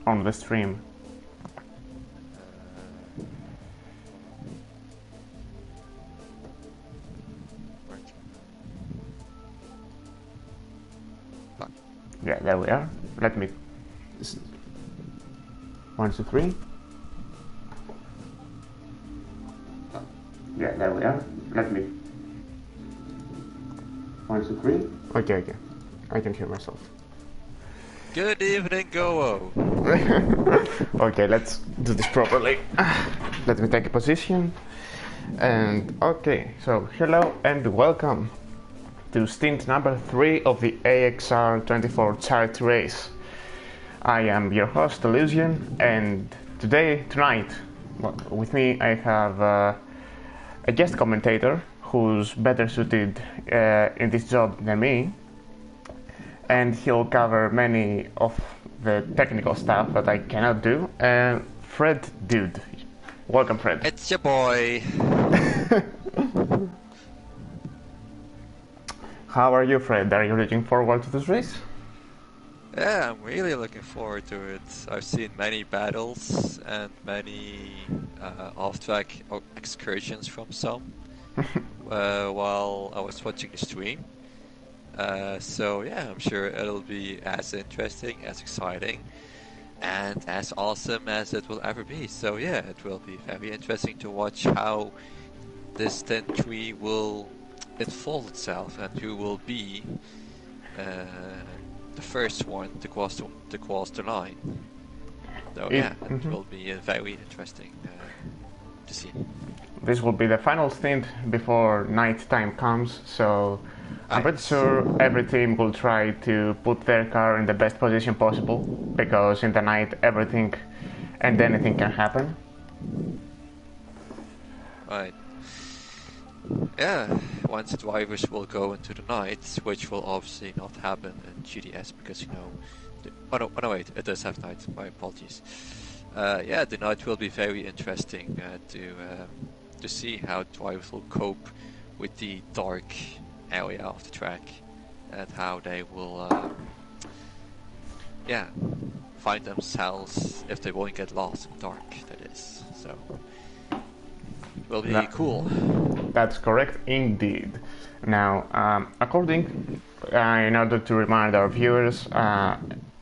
on the stream. Yeah, there we are. Let me... 1, 2, 3. Yeah, there we are. Let me... 1, 2, 3. Okay. I can hear myself. Good evening, Go-O. Okay, let's do this properly. Let me take a position. And okay, so hello and welcome to stint number 3 of the AXR 24 charity race. I am your host, Illusion, and tonight, with me I have a guest commentator who's better suited in this job than me, and he'll cover many of the technical stuff that I cannot do. Fred, dude. Welcome, Fred. It's your boy. How are you, Fred? Are you looking forward to this race? Yeah, I'm really looking forward to it. I've seen many battles and many off-track excursions from some while I was watching the stream. So yeah, I'm sure it'll be as interesting, as exciting, and as awesome as it will ever be. So yeah, it will be very interesting to watch how this Stint 3 will unfold itself and who will be the first one to cross the line. So yeah, it will be very interesting to see. This will be the final stint before night time comes, so I'm pretty sure every team will try to put their car in the best position possible, because in the night everything and anything can happen. Right. Yeah, once drivers will go into the night, which will obviously not happen in GDS because, you know... Oh no, wait, it does have night, my apologies. Yeah, the night will be very interesting to see how drivers will cope with the dark area of the track and how they will, yeah, find themselves if they won't get lost in the dark, that is. So, it will be cool. That's correct indeed. Now, in order to remind our viewers,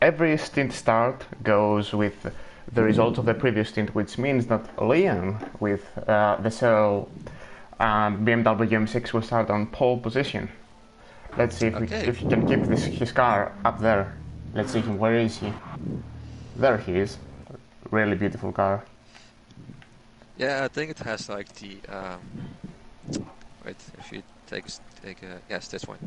every stint start goes with the results of the previous stint, which means that Liam with the Cell BMW M6 will start on pole position. Let's see if he can keep his car up there. Let's see him. Where is he? There he is. Really beautiful car. Yeah, I think it has like the wait, if you take yes, this one.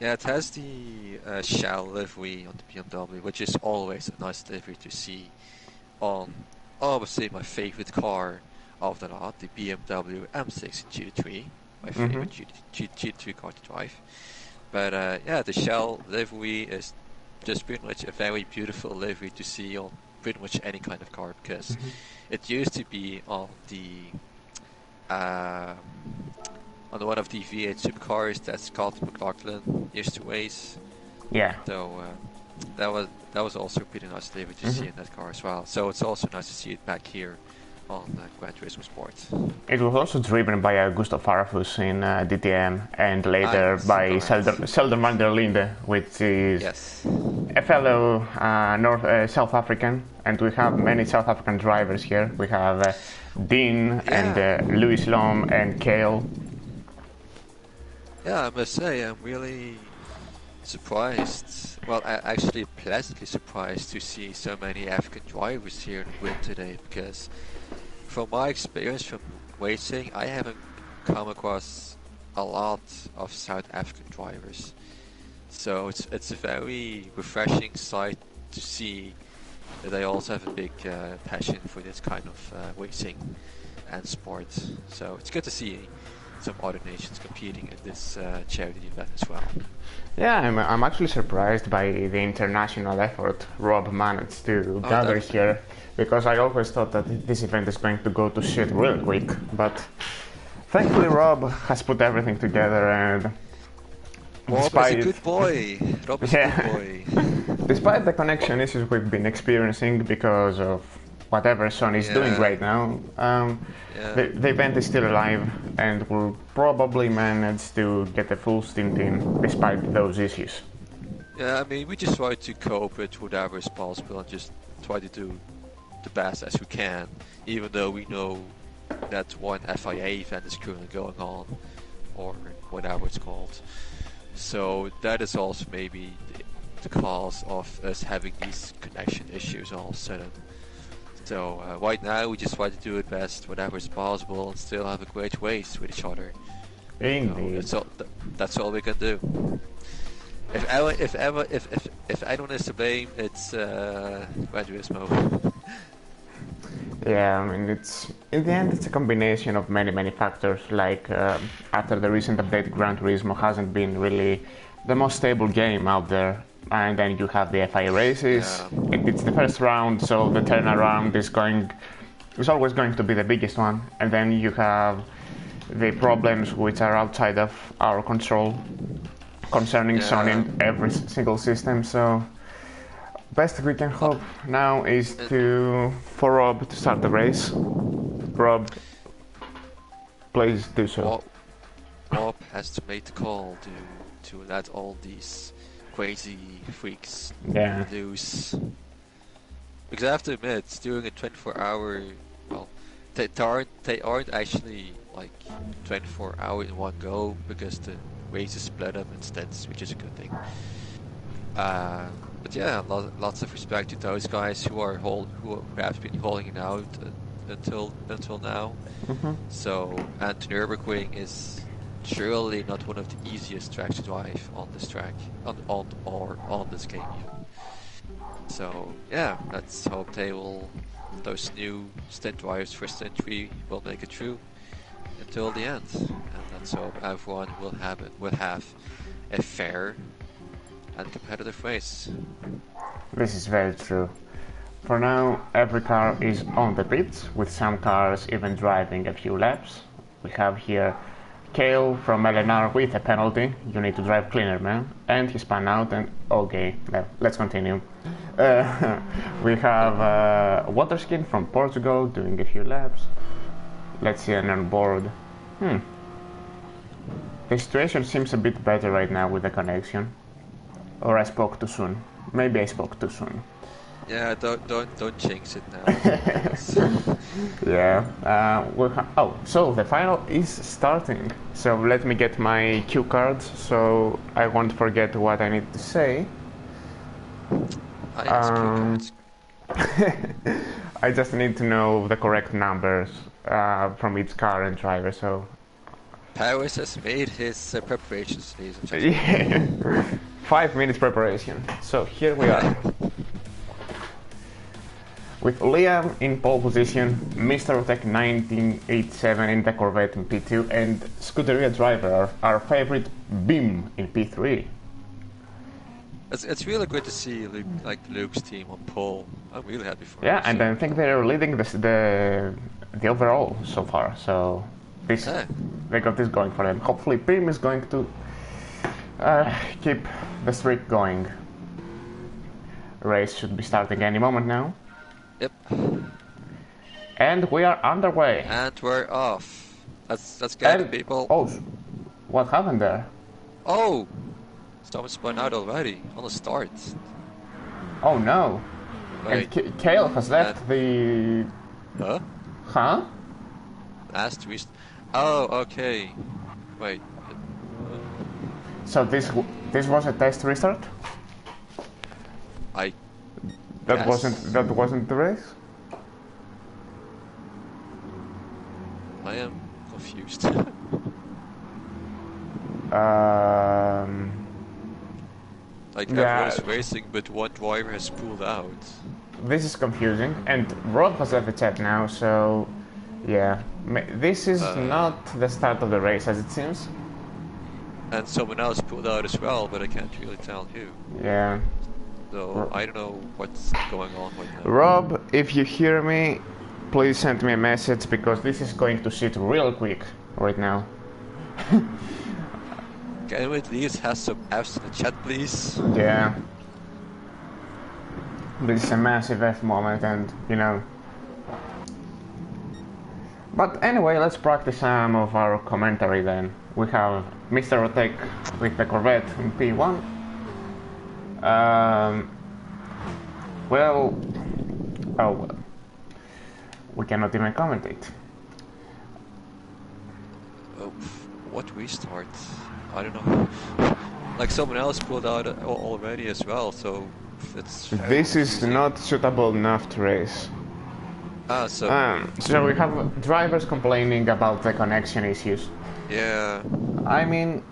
Yeah, it has the shell livery on the BMW, which is always a nice livery to see on, obviously, my favorite car of the lot, the BMW M6 GT3, my favorite GT3 car to drive. But yeah, the shell livery is just pretty much a very beautiful livery to see on pretty much any kind of car, because it used to be on one of the V8 supercars that Scott McLaughlin used to race. Yeah. So that was also pretty nice livery to see in that car as well. So it's also nice to see it back here on Gran Turismo Sport. It was also driven by Gustav Farfus in DTM, and later by Selder van der Linde, which is a fellow South African, and we have many South African drivers here. We have Dean and Louis Lom and Kale. Yeah, I must say, I'm really surprised, well, actually pleasantly surprised to see so many African drivers here in the win today, because from my experience from racing, I haven't come across a lot of South African drivers. So it's a very refreshing sight to see that they also have a big passion for this kind of racing and sport. So it's good to see some other nations competing in this charity event as well. Yeah, I'm actually surprised by the international effort Rob managed to gather here, because I always thought that this event is going to go to shit real quick, but thankfully Rob has put everything together, and Rob is a good boy. Rob is a good boy. despite the connection issues we've been experiencing because of whatever Sony is doing right now, the event is still alive and will probably manage to get a full Stint in despite those issues. Yeah, I mean, we just try to cope with whatever is possible and just try to do the best as we can, even though we know that one FIA event is currently going on, or whatever it's called. So that is also maybe the cause of us having these connection issues all of a sudden. So right now we just try to do it best, whatever is possible, and still have a great race with each other. Indeed. So that's all we can do. If anyone is to blame, it's Gran Turismo. Yeah, I mean, in the end it's a combination of many factors. Like after the recent update, Gran Turismo hasn't been really the most stable game out there. And then you have the FIA races. Yeah. It's the first round, so the turnaround is always going to be the biggest one. And then you have the problems which are outside of our control concerning Sony and every single system. So best we can hope now is for Rob to start the race. Rob, please do so. Rob has to make the call to let all these crazy freaks loose. Because I have to admit, doing a 24-hour, well, they aren't actually like 24 hours in one go, because the race is split up in stints, which is a good thing. But yeah, lots of respect to those guys who have been holding it out until now. Mm-hmm. So, and Nürburgring is surely not one of the easiest tracks to drive on this track, on this game even. So yeah, let's hope those new stint drivers for Stint 3 will make it through until the end, and let's hope everyone will have a fair and competitive race. This is very true. For now, every car is on the pits, with some cars even driving a few laps. We have here Kale from LNR with a penalty. You need to drive cleaner, man. And he spun out and okay, let's continue. We have Waterskin from Portugal doing a few laps. Let's see an on board. The situation seems a bit better right now with the connection. Or I spoke too soon. Maybe I spoke too soon. Yeah, don't jinx it now. Yeah. So the final is starting. So let me get my cue cards so I won't forget what I need to say. I just need to know the correct numbers from each car and driver. So Paris has made his preparations, ladies and gentlemen. Yeah. 5 minutes preparation. So here we are. With Liam in pole position, Mr. Tech 1987 in the Corvette in P2, and Scuderia driver, our favorite Bim in P3. It's really good to see Luke's team on pole. I'm really happy for him. Yeah, and I think they're leading the overall so far. So they got this going for them. Hopefully, Bim is going to keep the streak going. Race should be starting any moment now. Yep. And we are underway. And we're off. Let's get it, people. Oh, what happened there? Oh, someone spun out already on the start. Oh no! Wait. And Kale has left the. Huh? Last twist. Oh, okay. Wait. So this was a test restart? That wasn't the race? I am confused. Everyone is racing, but one driver has pulled out. This is confusing, and Rob has left the chat now, so yeah, this is not the start of the race as it seems. And someone else pulled out as well, but I can't really tell who. Yeah. So I don't know what's going on right now. Rob, if you hear me, please send me a message, because this is going to sit real quick right now. Can we at least have some F's in the chat, please? Yeah. This is a massive F moment, and you know. But anyway, let's practice some of our commentary then. We have Mr. Otek with the Corvette in P1. Well, oh, we cannot even commentate. Oh, what restart? I don't know. Like someone else pulled out already as well, so it's. This is not suitable enough to race. So we have drivers complaining about the connection issues. Yeah. I mean,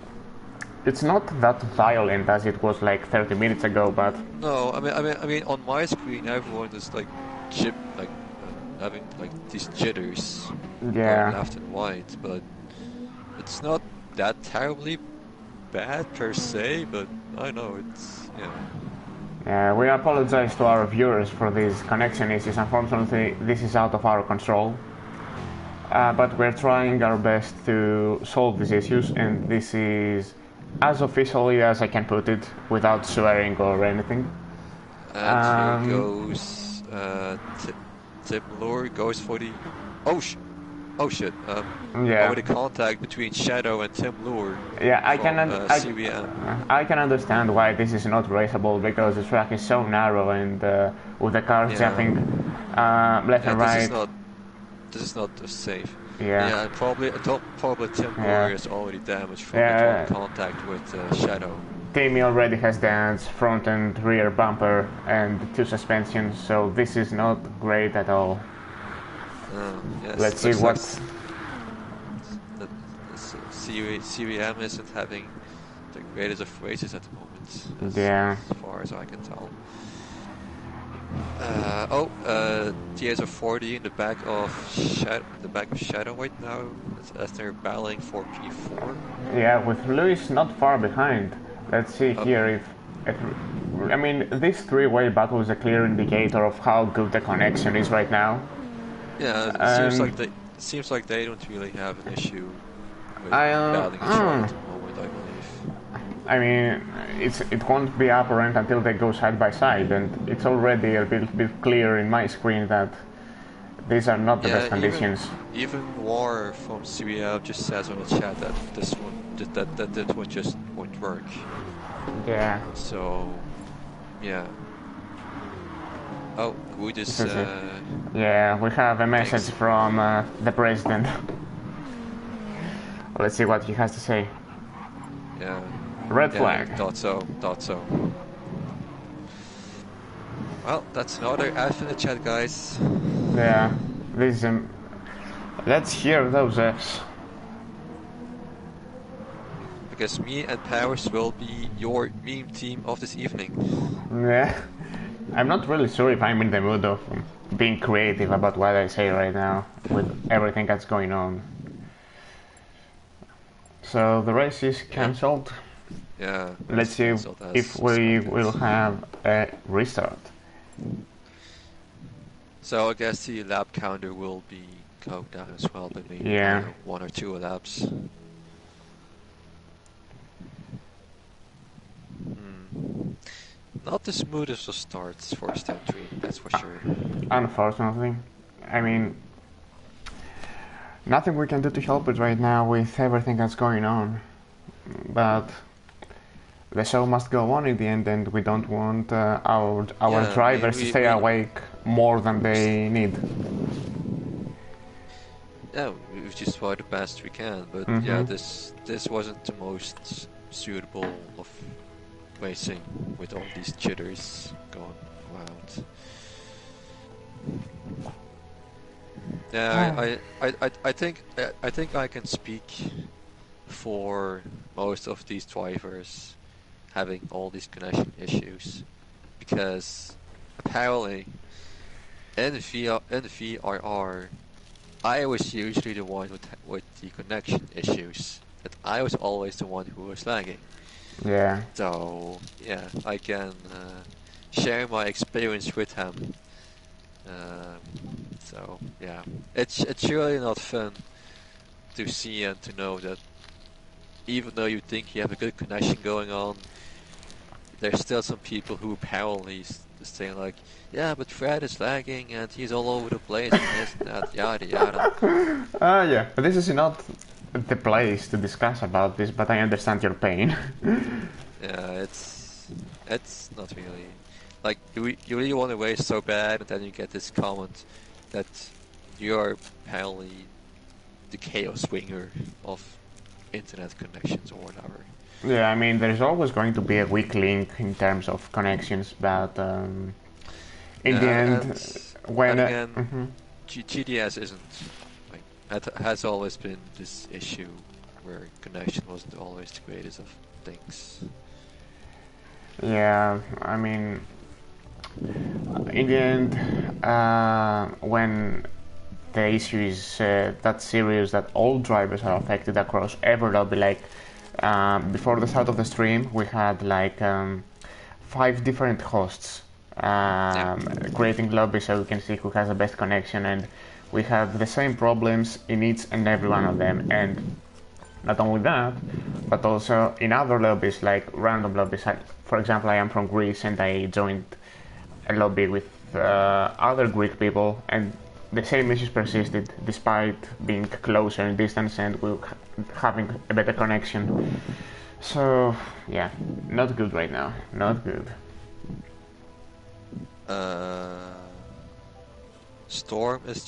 it's not that violent as it was like 30 minutes ago, but no, I mean, on my screen, everyone is like, having like these jitters, yeah, going left and right, but it's not that terribly bad per se. But I know it's we apologize to our viewers for these connection issues. Unfortunately, this is out of our control. But we're trying our best to solve these issues, and this is as officially as I can put it without swearing or anything. And here goes Tim Lure goes for the shit. Already contact between Shadow and Tim Lure. Yeah, I can understand why this is not raceable, because the track is so narrow, and with the cars jumping left and right. This is not safe. Yeah. And probably Tim Lure is already damaged from the contact with Shadow. Timmy already has damaged front and rear bumper and 2 suspensions, so this is not great at all. Yes, let's see what. CVM isn't having the greatest of races at the moment. As far as I can tell. TS40 in the back of Shadow right now, as they're battling for P4. Yeah, with Lewis not far behind. Let's see here if I mean, this 3-way battle is a clear indicator of how good the connection is right now. Yeah, it seems like they don't really have an issue with battling each other at the moment, I believe. I mean, it won't be apparent until they go side by side, and it's already a bit clear in my screen that these are not the best conditions. Even War from CBL just says on the chat that this one just won't work. Yeah. So, yeah. Oh, we just. Yeah, we have a message from the president. Let's see what he has to say. Yeah. Red flag. Thought so. Well, that's another F in the chat, guys. Yeah. This let's hear those Fs. Because me and Powers will be your meme team of this evening. Yeah. I'm not really sure if I'm in the mood of being creative about what I say right now with everything that's going on. So the race is cancelled. Yeah. Let's see if we will have a restart. So I guess the lap counter will be go down as well, but maybe 1 or 2 laps. Not the smoothest of starts for Stint 3, that's for sure. Unfortunately. I mean, nothing we can do to help it right now with everything that's going on. But the show must go on in the end, and we don't want our drivers to stay awake more than they need. Yeah, we've just tried the best we can, but yeah, this wasn't the most suitable of racing with all these jitters going around. Yeah, I think I can speak for most of these drivers having all these connection issues, because apparently in the VRR I was usually the one with the connection issues, but I was always the one who was lagging. Yeah. So yeah, I can share my experience with him. So yeah, it's really not fun to see and to know that even though you think you have a good connection going on, there's still some people who apparently saying like, yeah, but Fred is lagging and he's all over the place and this and that, yada yada. Yeah, but this is not the place to discuss about this, but I understand your pain. Yeah, it's not really like you really want to waste so bad, and then you get this comment that you're apparently the chaos winger of internet connections or whatever. Yeah, I mean, there's always going to be a weak link in terms of connections, but in the end, when... and again, mhm. GDS isn't like has always been this issue where connection wasn't always the greatest of things. Yeah, I mean, in the end, when the issue is that serious that all drivers are affected across every lobby, like before the start of the stream, we had like 5 different hosts creating lobbies so we can see who has the best connection, and we have the same problems in each and every one of them. And not only that, but also in other lobbies, like random lobbies. For example, I am from Greece and I joined a lobby with other Greek people, and the same issues persisted despite being closer in distance and we having a better connection. So yeah, not good right now, not good. Storm is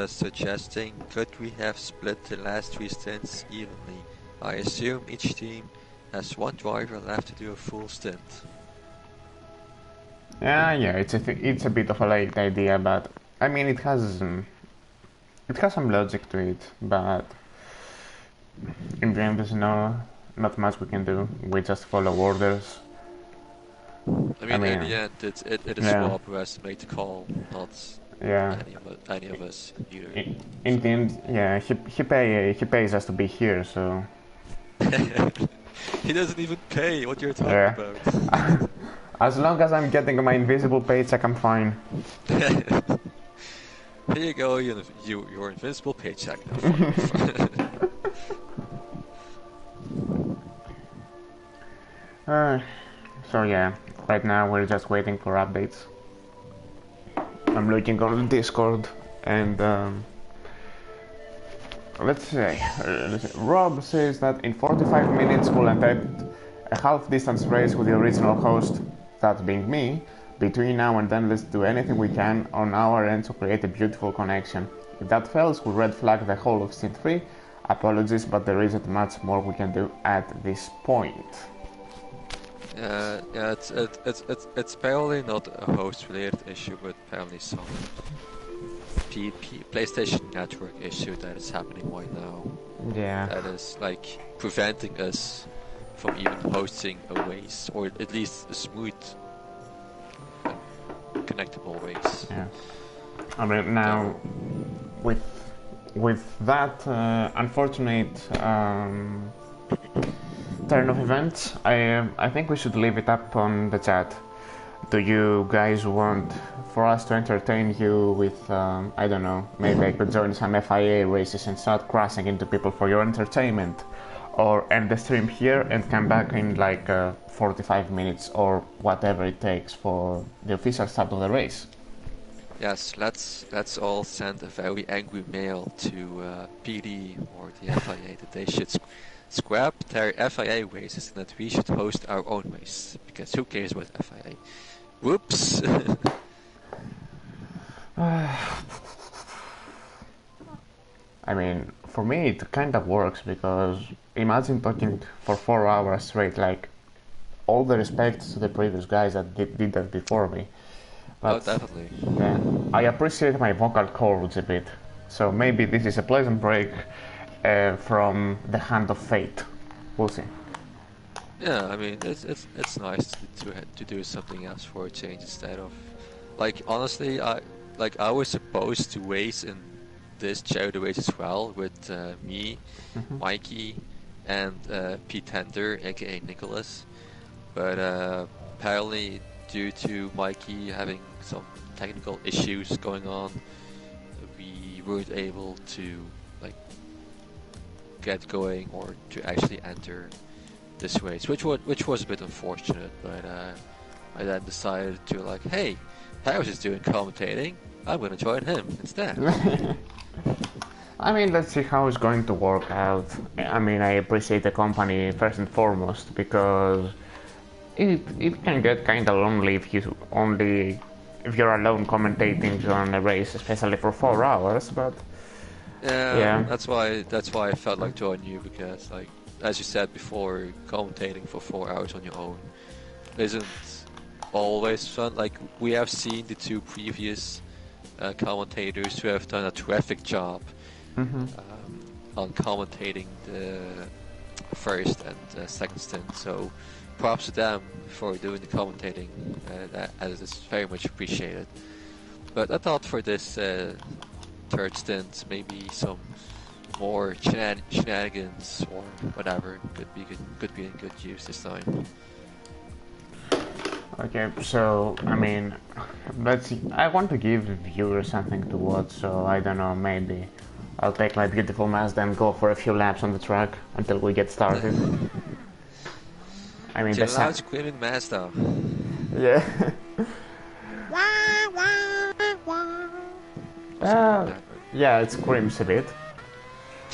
suggesting, could we have split the last 3 stints evenly? I assume each team has 1 driver left to do a full stint. Yeah, it's a bit of a late idea, but I mean it has some logic to it, but in the end there's not much we can do. We just follow orders. I mean in the end, it is Swab who has to make the call, not any of us either. In the end, yeah, he pays us to be here, so. He doesn't even pay what you're talking about. As long as I'm getting my invisible paycheck, I'm fine. Here you go, your invincible paycheck now. So yeah, right now we're just waiting for updates. I'm looking on the Discord and let's see. Rob says that in 45 minutes we'll attempt a half-distance race with the original host, that being me. Between now and then, let's do anything we can on our end to create a beautiful connection. If that fails, we'll red flag the whole of Stint 3. Apologies, but there isn't much more we can do at this point. Yeah, it's apparently not a host-related issue, but apparently some PlayStation Network issue that is happening right now. Yeah. That is like preventing us from even hosting a race, or at least a smooth, connectable race. Yeah. I mean, now with that unfortunate turn of events, I think we should leave it up on the chat. Do you guys want for us to entertain you with, I don't know, maybe I could join some FIA races and start crashing into people for your entertainment? Or end the stream here and come back in like 45 minutes or whatever it takes for the official start of the race? Yes, let's all send a very angry mail to PD or the FIA that they should scrap their FIA races and that we should host our own race, because who cares about FIA? Whoops. I mean, for me it kind of works, because imagine talking for 4 hours straight, like, all the respect to the previous guys that did that before me. But, oh, definitely. Yeah, I appreciate my vocal cords a bit, so maybe this is a pleasant break from the hand of fate. We'll see. Yeah, I mean, it's nice to do something else for a change instead of, like, honestly, I was supposed to race in this charity race as well with me, Mikey, and Pete Tender, aka Nicholas, but apparently due to Mikey having some technical issues going on, we weren't able to get going or to actually enter this race, which was a bit unfortunate, but I then decided to like, hey, Harris is doing commentating. I'm gonna join him instead. I mean, let's see how it's going to work out. I mean, I appreciate the company first and foremost because it can get kind of lonely if you're alone commentating on a race, especially for 4 hours. But yeah, that's why I felt like joining you, because like as you said before, commentating for 4 hours on your own isn't always fun. Like we have seen the 2 previous commentators who have done a terrific job on commentating the first and second stint. So props to them for doing the commentating, as it's very much appreciated. But I thought for this third stint, maybe some more shenanigans or whatever could be in good use this time. Okay, so I mean, I want to give the viewers something to watch, so I don't know, maybe I'll take my beautiful Mazda and go for a few laps on the track until we get started. I mean, the loud screaming Mazda. Yeah. Yeah, it screams a bit.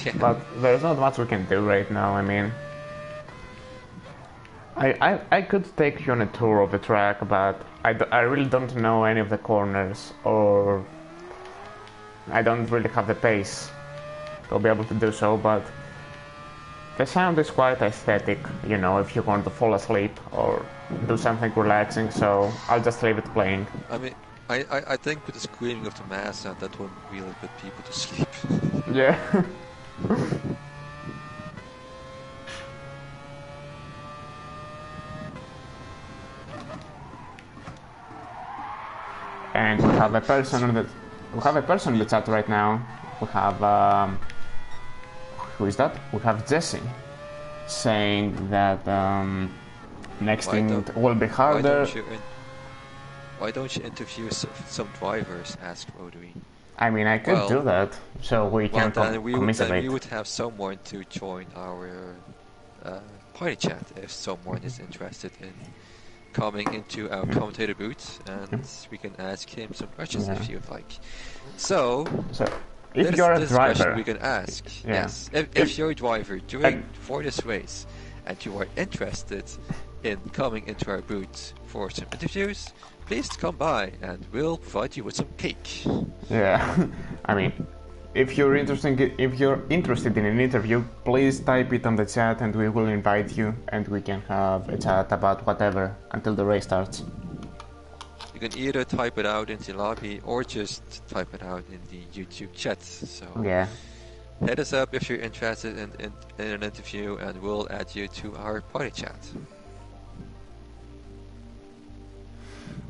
Yeah. But there's not much we can do right now. I mean, I could take you on a tour of the track, but I really don't know any of the corners, or I don't really have the pace to be able to do so, but the sound is quite aesthetic, you know, if you want to fall asleep or do something relaxing, so I'll just leave it playing. I mean, I think with the screaming of the Mazda, that won't really put people to sleep. Yeah. And we have a person in the chat right now. We have who is that? We have Jesse saying that next thing will be harder. Why don't you interview some drivers? Asked Rotary. I mean, I could do that, so we can commiserate. We would have someone to join our party chat if someone is interested in coming into our commentator booth, and we can ask him some questions if you'd like. So if you're a driver, we can ask. Yes, if you're a driver for this race, and you are interested in coming into our booth for some interviews, please come by and we'll provide you with some cake. Yeah, I mean, if you're interested in an interview, please type it on the chat and we will invite you and we can have a chat about whatever until the race starts. You can either type it out in the lobby or just type it out in the YouTube chat. So yeah, hit us up if you're interested in an interview and we'll add you to our party chat.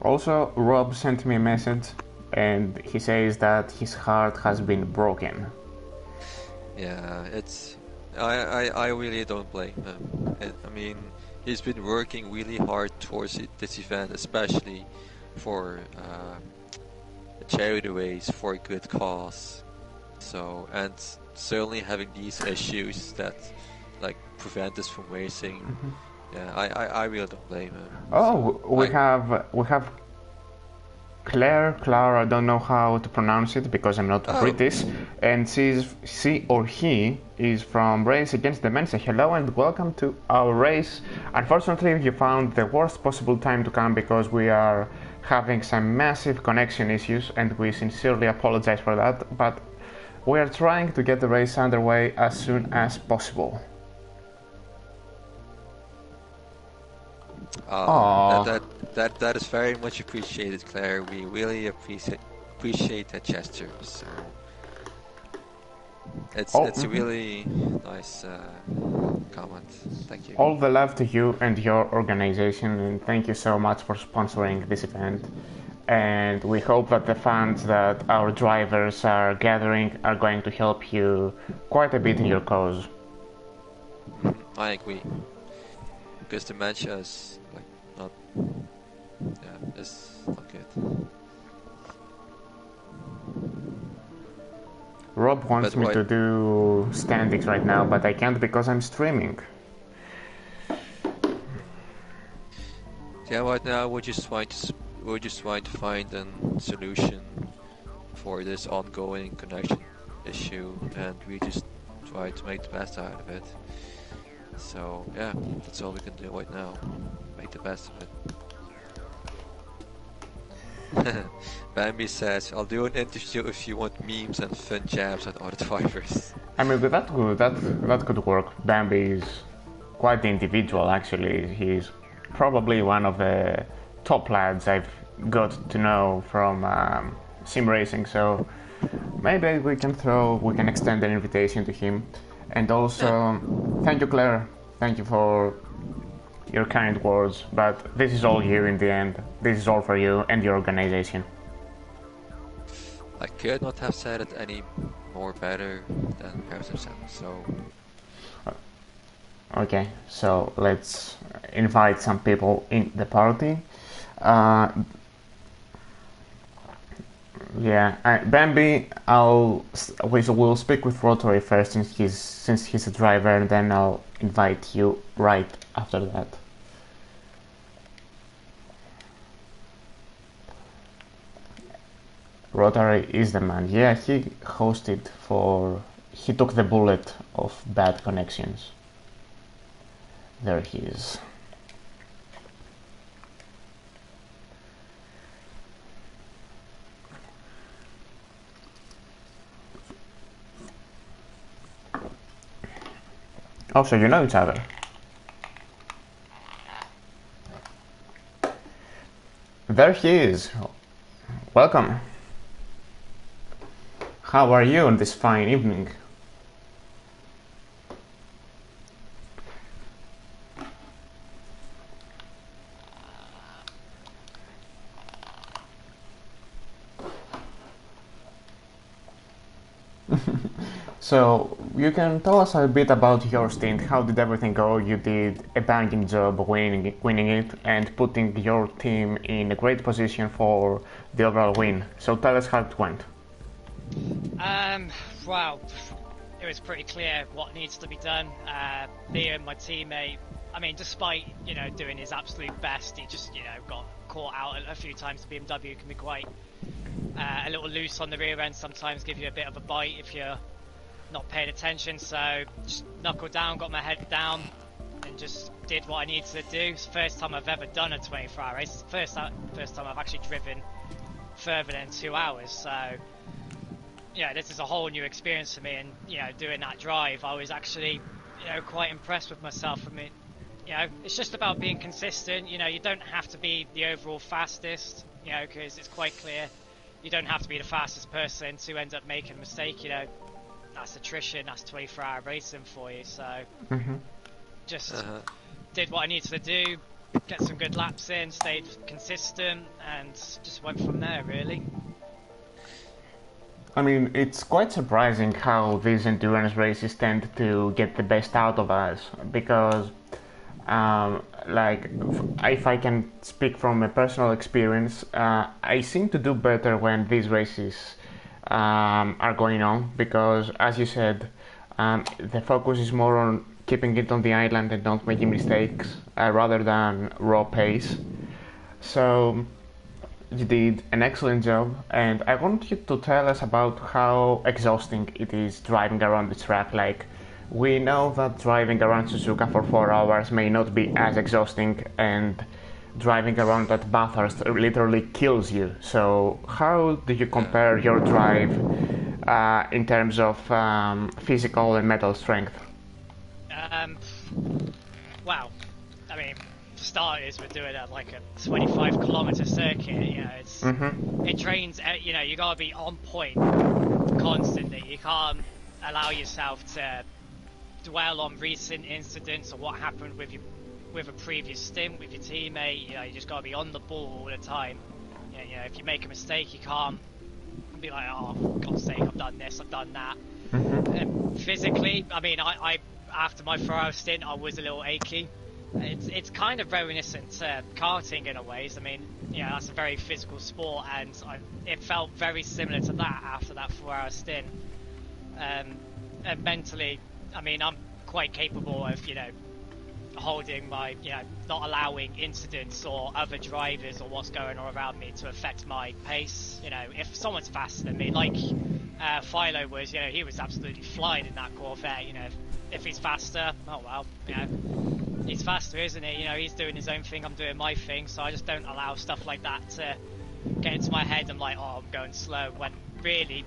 Also, Rob sent me a message and he says that his heart has been broken. Yeah, I really don't blame him. I mean, he's been working really hard towards this event, especially for a charity race for a good cause. So, and certainly having these issues that like prevent us from racing. Yeah, I really don't blame him. Oh, so we have Claire, I don't know how to pronounce it because I'm not British, and she or he is from Race Against Dementia. Hello and welcome to our race. Unfortunately, you found the worst possible time to come because we are having some massive connection issues and we sincerely apologize for that, but we are trying to get the race underway as soon as possible. That is very much appreciated, Claire. We really appreciate that gesture. So it's a really nice comment. Thank you. All the love to you and your organization, and thank you so much for sponsoring this event. And we hope that the funds that our drivers are gathering are going to help you quite a bit in your cause. I agree. Because dementia is it's not good. Rob wants me to do standings right now, but I can't because I'm streaming. Yeah, right now we're just trying to find a solution for this ongoing connection issue, and we just try to make the best out of it. So yeah, that's all we can do right now. Make the best of it. Bambi says, "I'll do an interview if you want memes and fun jabs at other drivers." I mean, but that could work. Bambi is quite the individual, actually. He's probably one of the top lads I've got to know from sim racing. So maybe we can extend an invitation to him. And also, thank you, Claire. Thank you for your kind words. But this is all you in the end. This is all for you and your organization. I could not have said it any more better than Paris himself. So Okay, so let's invite some people in the party. Bambi, we'll speak with Rotary first since he's a driver, and then I'll invite you right after that. Rotary is the man. Yeah, he took the bullet of bad connections. There he is. Oh, so you know each other. There he is. Welcome. How are you on this fine evening? So, you can tell us a bit about your stint. How did everything go? You did a banging job winning it and putting your team in a great position for the overall win. So tell us how it went. Well, it was pretty clear what needs to be done. Liam, my teammate, I mean, despite, doing his absolute best, he just, got caught out a few times. The BMW can be quite a little loose on the rear end, sometimes give you a bit of a bite if you're not paying attention. So just knuckled down, got my head down, and just did what I needed to do. It's the first time I've ever done a 24-hour race. It's the first time I've actually driven further than 2 hours. So this is a whole new experience for me. And doing that drive, I was actually quite impressed with myself. I mean, it's just about being consistent. You don't have to be the overall fastest, because it's quite clear you don't have to be the fastest person to end up making a mistake. That's attrition, that's 24-hour racing for you. So just did what I needed to do, get some good laps in, stayed consistent, and just went from there, really. I mean, it's quite surprising how these endurance races tend to get the best out of us, because if I can speak from a personal experience, I seem to do better when these races are going on, because as you said, the focus is more on keeping it on the island and not making mistakes rather than raw pace. So you did an excellent job, and I want you to tell us about how exhausting it is driving around the track. Like, we know that driving around Suzuka for 4 hours may not be as exhausting, and driving around at Bathurst literally kills you. So how do you compare your drive in terms of physical and mental strength? Well, I mean, for starters, we're doing a 25-kilometer circuit. It trains. You gotta be on point constantly. You can't allow yourself to dwell on recent incidents or what happened with a previous stint with your teammate. You just gotta be on the ball all the time. If you make a mistake, you can't be like, oh, for God's sake, I've done this, I've done that. Physically, I mean, I after my 4-hour stint, I was a little achy. It's kind of reminiscent to karting in a ways. I mean, that's a very physical sport, and it felt very similar to that after that 4-hour stint. And mentally, I mean, I'm quite capable of, holding my, not allowing incidents or other drivers or what's going on around me to affect my pace. If someone's faster than me, like Philo was, he was absolutely flying in that Corvette. If he's faster, oh well, he's faster, isn't he? He's doing his own thing, I'm doing my thing, so I just don't allow stuff like that to get into my head. I'm like, oh, I'm going slow, when really,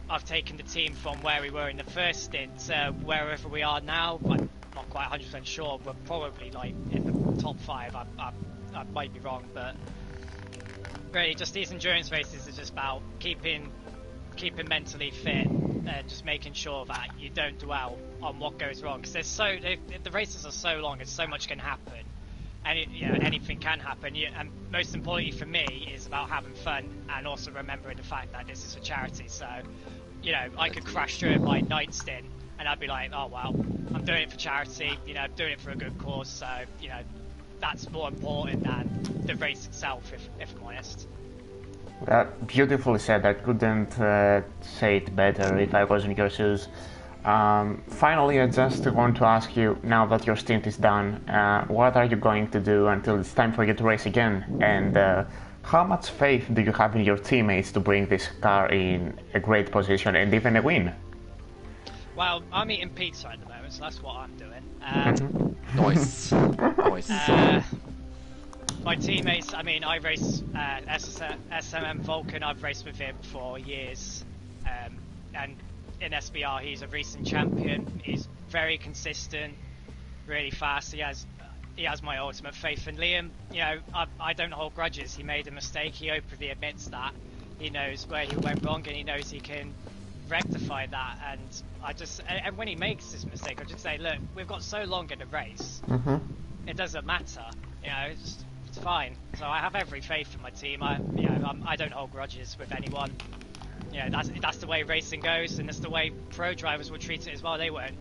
I've taken the team from where we were in the first stint to wherever we are now. I'm not quite 100% sure. We're probably like in the top 5. I might be wrong, but really, just these endurance races are just about keeping mentally fit and just making sure that you don't dwell on what goes wrong. Because the races are so long, and so much can happen, and anything can happen. And most importantly for me is about having fun and also remembering the fact that this is for charity. So, I could crash through in my night stint, and I'd be like, oh well, I'm doing it for charity. I'm doing it for a good cause. So, that's more important than the race itself, if I'm honest. Beautifully said. I couldn't say it better if I was in your shoes. Finally, I just want to ask you, now that your stint is done, what are you going to do until it's time for you to race again? And how much faith do you have in your teammates to bring this car in a great position and even a win? Well, I'm eating pizza at the moment, so that's what I'm doing. Nice. Nice. My teammates, I race SMM Vulcan. I've raced with him for years, and in SBR he's a recent champion. He's very consistent, really fast. He has my ultimate faith. And Liam, I don't hold grudges. He made a mistake. He openly admits that. He knows where he went wrong, and he knows he can rectify that. And when he makes this mistake, I just say, look, we've got so long in the race. Mm-hmm. It doesn't matter. It's fine. So I have every faith in my team. I don't hold grudges with anyone. That's the way racing goes, and that's the way pro drivers will treat it as well. They won't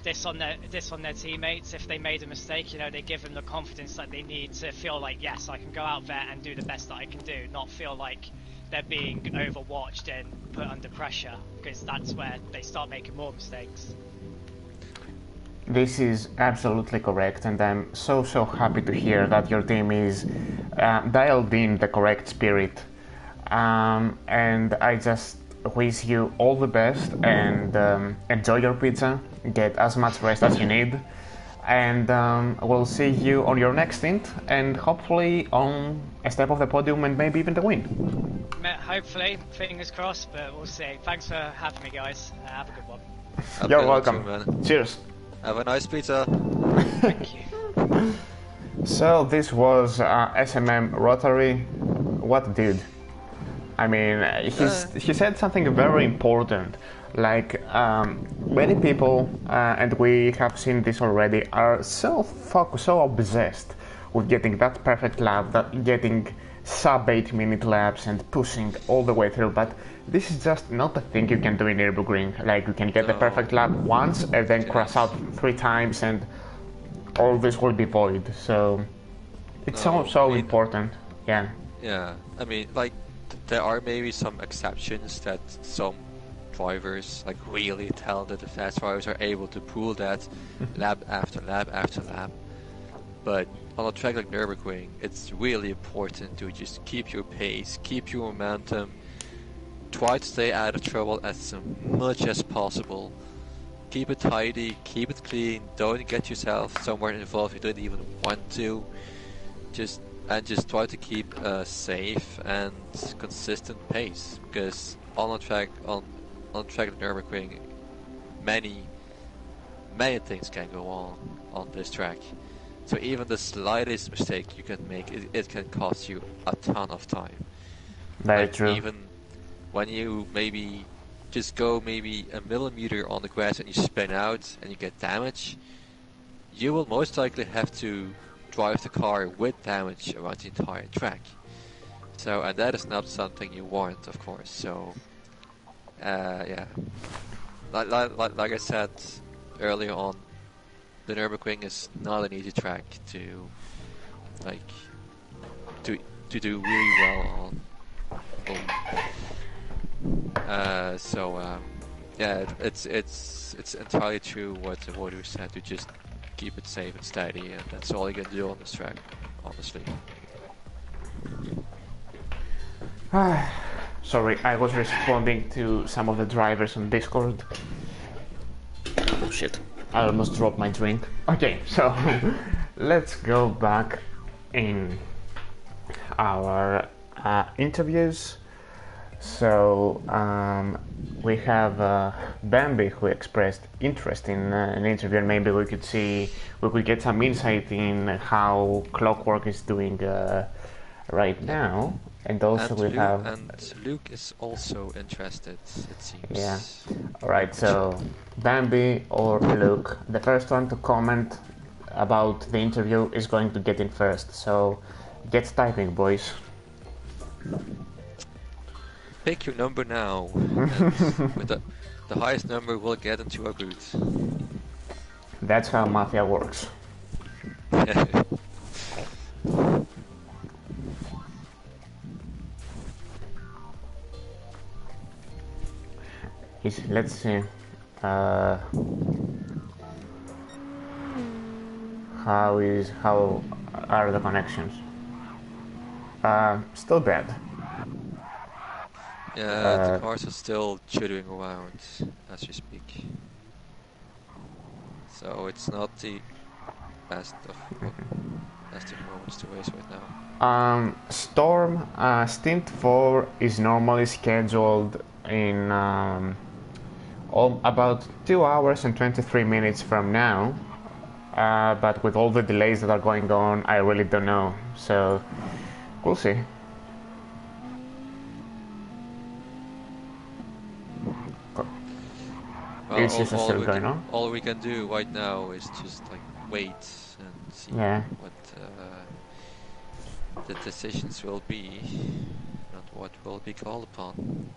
diss on their teammates if they made a mistake. They give them the confidence that they need to feel like, yes, I can go out there and do the best that I can do, not feel like they're being overwatched and put under pressure, because that's where they start making more mistakes. This is absolutely correct, and I'm so happy to hear that your team is dialed in the correct spirit. And I just wish you all the best, and enjoy your pizza, get as much rest as you need, and we'll see you on your next stint, and hopefully on a step of the podium and maybe even the win. Hopefully, fingers crossed, but we'll see. Thanks for having me, guys. Have a good one. You're welcome. Man. Cheers. Have a nice pizza. Thank you. So this was SMM Rotary. What dude? He said something very important. Like many people, and we have seen this already, are so focused, so obsessed with getting that perfect lap, getting sub 8-minute laps and pushing all the way through. But this is just not a thing you can do in Nürburgring. Like, you can get the perfect lap once and then crash out 3 times, and all this will be void. So it's so important. Yeah. Yeah. There are maybe some exceptions that some drivers, like really talented fast drivers, are able to pull that lap after lap after lap. But on a track like Nürburgring, it's really important to just keep your pace, keep your momentum, try to stay out of trouble as much as possible. Keep it tidy, keep it clean, don't get yourself somewhere involved you don't even want to. Just try to keep a safe and consistent pace, because on a track like Nürburgring, many things can go on this track. So even the slightest mistake you can make, it can cost you a ton of time. Very true. Even when you maybe just go maybe a millimeter on the grass and you spin out and you get damage, you will most likely have to drive the car with damage around the entire track. So, and that is not something you want, of course. So, yeah, like I said earlier on, the Nürburgring is not an easy track to do really well on. So yeah, it's entirely true what you said. To just keep it safe and steady, and that's all you can do on this track, honestly. Sorry, I was responding to some of the drivers on Discord. Oh shit. I almost dropped my drink. Okay, so let's go back in our interviews. So we have Bambi who expressed interest in an interview, and maybe we could get some insight in how Clockwork is doing right now. And also and Luke is also interested, it seems. Yeah. Alright, so Bambi or Luke, the first one to comment about the interview is going to get in first. So get typing, boys. Pick your number now. And with the highest number will get into our booth. That's how Mafia works. Let's see. How are the connections? Still bad. Yeah, the cars are still chittering around as we speak. So it's not the best of moments to race right now. Storm Stint 4 is normally scheduled in about 2 hours and 23 minutes from now, but with all the delays that are going on, I really don't know, so we'll see. Is this still going on? All we can do right now is just like wait and see what the decisions will be and what will be called upon.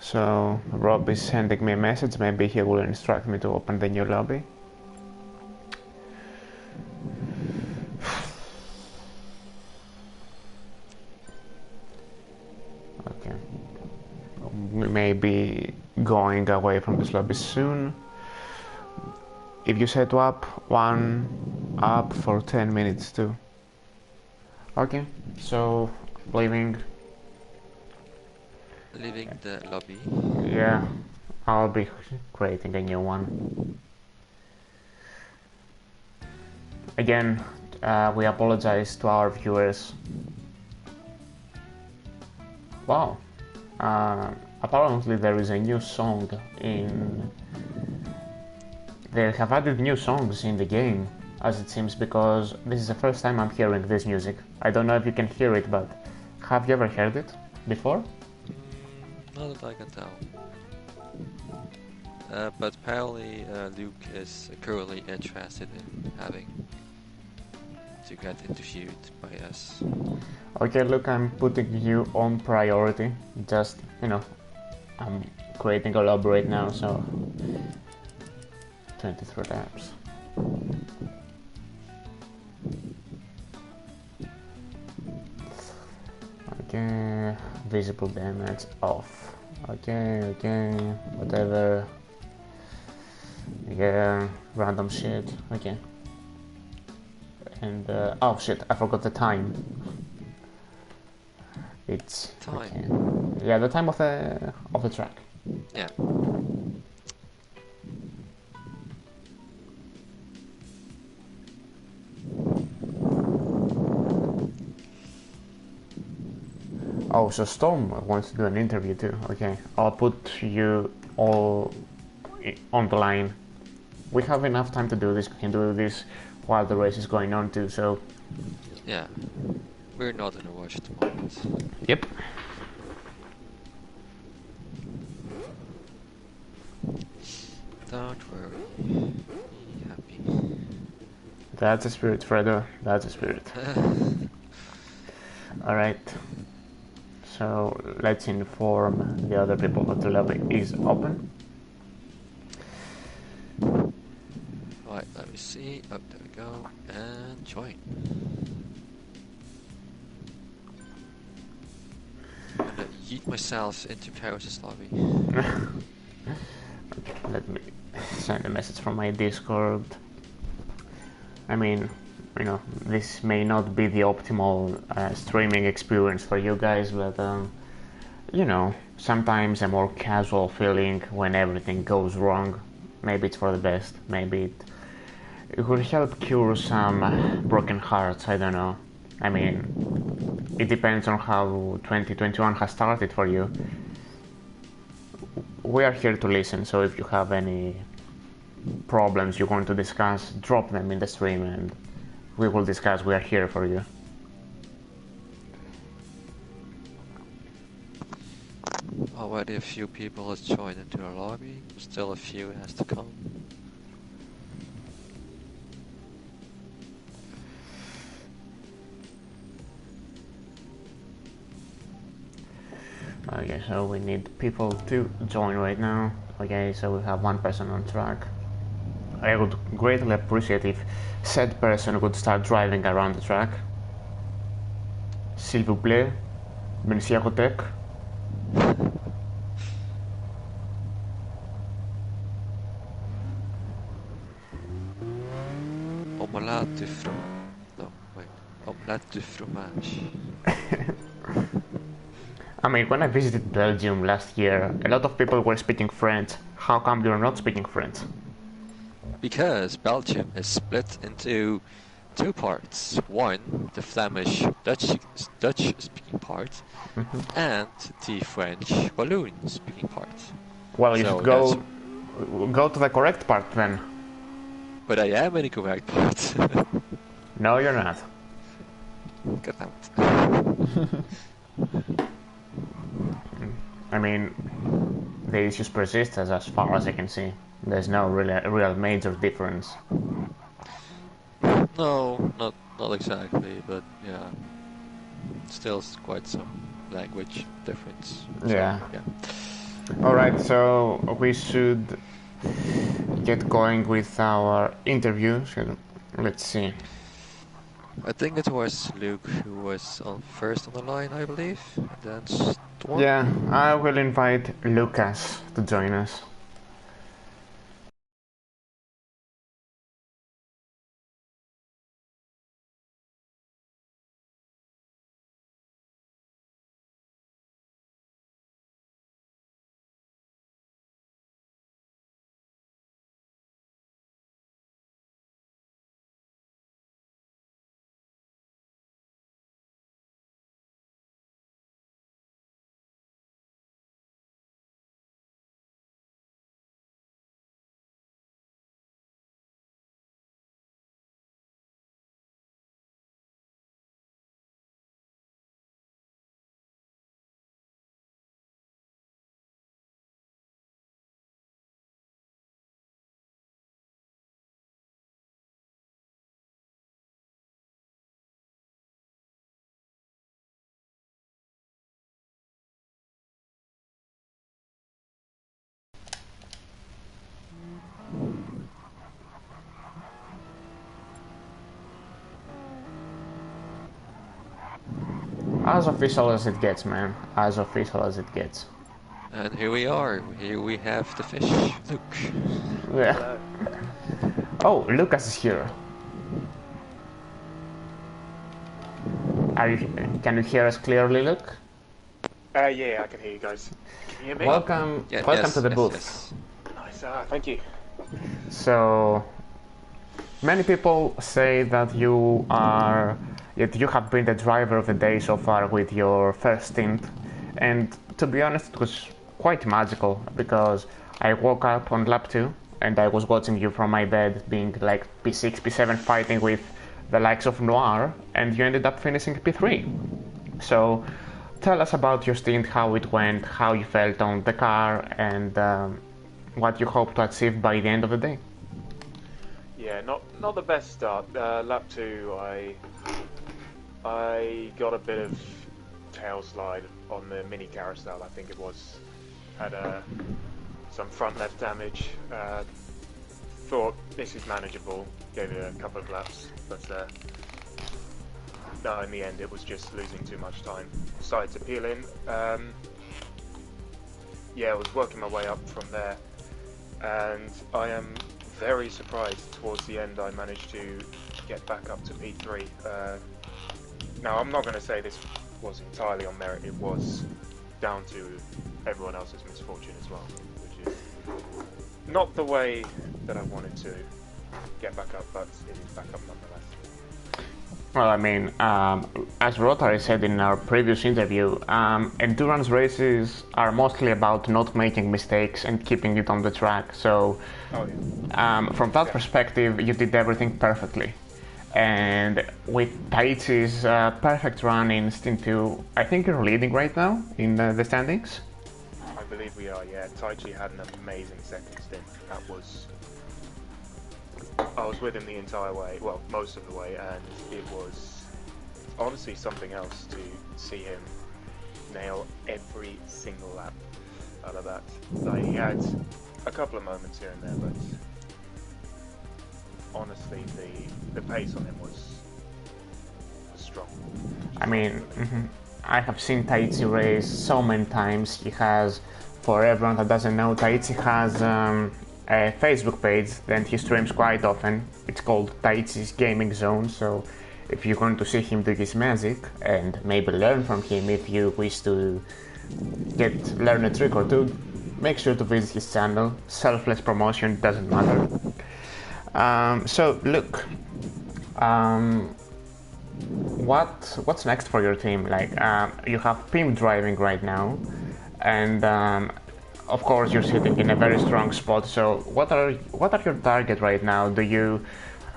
So Rob is sending me a message. Maybe he will instruct me to open the new lobby. Okay. We may be going away from this lobby soon. If you set up one up for 10 minutes too. Okay, so leaving the lobby. Yeah, I'll be creating a new one. Again, we apologize to our viewers. Wow, apparently there is a new song in... They have added new songs in the game, as it seems, because this is the first time I'm hearing this music. I don't know if you can hear it, but have you ever heard it before? Not that I can tell. But apparently Luke is currently interested in having to get interviewed by us. Okay, look, I'm putting you on priority. Just, I'm creating a lobby right now, so 23 laps. Okay, visible damage off. Okay, whatever. Yeah, random shit. Okay. And oh shit, I forgot the time. It's time. Okay. Yeah, the time of the track. Yeah. Oh, so Storm wants to do an interview too. Okay, I'll put you all on the line. We have enough time to do this. We can do this while the race is going on too, so... Yeah, we're not in a rush at the moment. Yep. Don't worry. Be happy. That's a spirit, Fredo. That's a spirit. Alright. So let's inform the other people that the lobby is open. Right, let me see. Oh, there we go. And join. I'm gonna yeet myself into Paris' lobby. Okay, let me send a message from my Discord. I mean, you know, this may not be the optimal streaming experience for you guys, but you know, sometimes a more casual feeling when everything goes wrong. Maybe it's for the best. Maybe it will help cure some broken hearts. I don't know. I mean, it depends on how 2021 has started for you. We are here to listen, so if you have any problems you want to discuss, drop them in the stream and we will discuss. We are here for you. Already a few people has joined into our lobby. Still a few has to come. Okay, so we need people to join right now. Okay, so we have one person on track. I would greatly appreciate if said person would start driving around the track. S'il vous plaît, merci à Rotek. Omelette du fromage. No, wait. Omelette du fromage. I mean, when I visited Belgium last year, a lot of people were speaking French. How come you're not speaking French? Because Belgium is split into two parts. One, the Flemish Dutch-speaking part, and the French Walloon-speaking part. Well, you So should go to the correct part then. But I am in the correct part. No, you're not. Get out. I mean, the issues persist as far as I can see. There's no real major difference. No, not exactly, but yeah, still quite some language difference. So, Yeah. Yeah. All right, so we should get going with our interview. So let's see. I think it was Luke who was first on the line, I believe. And then Storm. Yeah, I will invite Lucas to join us. As official as it gets, man. As official as it gets. And here we are. Here we have the fish, Luke. Yeah. Oh, Lucas is here. Can you hear us clearly, Luke? Yeah, I can hear you guys. Can you hear me? Welcome Yes, to the yes, booth. yes. Nice, thank you. So, many people say that you have been the driver of the day so far with your first stint, and to be honest, it was quite magical because I woke up on lap 2 and I was watching you from my bed being like P6, P7 fighting with the likes of Noir, and you ended up finishing P3. So, tell us about your stint, how it went, how you felt on the car, and what you hope to achieve by the end of the day. Yeah, not the best start. Lap 2, I got a bit of tail slide on the mini carousel, I think it was. Had some front left damage. Thought this is manageable. Gave it a couple of laps, but no, in the end it was just losing too much time. Decided to peel in. Yeah, I was working my way up from there. and I am very surprised towards the end I managed to get back up to P3. Now, I'm not going to say this was entirely on merit, it was down to everyone else's misfortune as well, which is not the way that I wanted to get back up, but it is back up nonetheless. Well, I mean, as Rotary said in our previous interview, endurance races are mostly about not making mistakes and keeping it on the track. So, from that perspective, you did everything perfectly. And with Taichi's perfect run in Stint 2, I think you're leading right now in the standings? I believe we are, yeah. Taichi had an amazing second stint. I was with him the entire way, well, most of the way, and it was honestly something else to see him nail every single lap out of that. Like, he had a couple of moments here and there, but honestly, the pace on him was strong. I mean, I have seen Taichi race so many times. He has, for everyone that doesn't know, Taichi has a Facebook page and he streams quite often. It's called Taichi's Gaming Zone, so if you want to see him do his magic and maybe learn from him if you wish to learn a trick or two, make sure to visit his channel. Selfless promotion, doesn't matter. So look, what's next for your team? Like, you have Pim driving right now, and of course you're sitting in a very strong spot. So what are your target right now? Do you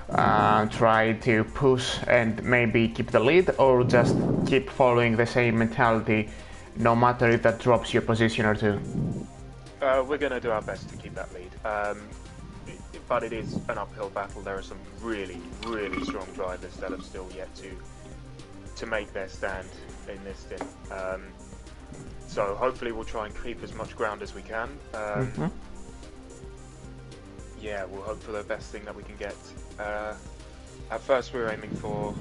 try to push and maybe keep the lead, or just keep following the same mentality, no matter if that drops your position or two? We're going to do our best to keep that lead. But it is an uphill battle. There are some really, really strong drivers that have still yet to make their stand in this stint. So hopefully we'll try and keep as much ground as we can. Yeah, we'll hope for the best thing that we can get. At first we were aiming for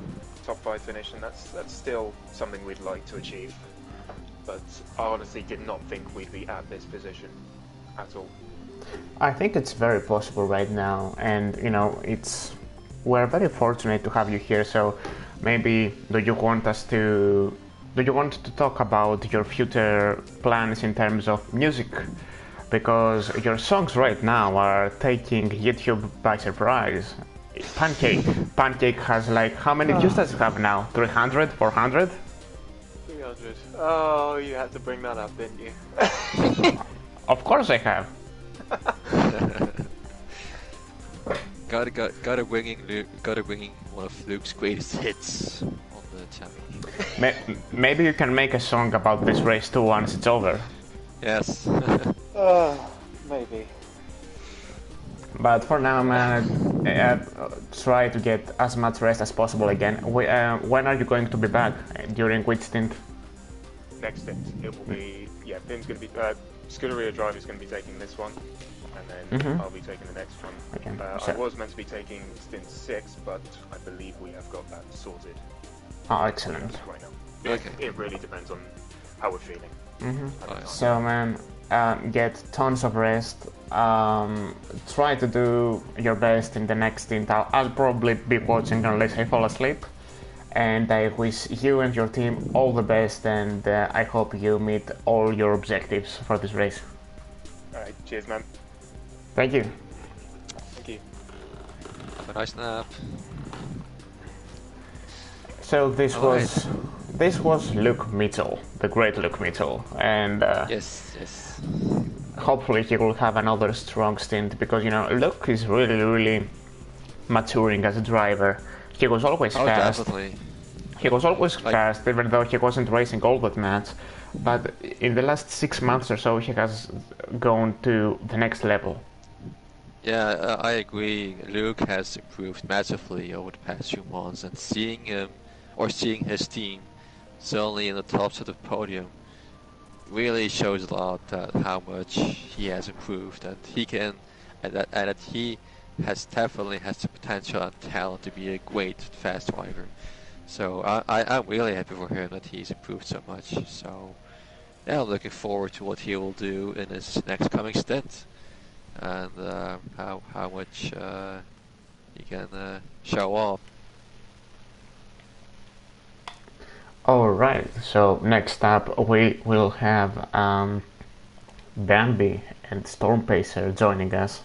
top 5 finish, and that's still something we'd like to achieve. But I honestly did not think we'd be at this position at all. I think it's very possible right now, and you know, we're very fortunate to have you here. So maybe do you want to talk about your future plans in terms of music? Because your songs right now are taking YouTube by surprise. Pancake has, like, how many views does it have now? 300, 400? 300. Oh, you had to bring that up, didn't you? Of course I have. Gotta bringing one of Luke's greatest hits on the channel. Maybe you can make a song about this race too once it's over. Yes. Maybe. But for now, man, try to get as much rest as possible again. When are you going to be back? During which stint? Next stint, it will be, yeah, Pim's going to be, Scuderia Drive is going to be taking this one, and then I'll be taking the next one. Okay. I was meant to be taking stint 6, but I believe we have got that sorted. Oh, excellent. Right now. Okay. It really depends on how we're feeling. So, man, get tons of rest. Try to do your best in the next stint. I'll probably be watching unless I fall asleep. And I wish you and your team all the best, and I hope you meet all your objectives for this race. Alright, cheers, man. Thank you. Thank you. Have a nice nap. So this was Luke Mitchell, the great Luke Mitchell, and yes. Hopefully he will have another strong stint, because, you know, Luke is really maturing as a driver. He was always fast. Definitely. He was always fast, even though he wasn't racing all that much. But in the last 6 months or so, he has gone to the next level. Yeah, I agree. Luke has improved massively over the past few months, and seeing him, or seeing his team, suddenly in the tops of the podium, really shows a lot that how much he has improved, and he can, and that he definitely has the potential and talent to be a great fast driver. So I'm really happy for him that he's improved so much. So yeah, I'm looking forward to what he will do in his next coming stint. and how much you can show off. Alright, so next up we will have Bambi and Stormpacer joining us.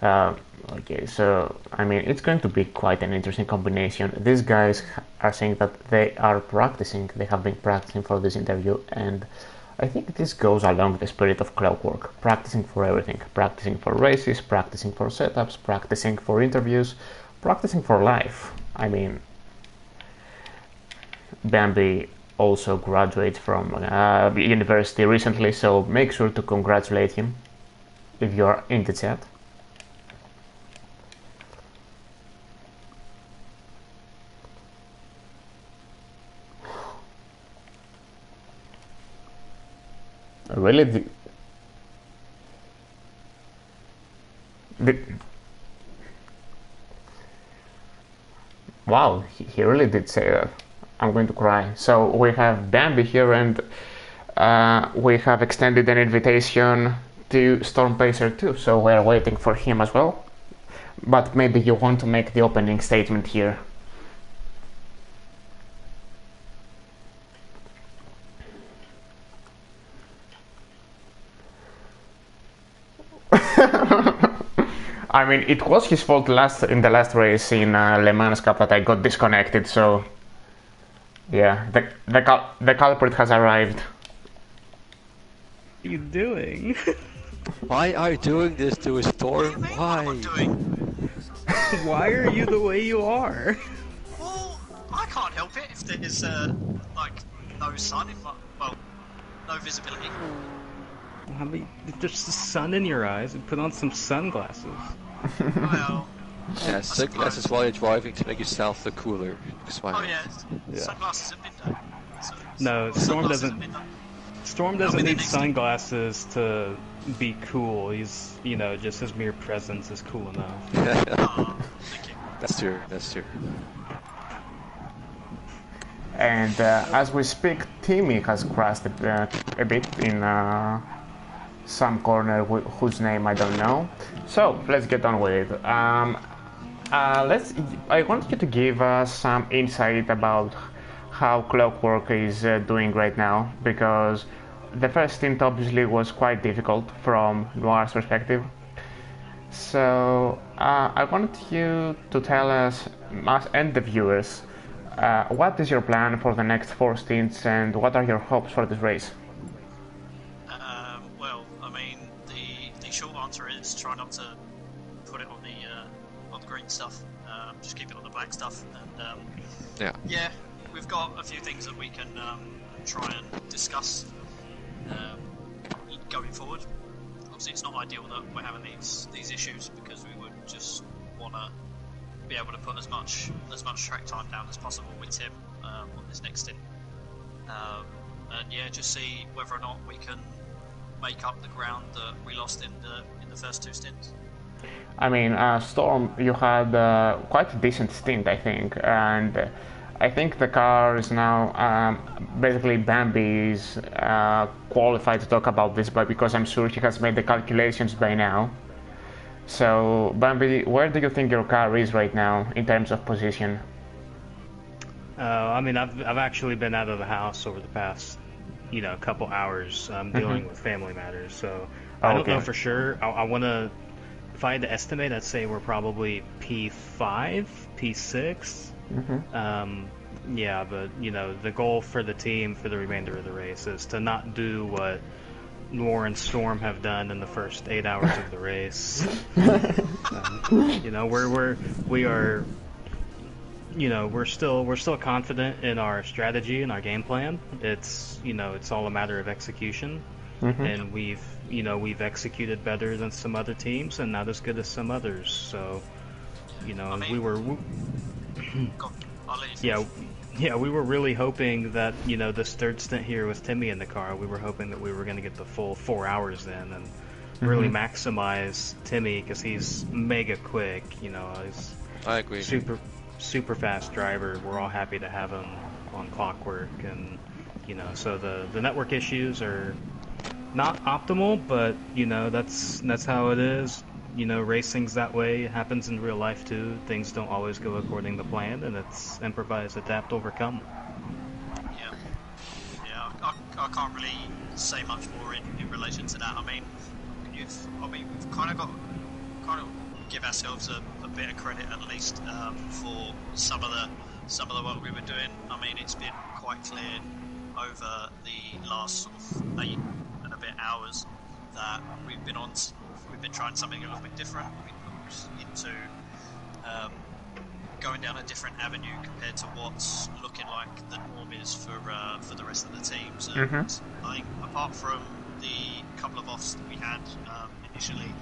Okay, so I mean it's going to be quite an interesting combination. These guys are saying that they are practicing, they have been practicing for this interview, and I think this goes along the spirit of Clockwork, practicing for everything, practicing for races, practicing for setups, practicing for interviews, practicing for life. I mean, Bambi also graduated from university recently, so make sure to congratulate him if you're in the chat. Really? Wow, he really did say that. I'm going to cry. So we have Bambi here, and we have extended an invitation to Stormpacer too, so we're waiting for him as well. But maybe you want to make the opening statement here. I mean, it was his fault in the last race in Le Mans Cup that I got disconnected, so yeah, the culprit has arrived. What are you doing? Why are you doing this to a Storm? Why? Why are you the way you are? Well, I can't help it if there's like no sun in my, well, no visibility. I mean, there's the sun in your eyes, and put on some sunglasses. Well, Yeah, sunglasses while you're driving to make yourself look cooler. oh yeah, sunglasses at midnight. So, No, Storm doesn't need sunglasses to be cool. He's, you know, just his mere presence is cool enough. Thank you. That's true. That's true. And as we speak, Timmy has crashed a bit in some corner whose name I don't know. So let's get on with it. I want you to give us some insight about how Clockwork is doing right now, because the first stint obviously was quite difficult from Noir's perspective. So I want you to tell us and the viewers, what is your plan for the next 4 stints, and what are your hopes for this race? Well, I mean, the short answer is try not to put it on the green stuff. Just keep it on the black stuff. And yeah, we've got a few things that we can try and discuss going forward. Obviously, it's not ideal that we're having these issues, because we would just want to be able to put as much track time down as possible with Tim on this next stint, and yeah, just see whether or not we can make up the ground that we lost in the first 2 stints. I mean, Storm, you had quite a decent stint, I think, and I think the car is now basically Bambi is qualified to talk about this, but because I'm sure he has made the calculations by now. So, Bambi, where do you think your car is right now in terms of position? I mean, I've actually been out of the house over the past, you know, couple hours dealing with family matters. So I don't know for sure. I want to, if I had to estimate, I'd say we're probably P5, P6. Yeah, but you know, the goal for the team for the remainder of the race is to not do what Noir and Storm have done in the first 8 hours of the race. You know, we are, you know, we're still confident in our strategy and our game plan. It's, you know, it's all a matter of execution, and we've executed better than some other teams, and not as good as some others. So, you know, I mean, we were. I'll let you finish. Yeah, we were really hoping that, you know, this third stint here with Timmy in the car, we were hoping that we were going to get the full 4 hours in and really maximize Timmy, because he's mega quick, you know. I agree. Super fast driver. We're all happy to have him on Clockwork, and, you know, so the network issues are not optimal, but you know that's how it is. You know, racing's that way. It happens in real life too. Things don't always go according to plan, and it's improvise, adapt, overcome. Yeah, I can't really say much more in relation to that. I mean, we've kind of give ourselves a bit of credit at least for some of the work we were doing. I mean, it's been quite clear over the last sort of 8 and a bit hours that we've been trying something a little bit different. We looked into going down a different avenue compared to what's looking like the norm is for the rest of the teams. And I think apart from the couple of offs that we had initially,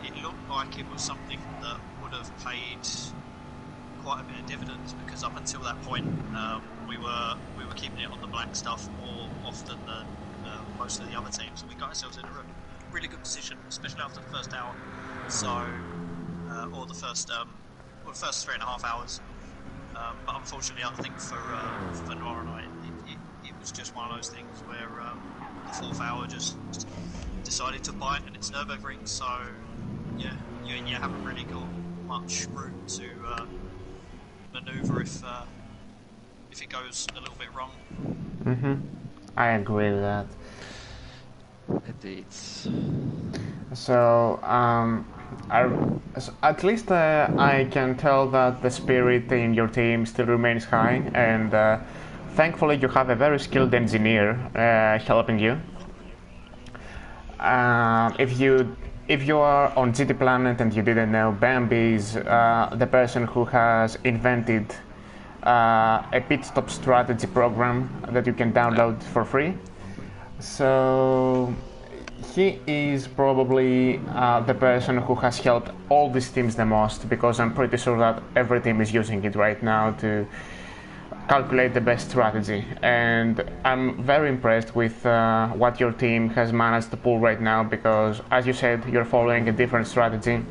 it looked like it was something that would have paid quite a bit of dividends, because up until that point we were keeping it on the black stuff more often than most of the other teams, and we got ourselves in a really good position, especially after the first hour. So, or the first 3.5 hours. But unfortunately, I think for Noir and I, it was just one of those things where the fourth hour just decided to bite, and it's Nürburgring. So, yeah, you haven't really got much room to manoeuvre if it goes a little bit wrong. I agree with that. Indeed. So, at least I can tell that the spirit in your team still remains high, and thankfully you have a very skilled engineer helping you. If you are on GT Planet and you didn't know, Bambi is the person who has invented a pit stop strategy program that you can download for free. So he is probably the person who has helped all these teams the most, because I'm pretty sure that every team is using it right now to calculate the best strategy. And I'm very impressed with what your team has managed to pull right now, because as you said, you're following a different strategy,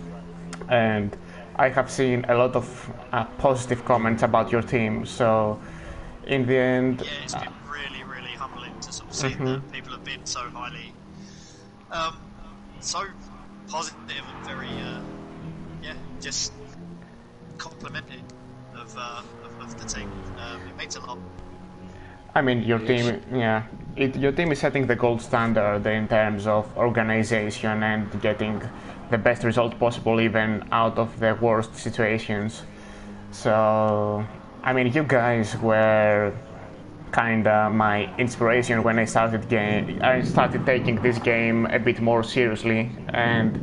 and I have seen a lot of positive comments about your team. So in the end, yeah, it's been really humbling to sort of see that people have been so highly so positive and very just complimenting of the team. It means a lot. I mean, your team, your team is setting the gold standard in terms of organization and getting the best result possible, even out of the worst situations. So, I mean, you guys were kinda my inspiration when I started taking this game a bit more seriously, and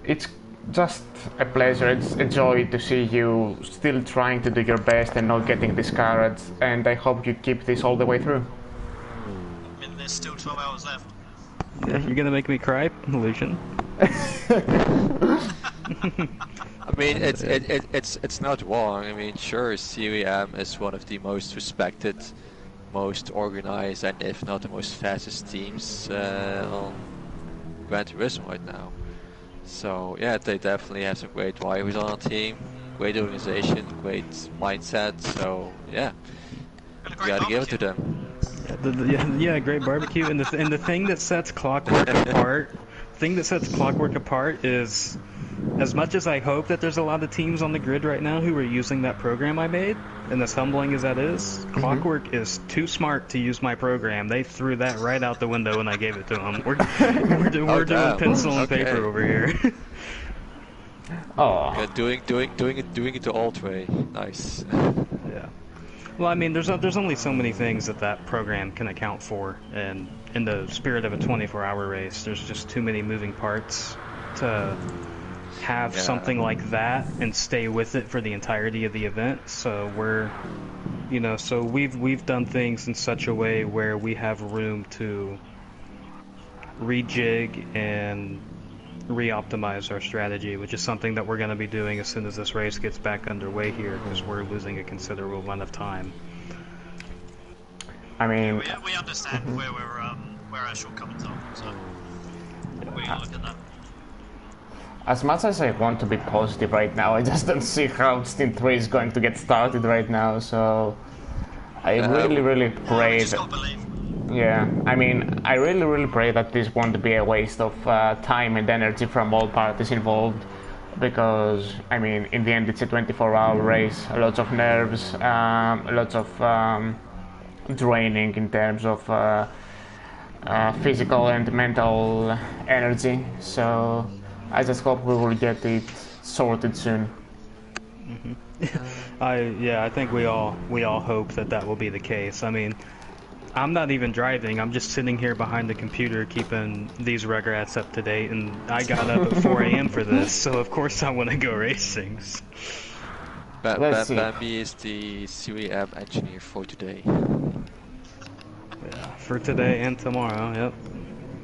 it's just a pleasure, it's a joy to see you still trying to do your best and not getting discouraged, and I hope you keep this all the way through. I mean, there's still 12 hours left. Yeah, you're gonna make me cry, Lucian. I mean, it's not wrong. I mean, sure, CVM is one of the most respected, most organized, and if not the most fastest teams on Gran Turismo right now. So yeah, they definitely have some great drivers on our team, great organization, great mindset. So yeah, you gotta give it to them. Yeah, great barbecue, and the thing that sets Clockwork apart is, as much as I hope that there's a lot of teams on the grid right now who are using that program I made, and as humbling as that is, Clockwork is too smart to use my program. They threw that right out the window when I gave it to them. We're doing pencil and paper over here. Oh, yeah, doing it the old way. Nice. Yeah. Well, I mean, there's only so many things that program can account for, and in the spirit of a 24-hour race, there's just too many moving parts to have something like that and stay with it for the entirety of the event. So we've done things in such a way where we have room to rejig and re-optimize our strategy, which is something that we're going to be doing as soon as this race gets back underway here, because we're losing a considerable amount of time. I mean, we understand where our shortcomings are, so we look at that. as much as I want to be positive right now, I just don't see how Stint 3 is going to get started right now, so I really pray just gotta believe. Yeah, I mean, I really pray that this won't be a waste of time and energy from all parties involved, because, I mean, in the end it's a 24-hour race, lots of nerves, lots of draining in terms of physical and mental energy, so I just hope we will get it sorted soon. I think we all hope that will be the case. I mean, I'm not even driving. I'm just sitting here behind the computer keeping these regrets up to date, and I got up at 4 a.m. for this, so of course I want to go racing. Bambi is the CWM engineer for today. Yeah, for today and tomorrow,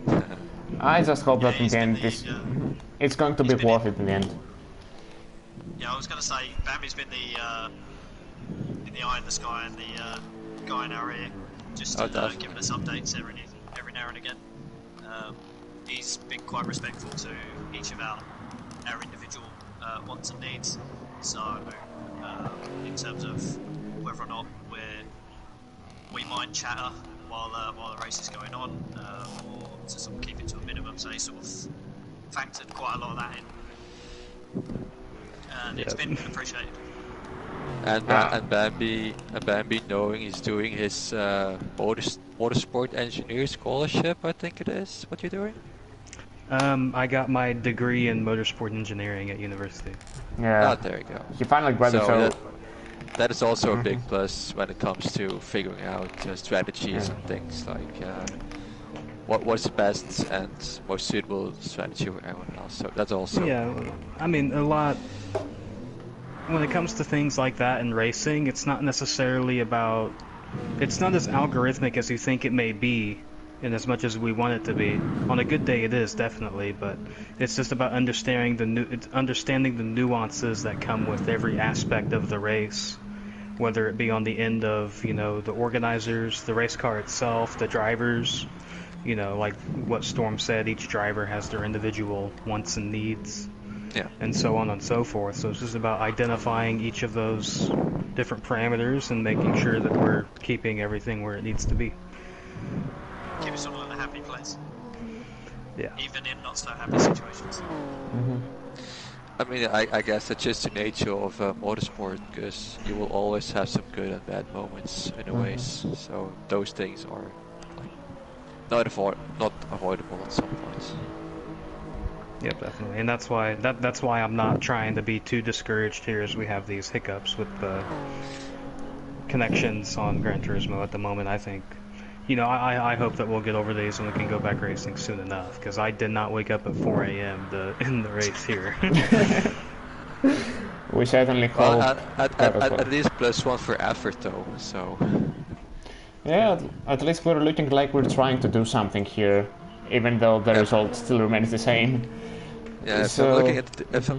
yep. I just hope that in the end it's going to be worth it in the end. Yeah, I was going to say, Bambi's been the in the eye in the sky and the guy in our ear, just giving us updates every now and again. He's been quite respectful to each of our individual wants and needs. So, in terms of whether or not we mind chatter while the race is going on, or to sort of keep it to a minimum, so he sort of factored quite a lot of that in. And it's been appreciated. And Bambi knowing he's doing his motorsport engineer scholarship, I think it is. What you're doing? I got my degree in motorsport engineering at university. Yeah. Oh, there you go. You finally graduated. That is also a big plus when it comes to figuring out strategies and things like what's the best and most suitable strategy for everyone else. So that's also... Yeah, I mean, a lot... When it comes to things like that in racing, it's not necessarily about... It's not as algorithmic as you think it may be, in as much as we want it to be. On a good day it is, definitely, but it's just about understanding the nuances that come with every aspect of the race. Whether it be on the end of, the organizers, the race car itself, the drivers, like what Storm said, each driver has their individual wants and needs, and so on and so forth. So it's just about identifying each of those different parameters and making sure that we're keeping everything where it needs to be. Keep us all in a happy place. Yeah. Even in not so happy situations. Mm-hmm. I mean, I guess that's just the nature of motorsport, because you will always have some good and bad moments in a race. So those things are not avoidable at some points. Yeah, definitely, and that's why I'm not trying to be too discouraged here as we have these hiccups with the connections on Gran Turismo at the moment. I think, I hope that we'll get over these and we can go back racing soon enough, because I did not wake up at 4 a.m. to end the race here. We certainly hope. Well, at least +1 for effort, though. So. Yeah, at least we're looking like we're trying to do something here, even though the result still remains the same. Yeah, if So... I'm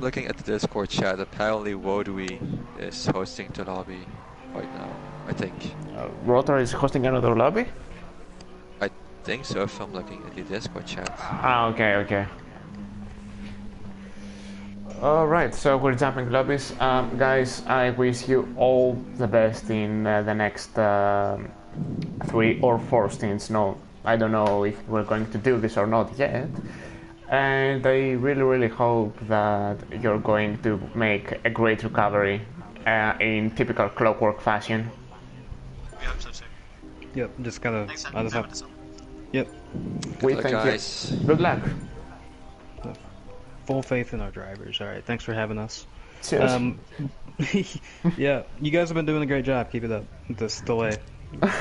looking at the Discord chat, apparently Wodui is hosting the lobby right now, I think. Rotor is hosting another lobby? I think so, if I'm looking at the Discord chat. Ah, okay. Alright, so we're jumping lobbies. Guys, I wish you all the best in the next 3 or 4 stints. No, I don't know if we're going to do this or not yet. And I really hope that you're going to make a great recovery in typical clockwork fashion. We hope so too. Yep, just gotta... Thanks for having us on. Yep. We luck, thank guys. you. Good luck. Full faith in our drivers. Alright, thanks for having us. Cheers. Yeah, you guys have been doing a great job. Keep it up. This delay.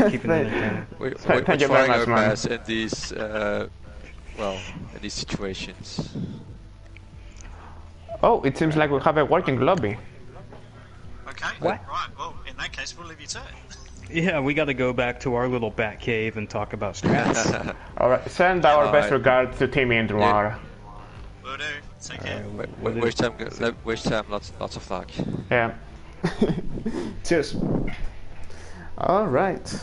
Keeping it entertaining. We're Thank you very trying much, our man. best in these, in these situations. Oh, it seems like we have a working lobby. Okay. What? Right. Well, in that case, we'll leave you to it. Yeah, we gotta go back to our little bat cave and talk about strats. Alright, send our best Alright. regards to Timmy and Noir. Will do. Take care. Wish them lots of luck. Yeah. Cheers. Alright.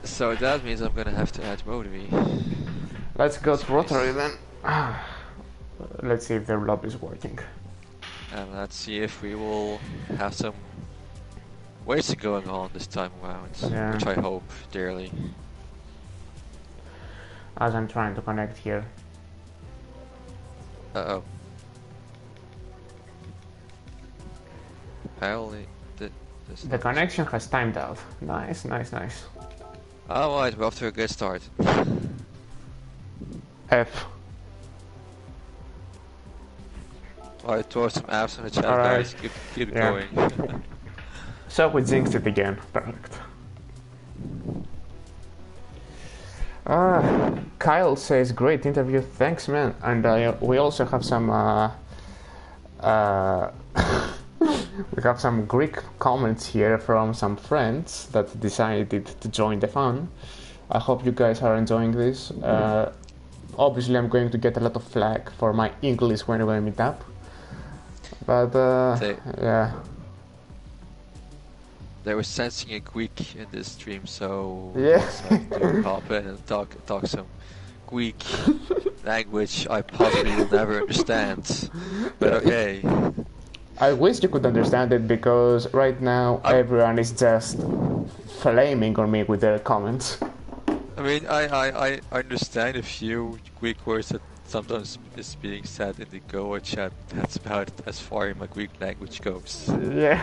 So that means I'm gonna have to add Motivy. Let's go to Rotary then. Let's see if their lobby is working. And let's see if we will have some racing going on this time around, Yeah. which I hope dearly. as I'm trying to connect here. Uh-oh. Apparently, the connection has timed out. Nice, nice, nice. Alright, we're off to a good start. F. Alright, throw some apps in the chat, Alright. guys. Keep going. So we jinxed it again. Perfect. Kyle says, great interview, thanks man. And we also have some we have some Greek comments here from some friends that decided to join the fun. I hope you guys are enjoying this. Obviously I'm going to get a lot of flack for my English when we meet up. But yeah. They were sensing a Greek in this stream, so yeah. to pop in and talk some Greek language I possibly will never understand. But okay. I wish you could understand it because right now everyone is just flaming on me with their comments. I mean, I understand a few Greek words that sometimes is being said in the Goa chat. That's about as far as my Greek language goes. Yeah.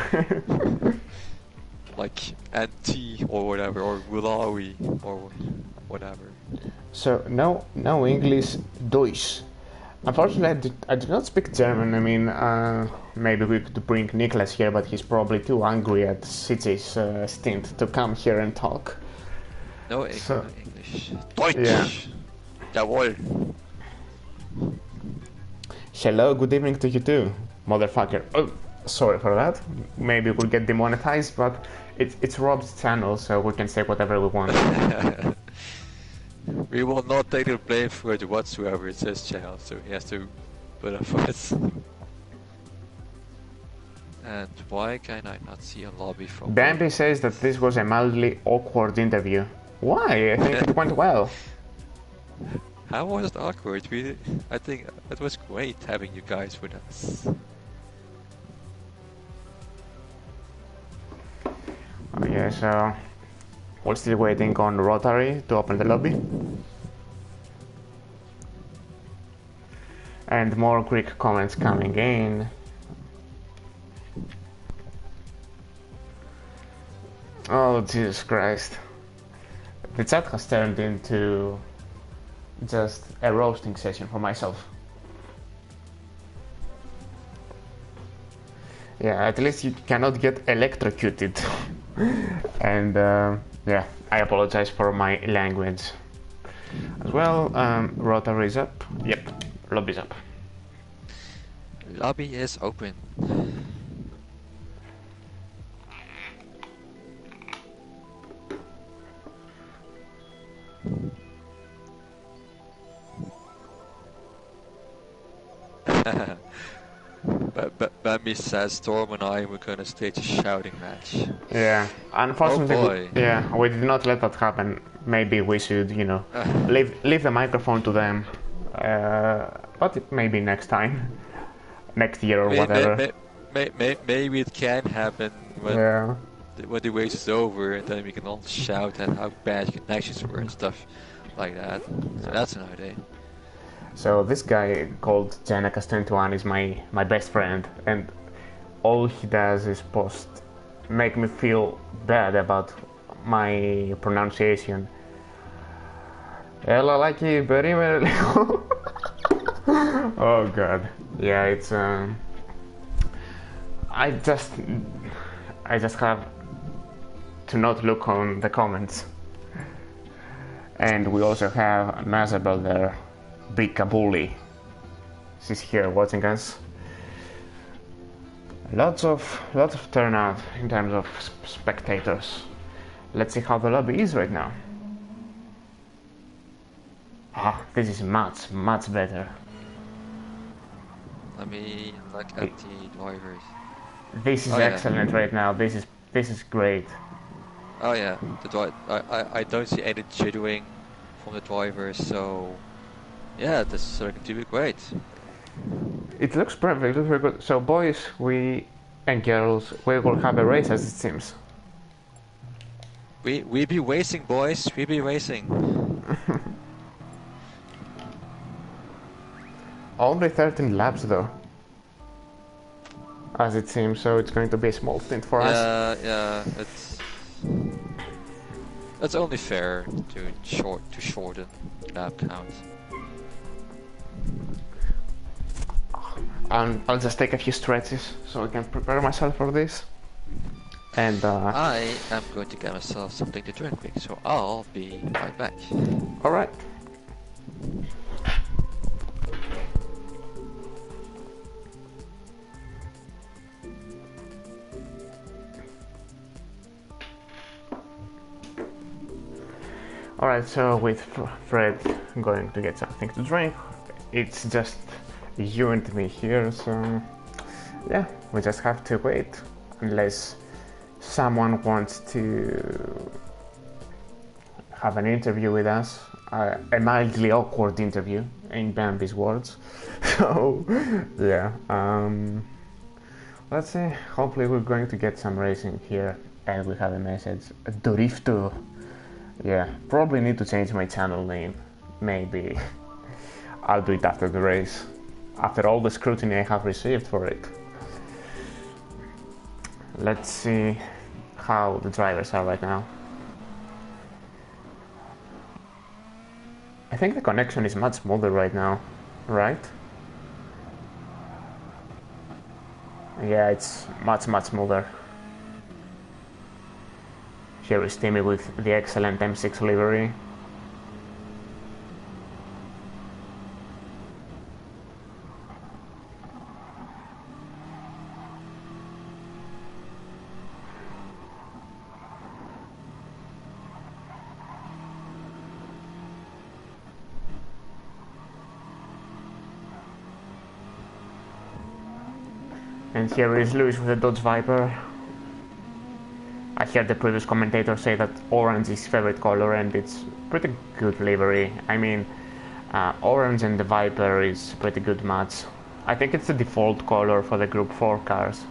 Like anti or whatever, or Wulawi or whatever. So no English, Deutsch. Unfortunately, I do not speak German. I mean, maybe we could bring Niklas here, but he's probably too angry at City's stint to come here and talk. No English. Deutsch! Yeah. Jawohl! Hello, good evening to you too, motherfucker. Oh, sorry for that. Maybe we'll get demonetized, but it's Rob's channel, so we can say whatever we want. We will not take the blame for it whatsoever. It's his channel, so he has to put up for it. And why can I not see a lobby from... Bambi says that this was a mildly awkward interview. Why? I think it went well. How was it awkward? I think it was great having you guys with us. Okay, so we're still waiting on Rotary to open the lobby. And more Greek comments coming in. Oh, Jesus Christ. The chat has turned into just a roasting session for myself. Yeah, at least you cannot get electrocuted. And yeah, I apologize for my language. As well, Rotary is up. Yep, lobby's up. Lobby is open. But Bambi says Storm and I were gonna stage a shouting match. Yeah, unfortunately, oh boy. we did not let that happen. Maybe we should, you know, leave the microphone to them. But maybe next time, next year or whatever. Maybe it can happen when when the race is over, and then we can all shout at how bad connections were and stuff like that. So that's an idea. So this guy called Janakas21 is my best friend, and all he does is make me feel bad about my pronunciation. Ella like you very very. Oh god, yeah, it's I just have to not look on the comments. And we also have Nazabel there. Big Kabuli. She's here watching us. Lots of turnout in terms of spectators. Let's see how the lobby is right now. Ah, this is much better. Let me look at the drivers. This is excellent right now. This is great. Oh yeah, I don't see any jittering from the drivers, so yeah, this is going to be great. It looks perfect. It looks very good. So boys, and girls, we will have a race as it seems. We be racing, boys. We be racing. Only 13 laps though, as it seems, so it's going to be a small stint for us. Yeah, it's only fair to shorten lap count. And I'll just take a few stretches so I can prepare myself for this. And I am going to get myself something to drink, so I'll be right back. All right. Alright, so with Fred going to get something to drink, it's just you and me here, so yeah, we just have to wait, unless someone wants to have an interview with us, a mildly awkward interview, in Bambi's words. So, yeah, let's see, hopefully we're going to get some racing here, and we have a message, Dorifto. Yeah, probably need to change my channel name. Maybe I'll do it after the race, after all the scrutiny I have received for it. Let's see how the drivers are right now. I think the connection is much smoother right now, right? Yeah, it's much smoother. Here is Timmy with the excellent M6 livery. And here is Lewis with the Dodge Viper. I heard the previous commentator say that orange is his favorite color, and it's pretty good livery. I mean, orange and the Viper is pretty good match. I think it's the default color for the Group 4 cars.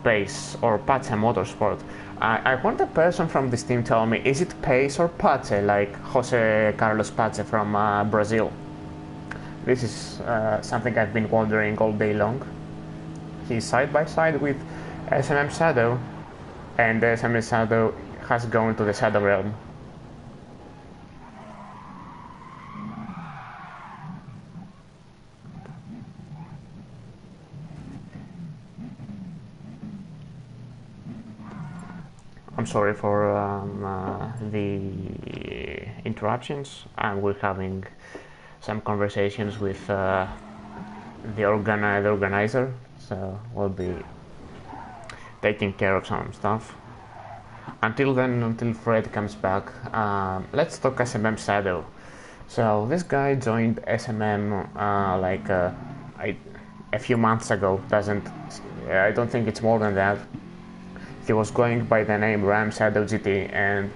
Pace or Pace Motorsport. I want a person from this team tell me, is it Pace or Pace, like Jose Carlos Pace from Brazil? This is something I've been wondering all day long. He's side by side with SMM Shadow, and SMM Shadow has gone to the Shadow Realm. I'm sorry for the interruptions. We're having some conversations with the organizer, so we'll be taking care of some stuff. Until then, until Fred comes back, let's talk SMM Shadow. So this guy joined SMM a few months ago. I don't think it's more than that. He was going by the name Ram Shadow GT, and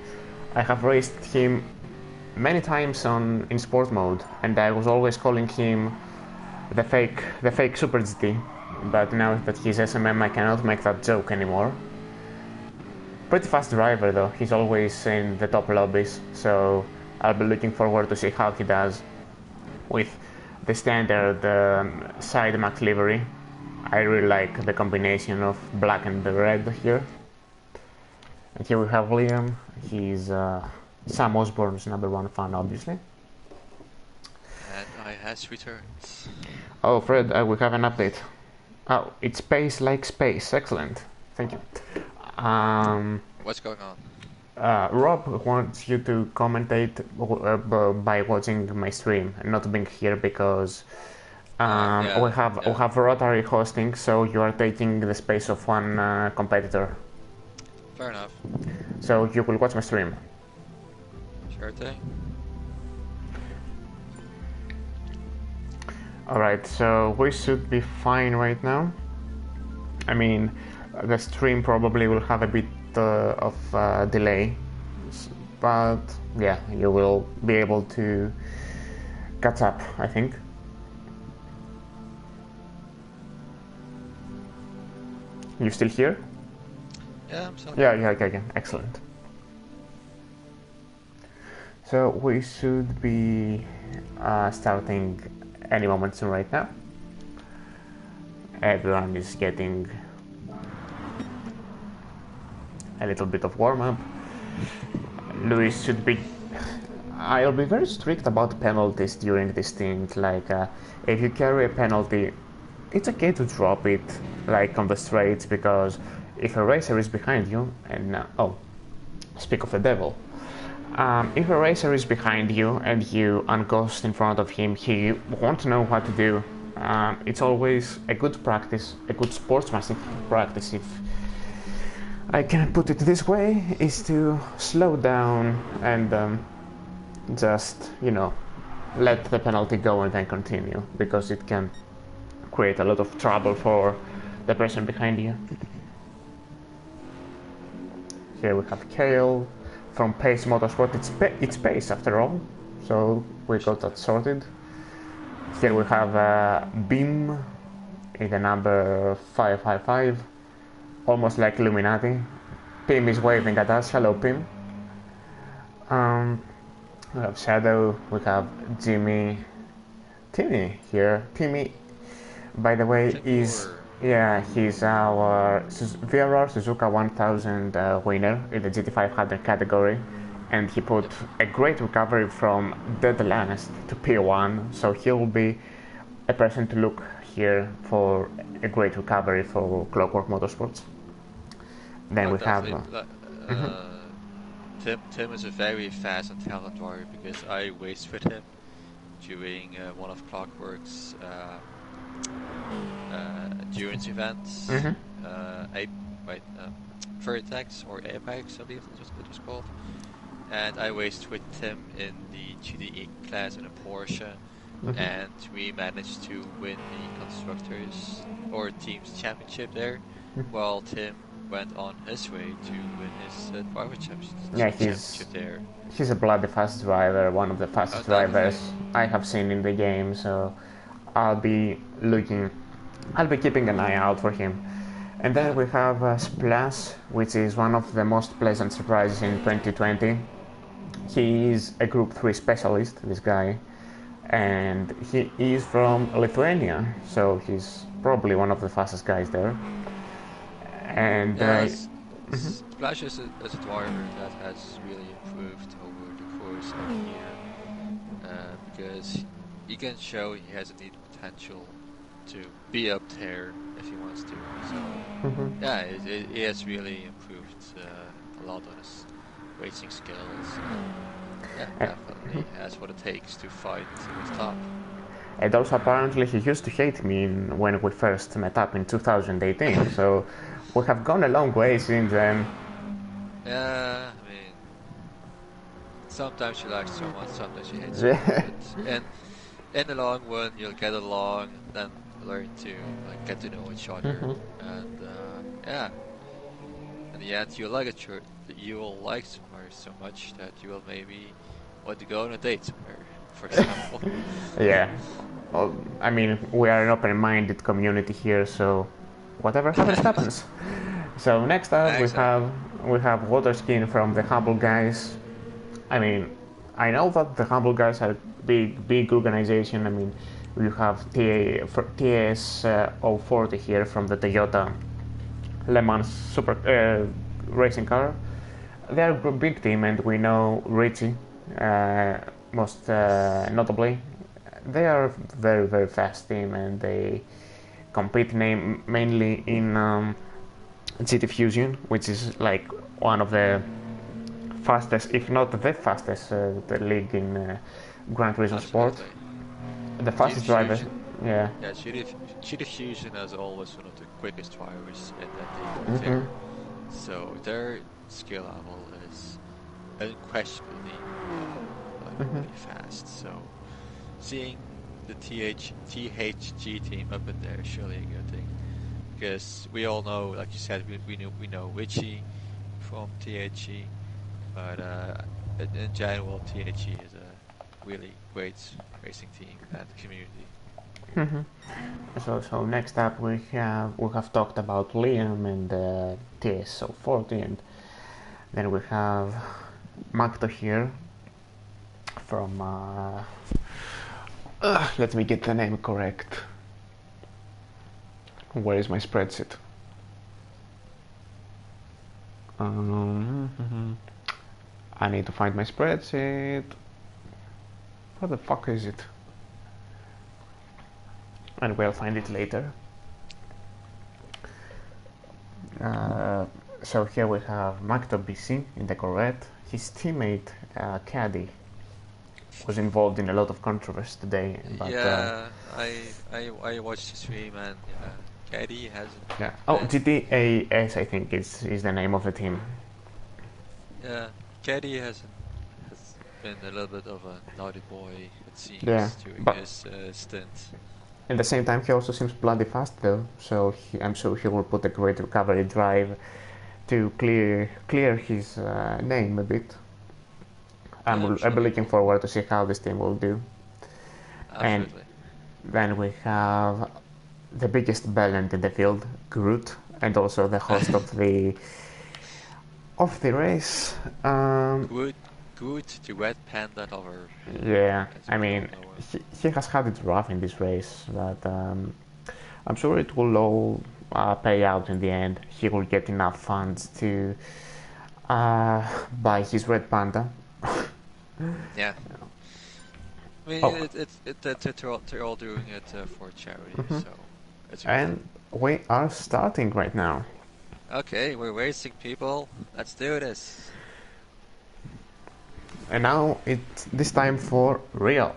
I have raced him many times in sport mode, and I was always calling him the fake Super GT. But now that he's SMM, I cannot make that joke anymore. Pretty fast driver though, he's always in the top lobbies, so I'll be looking forward to see how he does with the standard side max livery. I really like the combination of black and the red here. And here we have Liam. He's Sam Osborne's #1 fan, obviously. And I has returned. Oh, Fred, we have an update. Oh, it's space like space. Excellent. Thank you. What's going on? Rob wants you to commentate by watching my stream and not being here because we have rotary hosting, so you are taking the space of one competitor. Fair enough. So you will watch my stream. Sure thing. Alright, so we should be fine right now. I mean, the stream probably will have a bit of delay, but yeah, you will be able to catch up, I think. You still here? Yeah, I'm still here. Yeah, okay, excellent. So we should be starting any moment soon right now. Everyone is getting a little bit of warm-up. Luis should be... I'll be very strict about penalties during this thing. Like, if you carry a penalty, it's okay to drop it, like on the straights, because if a racer is behind you, and speak of the devil. If a racer is behind you and you unghost in front of him, he won't know what to do. It's always a good practice, a good sportsmanship practice, if I can put it this way, is to slow down and just, let the penalty go and then continue, because it can create a lot of trouble for the person behind you. Here we have Kale from Pace Motorsport. It's Pace after all, so we got that sorted. Here we have Beam in the number 555, almost like Illuminati. Pim is waving at us. Hello, Pim. We have Shadow, we have Jimmy, Timmy here. Timmy, by the way, he's our VRR Suzuka 1000 winner in the GT500 category, and he put a great recovery from dead last to P1, so he'll be a person to look here for a great recovery for Clockwork Motorsports. Then we have... Tim is a very fast and talented driver, because I raced with him during one of Clockwork's endurance events. Vertex or Apex, I believe it was called. And I raced with Tim in the GTE class in a Porsche, and we managed to win the constructors or teams championship there, while Tim went on his way to win his driver championship there. He's a bloody fast driver, one of the fastest drivers I have seen in the game, so I'll be keeping an eye out for him. And then we have Splash, which is one of the most pleasant surprises in 2020. He is a Group 3 specialist, this guy, and he is from Lithuania, so he's probably one of the fastest guys there. And Splash is a driver that has really improved over the course of the year, because he can show he has a neat potential to be up there if he wants to. So he has really improved a lot on his racing skills. Definitely has what it takes to fight to the top. And also apparently he used to hate me when we first met up in 2018, so we have gone a long way since then. Yeah, I mean, sometimes she likes someone, sometimes she hates someone. And in the long run, you'll get along, then learn to get to know each other, and in the end, you'll like somewhere so much that you will maybe want to go on a date somewhere, for example. Yeah. Well, I mean, we are an open-minded community here, so whatever happens, happens. So next up, we have Waterskin from the Humble Guys. I mean, I know that the Humble Guys are a big organization. I mean, you have TS 040 here from the Toyota Le Mans Super racing car. They are a big team, and we know Richie most notably. They are a very, very fast team, and they compete mainly in GT Fusion, which is like one of the fastest, if not the fastest, the league in Gran Turismo Sport. The fastest driver, yeah. Yeah, GT Fusion is always one of the quickest drivers in that league. So their skill level is unquestionably really fast. So seeing the THG team up in there is surely a good thing, because we all know, like you said, we know Richie from THG, but in general, THG is a really great racing team and community. So next up we have talked about Liam and TS040, and then we have Magdo here from Let me get the name correct. Where is my spreadsheet? I need to find my spreadsheet. Where the fuck is it? And we'll find it later. So here we have Macto BC in the Corvette. His teammate Caddy was involved in a lot of controversy today. But, yeah, I watched the stream and Caddy hasn't. Yeah. Oh, GTAS I think is the name of the team. Yeah, Caddy has been a little bit of a naughty boy, it seems, during his stint. At the same time, he also seems bloody fast though, so I'm sure he will put a great recovery drive to clear his name a bit. I'll be looking forward to see how this team will do. Absolutely. And then we have the biggest ballant in the field, Groot, and also the host of the race. Groot, the red panda lover. Yeah, I mean, he has had it rough in this race, but I'm sure it will all pay out in the end. He will get enough funds to buy his red panda. Yeah. I mean, they're all doing it for charity, so it's good. And we are starting right now. Okay, we're racing, people. Let's do this. And now it's this time for real.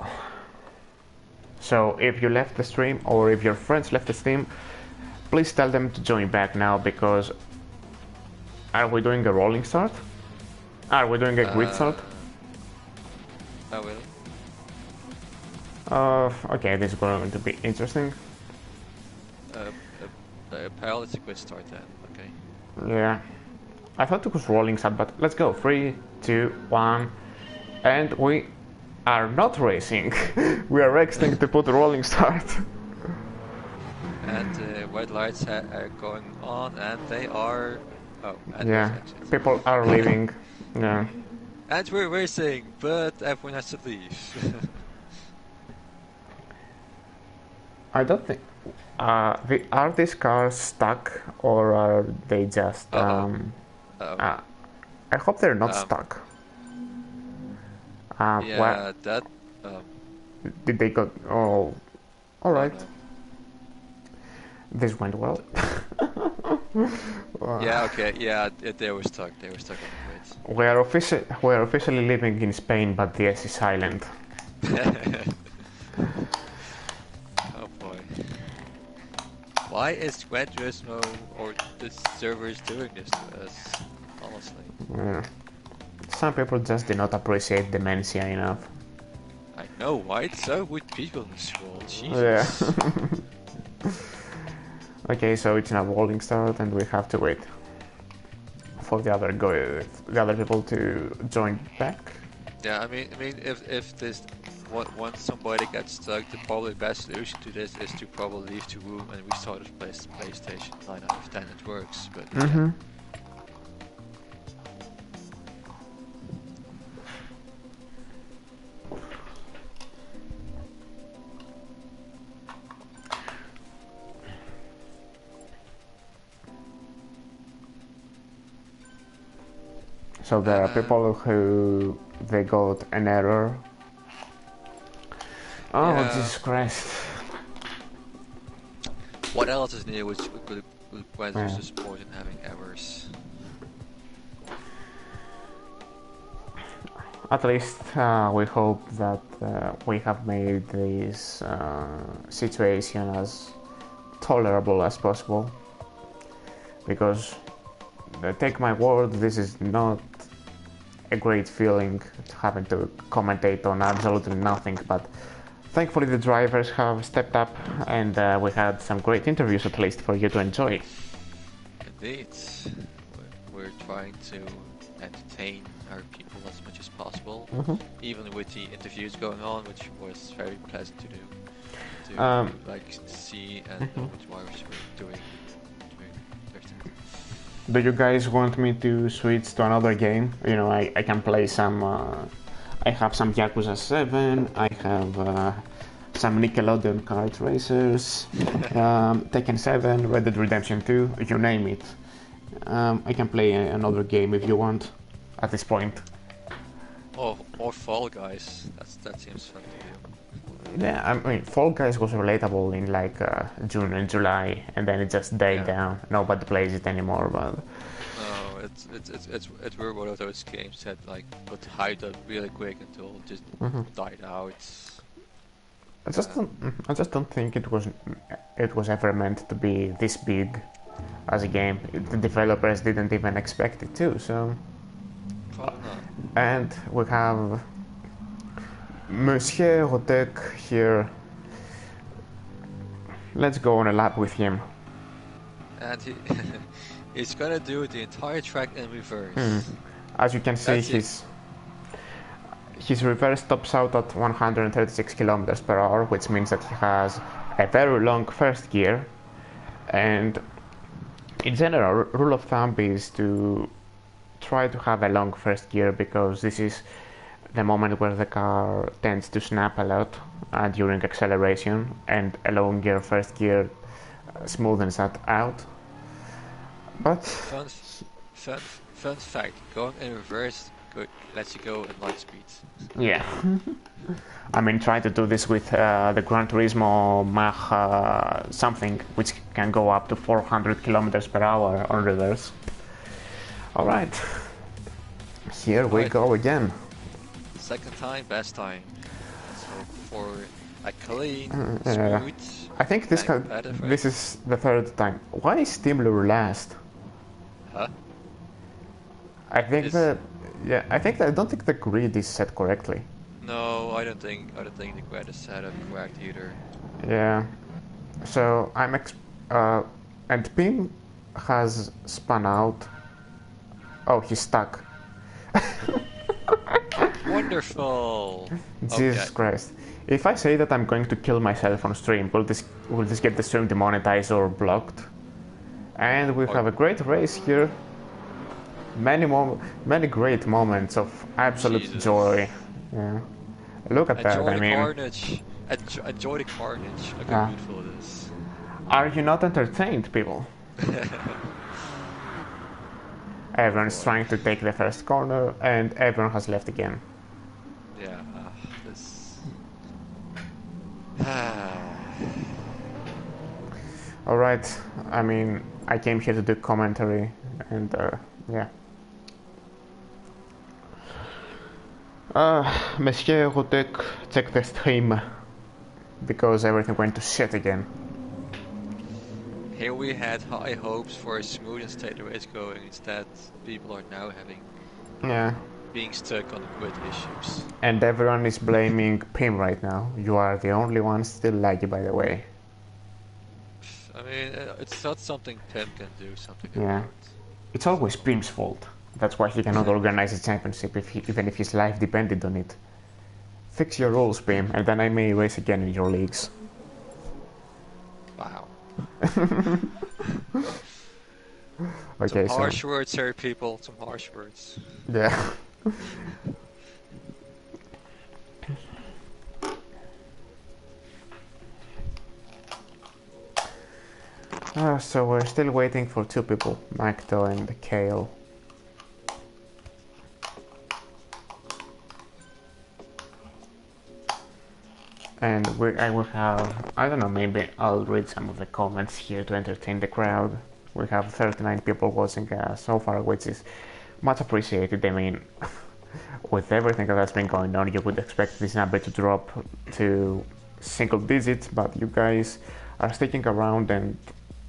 So if you left the stream or if your friends left the stream, please tell them to join back now, because are we doing a rolling start? Are we doing a grid start? Oh really? Okay, this is going to be interesting. Apparently it's a grid start then, okay. Yeah. I thought it was rolling start, but let's go. 3, 2, 1. And we are not racing. We are exiting to put a rolling start. And red lights are going on, and they are... Oh, and yeah, people are leaving. Yeah. And we're racing, but everyone has to leave. I don't think... are these cars stuck, or are they just... I hope they're not stuck. Yeah, well, that... did they go... Oh... Alright. No. This went well. Yeah, okay, yeah, they were stuck on the grid. We are officially living in Spain, but the S is silent. Oh boy. Why is Gran Turismo or the servers doing this to us, honestly? Yeah. Some people just do not appreciate dementia enough. I know, right? So would people in this world, Jesus. Yeah. Okay, so it's now rolling start, and we have to wait for the other people to join back. Yeah, I mean, if this once somebody gets stuck, the probably best solution to this is to probably leave the room and restart the PlayStation. 9 out of 10 it works, but. Yeah. So there are people who they got an error. Oh, yeah. Jesus Christ! What else is new with user support and having errors? At least we hope that we have made this situation as tolerable as possible. Because, take my word, this is not a great feeling having to commentate on absolutely nothing, but thankfully the drivers have stepped up, and we had some great interviews at least for you to enjoy. Indeed. We're trying to entertain our people as much as possible, even with the interviews going on, which was very pleasant to do. To see and know what drivers were doing. Do you guys want me to switch to another game? You know, I can play some... I have some Yakuza 7, I have some Nickelodeon kart racers, Tekken 7, Red Dead Redemption 2, you name it. I can play another game if you want at this point. Or Fall Guys. That seems fun to do. Yeah, I mean, Fall Guys was relatable in like June and July, and then it just died down. Nobody plays it anymore, but... No, it's were one of those games that like got hyped up really quick until it just died out. I just don't think it was ever meant to be this big as a game. The developers didn't even expect it to, so... Probably not. And we have Monsieur Rotek here. Let's go on a lap with him. And he's gonna do the entire track in reverse. As you can see, his reverse tops out at 136 kilometers per hour, which means that he has a very long first gear. And in general, rule of thumb is to try to have a long first gear, because this is the moment where the car tends to snap a lot during acceleration, and a long gear first gear smoothens that out. But fun fact: going in reverse lets you go in light speed. Yeah. I mean, try to do this with the Gran Turismo Mach something, which can go up to 400 kilometers per hour on reverse. Alright. Here we go again. Second time, best time. So for a clean, smooth... I think this is the third time. Why is Team Lure last? Huh? I don't think the grid is set correctly. No, I don't think the grid is set up correct either. Yeah. So and Pim has spun out. Oh, he's stuck. Wonderful. Jesus Christ! If I say that I'm going to kill myself on stream, will this get the stream demonetized or blocked? And we have a great race here. Many great moments of absolute joy. Yeah. Look at that, I mean... Carnage. Enjoy the carnage. Look how beautiful it is. Are you not entertained, people? Everyone's trying to take the first corner, and everyone has left again. Yeah, this... Alright, I mean, I came here to do commentary, and yeah. Monsieur Rotek, check the stream, because everything went to shit again. Here we had high hopes for a smooth and steady race going. Instead, people are now being stuck on the grid issues. And everyone is blaming Pim right now. You are the only one still laggy, by the way. I mean, it's not something Pim can do something about. It's always Pim's fault. That's why he cannot organize a championship even if his life depended on it. Fix your rules, Pim, and then I may race again in your leagues. Wow. Okay, some harsh words here, people. Some harsh words. Yeah. So we're still waiting for two people, Macto and Kale. And I will have, I don't know, maybe I'll read some of the comments here to entertain the crowd. We have 39 people watching so far, which is much appreciated. I mean, with everything that's been going on, you would expect this number to drop to single digits, but you guys are sticking around and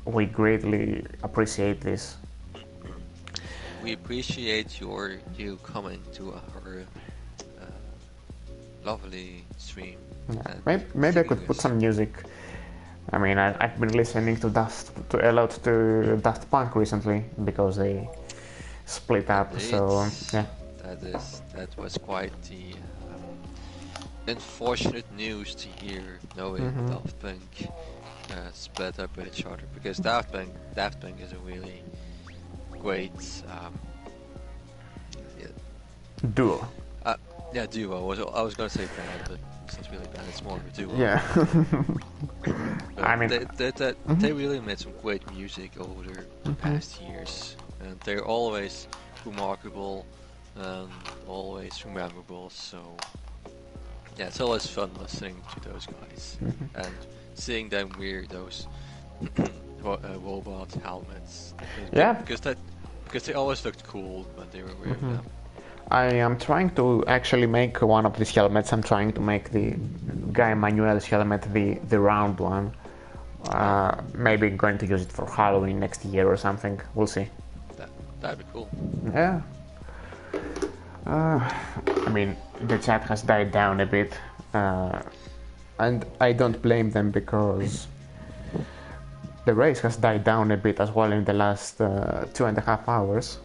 we greatly appreciate this. We appreciate you coming to our lovely stream. Yeah. Maybe I could put some music. I mean, I've been listening to a lot to Daft Punk recently because they split up. Indeed. So yeah. That was quite the unfortunate news to hear, knowing Daft Punk split up with each other, because Daft Punk is a really great duo. Yeah, duo. I was going to say band, but it's not really bad. It's more of a duo. Yeah. I mean, they really made some great music over the past years, and they're always remarkable and always memorable. So yeah, it's always fun listening to those guys and seeing them wear those robot helmets. Yeah, because they always looked cool when they were wearing them. I am trying to actually make one of these helmets. I'm trying to make the Guy Manuel's helmet, the round one. Maybe going to use it for Halloween next year or something. We'll see. That'd be cool. Yeah. I mean, the chat has died down a bit, and I don't blame them because the race has died down a bit as well in the last 2.5 hours.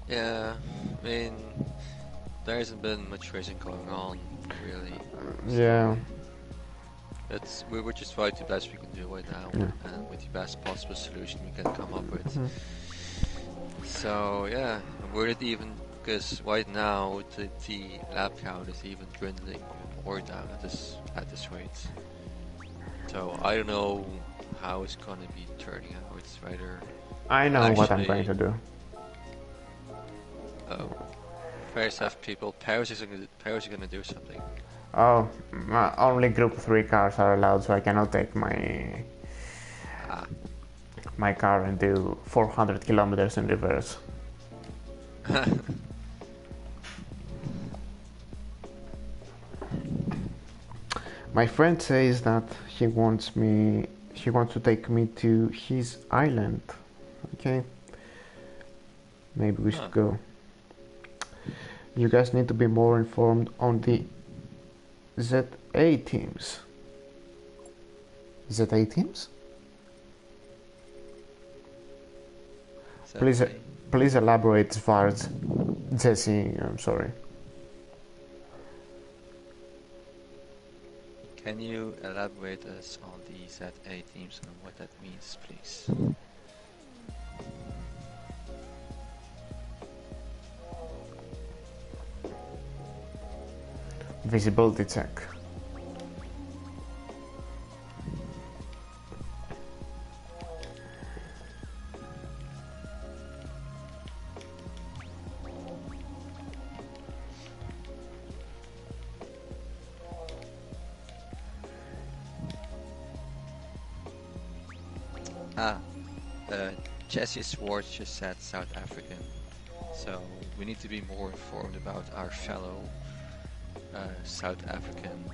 Yeah, I mean, there hasn't been much racing going on, really. Yeah. We were just trying the best we can do right now, and with the best possible solution we can come up with. So yeah, we're not even, because right now the lap count is even dwindling more down at this rate. So I don't know how it's gonna be turning out. It's rather. I know what I'm going to do. Oh, Paris have people. Paris is gonna do something. Oh, only Group 3 cars are allowed, so I cannot take my car and do 400 kilometers in reverse. My friend says that he wants to take me to his island. Okay, maybe we should go. You guys need to be more informed on the ZA teams. ZA teams? Please elaborate, Svart. Jesse, I'm sorry. Can you elaborate us on the ZA teams and what that means, please? Visibility check. Jesse Swartz just said South African, so we need to be more informed about our fellow South African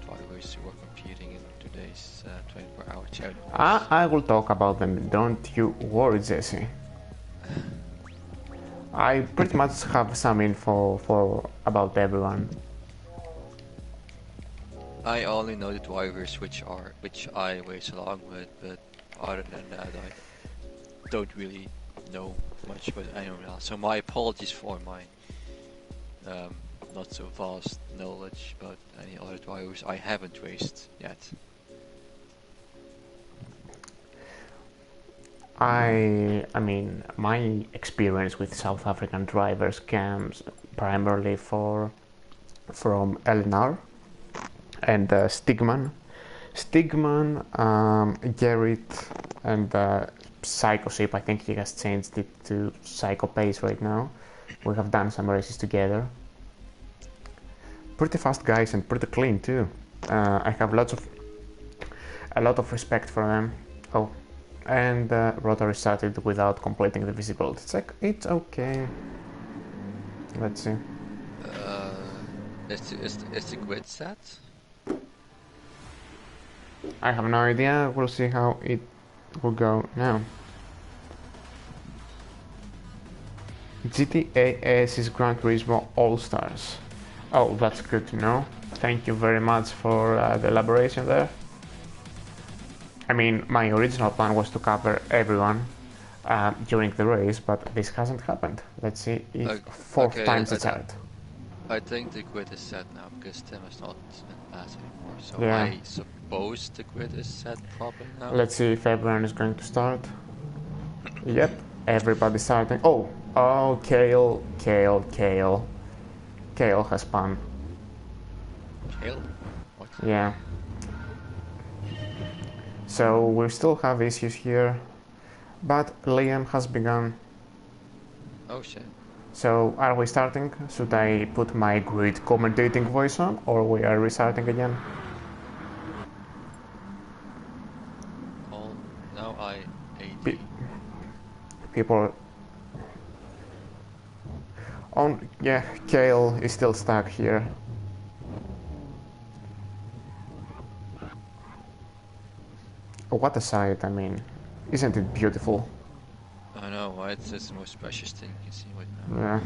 drivers who are competing in today's 24-hour challenge. I will talk about them, don't you worry, Jesse. I pretty much have some info about everyone. I only know the drivers which I race along with, but other than that, I don't really know much about anyone else. So my apologies for my not so vast knowledge about any other drivers I haven't raced yet. I mean, my experience with South African drivers comes primarily from Elnar and Stigman, Garrett, and Psychoship. I think he has changed it to Psycho Pace right now. We have done some races together. Pretty fast guys and pretty clean too. I have a lot of respect for them. Oh, and Rotary started without completing the visibility check. It's okay. Let's see. Is the grid set? I have no idea. We'll see how it will go now. GTAS is Gran Turismo All-Stars. Oh, that's good to know. Thank you very much for the elaboration there. I mean, my original plan was to cover everyone during the race, but this hasn't happened. Let's see if fourth time's a charm. I think the grid is set now because Tim is not in class anymore. So yeah. I suppose the grid is set properly now. Let's see if everyone is going to start. Yep, everybody's starting. Oh, Kale. Kale has spun. Kale? What? Yeah. So we still have issues here, but Liam has begun. Oh shit. So are we starting? Should I put my great commentating voice on, or we are restarting again? All now I AD. People on, yeah, Kale is still stuck here. What a sight, I mean, isn't it beautiful? I know, right? It's the most precious thing you can see right now. Yeah,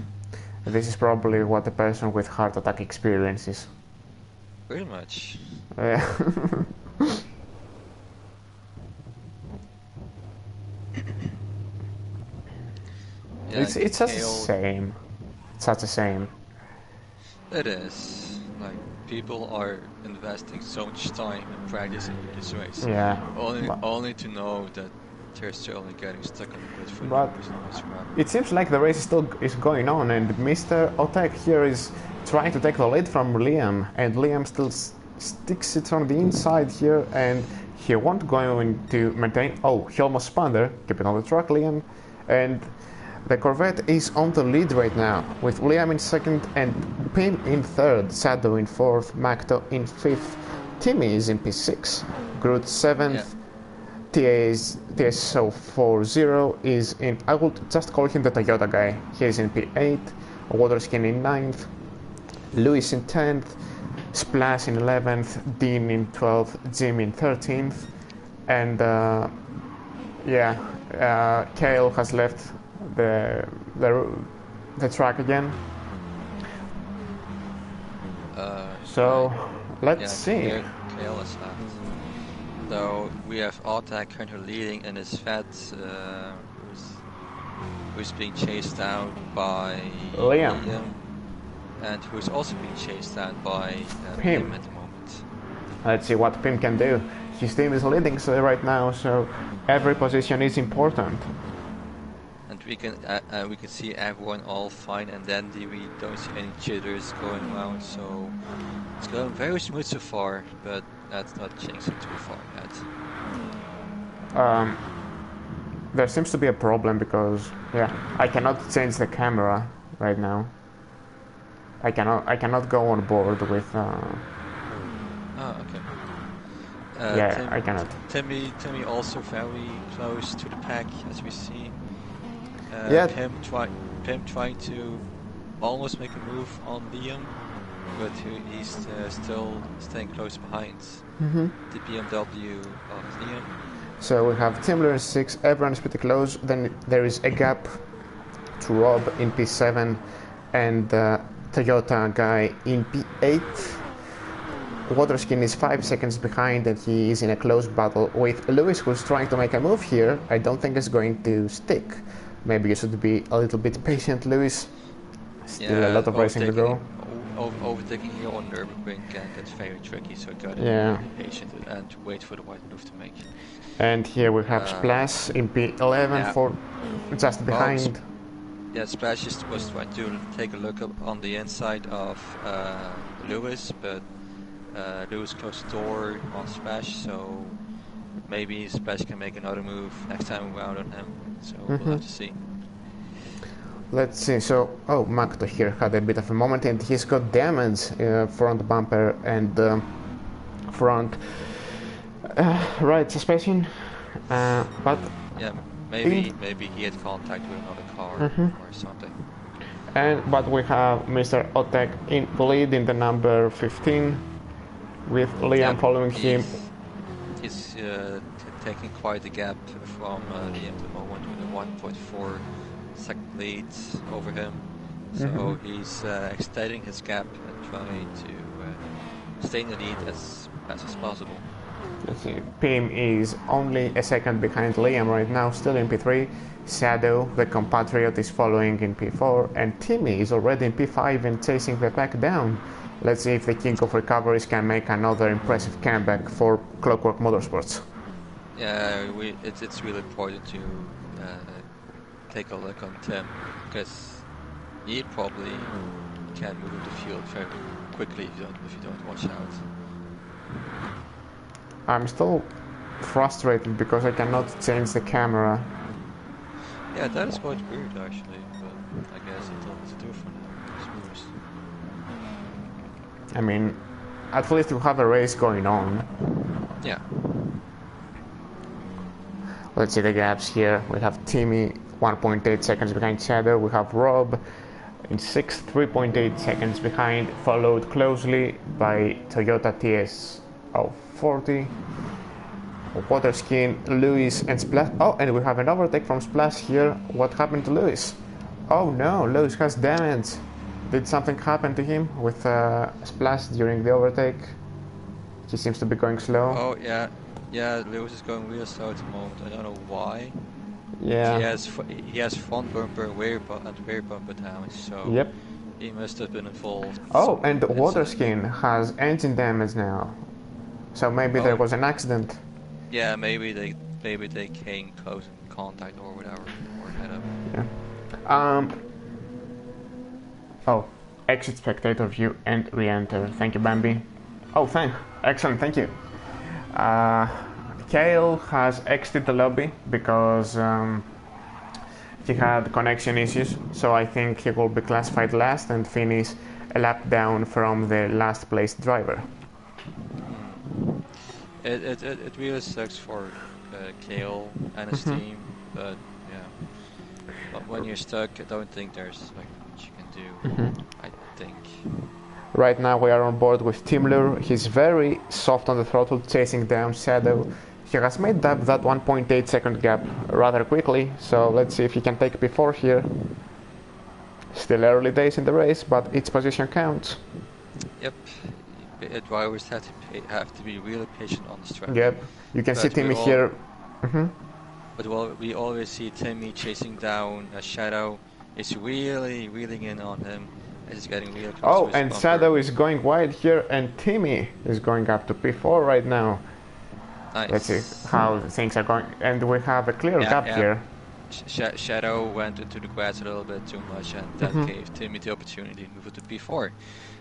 this is probably what a person with heart attack experiences. Pretty much. Yeah. Yeah, it's such a shame. Such a shame. It is. Like, people are investing so much time in practicing this race. Yeah. Only to know that they're still only getting stuck on the grid for But no reason whatsoever. it seems like the race is still going on, and Mr. Otek here is trying to take the lead from Liam, and Liam still sticks it on the inside here, and he won't going to maintain. Oh, he almost spun there. Keep it on the track, Liam, and the Corvette is on the lead right now, with Liam in second and Pim in third, Sado in fourth, Macto in fifth, Timmy is in P6, Groot seventh, TSO40 is in, I will just call him the Toyota guy, he is in P8, Waterskin in 9th, Lewis in 10th, Splash in 11th, Dean in 12th, Jim in 13th, and Kale has left the track again. So let's see. Kale is left. So we have Otak currently leading in his Fed, who's being chased down by Liam, and who's also being chased down by Pim at the moment. Let's see what Pim can do. His team is leading right now, so every position is important. And we can see everyone all fine and dandy. We don't see any jitters going around, so it's going very smooth so far. But that's not changing too far yet. There seems to be a problem because I cannot change the camera right now. I cannot go on board with. Oh, okay. I cannot. Timmy also very close to the pack, as we see. Pim trying to almost make a move on Liam, but he's still staying close behind the BMW of Liam. So we have Timler in 6, everyone is pretty close. Then there is a gap to Rob in P7 and Toyota guy in P8. Waterskin is 5 seconds behind and he is in a close battle with Lewis, who's trying to make a move here. I don't think it's going to stick. Maybe you should be a little bit patient, Lewis. Still a lot of racing to go. Overtaking here on Nürburgring gets very tricky, so you gotta be patient and wait for the right move to make. And here we have Splash in P11 for just behind. Splash was trying to take a look up on the inside of Lewis, but Lewis closed the door on Splash, so maybe Splash can make another move next time around on him. So we'll have to see. Let's see. So, Macto here had a bit of a moment, and he's got damage front bumper and front right suspension. But maybe he had contact with another car or something. But we have Mr. Otek in the lead in the number 15, with Liam following him. He's taking quite a gap from Liam at the moment with a 1.4 second lead over him. So he's extending his gap and trying to stay in the lead as fast as possible. Let's see. Pim is only a second behind Liam right now, still in P3. Shadow, the compatriot, is following in P4, and Timmy is already in P5 and chasing the pack down. Let's see if the King of Recoveries can make another impressive comeback for Clockwork Motorsports. Yeah, it's really important to take a look on Tim, because he probably can move the field very quickly if you don't watch out. I'm still frustrated because I cannot change the camera. Yeah, that is quite weird actually, but I guess it'll do for now. It's I mean, at least we have a race going on. yeah. Let's see the gaps here. We have Timmy 1.8 seconds behind Shadow. We have Rob in 6th, 3.8 seconds behind, followed closely by Toyota TS 40. Waterskin, Lewis, and Splash. Oh, and we have an overtake from Splash here. What happened to Lewis? Oh no, Lewis has damage. Did something happen to him with Splash during the overtake? He seems to be going slow. Oh yeah, yeah. Lewis is going real slow at the moment. I don't know why. Yeah. He has front bumper and rear bumper damage. So yep. He must have been involved. Oh, and Waterskin has engine damage now. So maybe there was an accident. Yeah, maybe they came close in contact or whatever, or head up. Yeah. Oh, exit spectator view and re-enter. Thank you, Bambi. Oh, excellent, thank you. Kale has exited the lobby because he had connection issues, so I think he will be classified last and finish a lap down from the last place driver. It really sucks for Kale and his team, but yeah. But when you're stuck, I don't think there's like much you can do. I think. Right now we are on board with Timler. He's very soft on the throttle, chasing down Shadow. He has made that 1.8 second gap rather quickly, so let's see if he can take P4 here. Still early days in the race, but each position counts. Yep. Drivers have to be really patient on the track. Yep, you can see Timmy here. But we always see Timmy chasing down a Shadow. Is really reeling in on him. He's getting real close to his and bumper. Shadow is going wide here, and Timmy is going up to P4 right now. Nice. Let's see how things are going, and we have a clear gap here. Shadow went into the grass a little bit too much, and that gave Timmy the opportunity to move it to P4.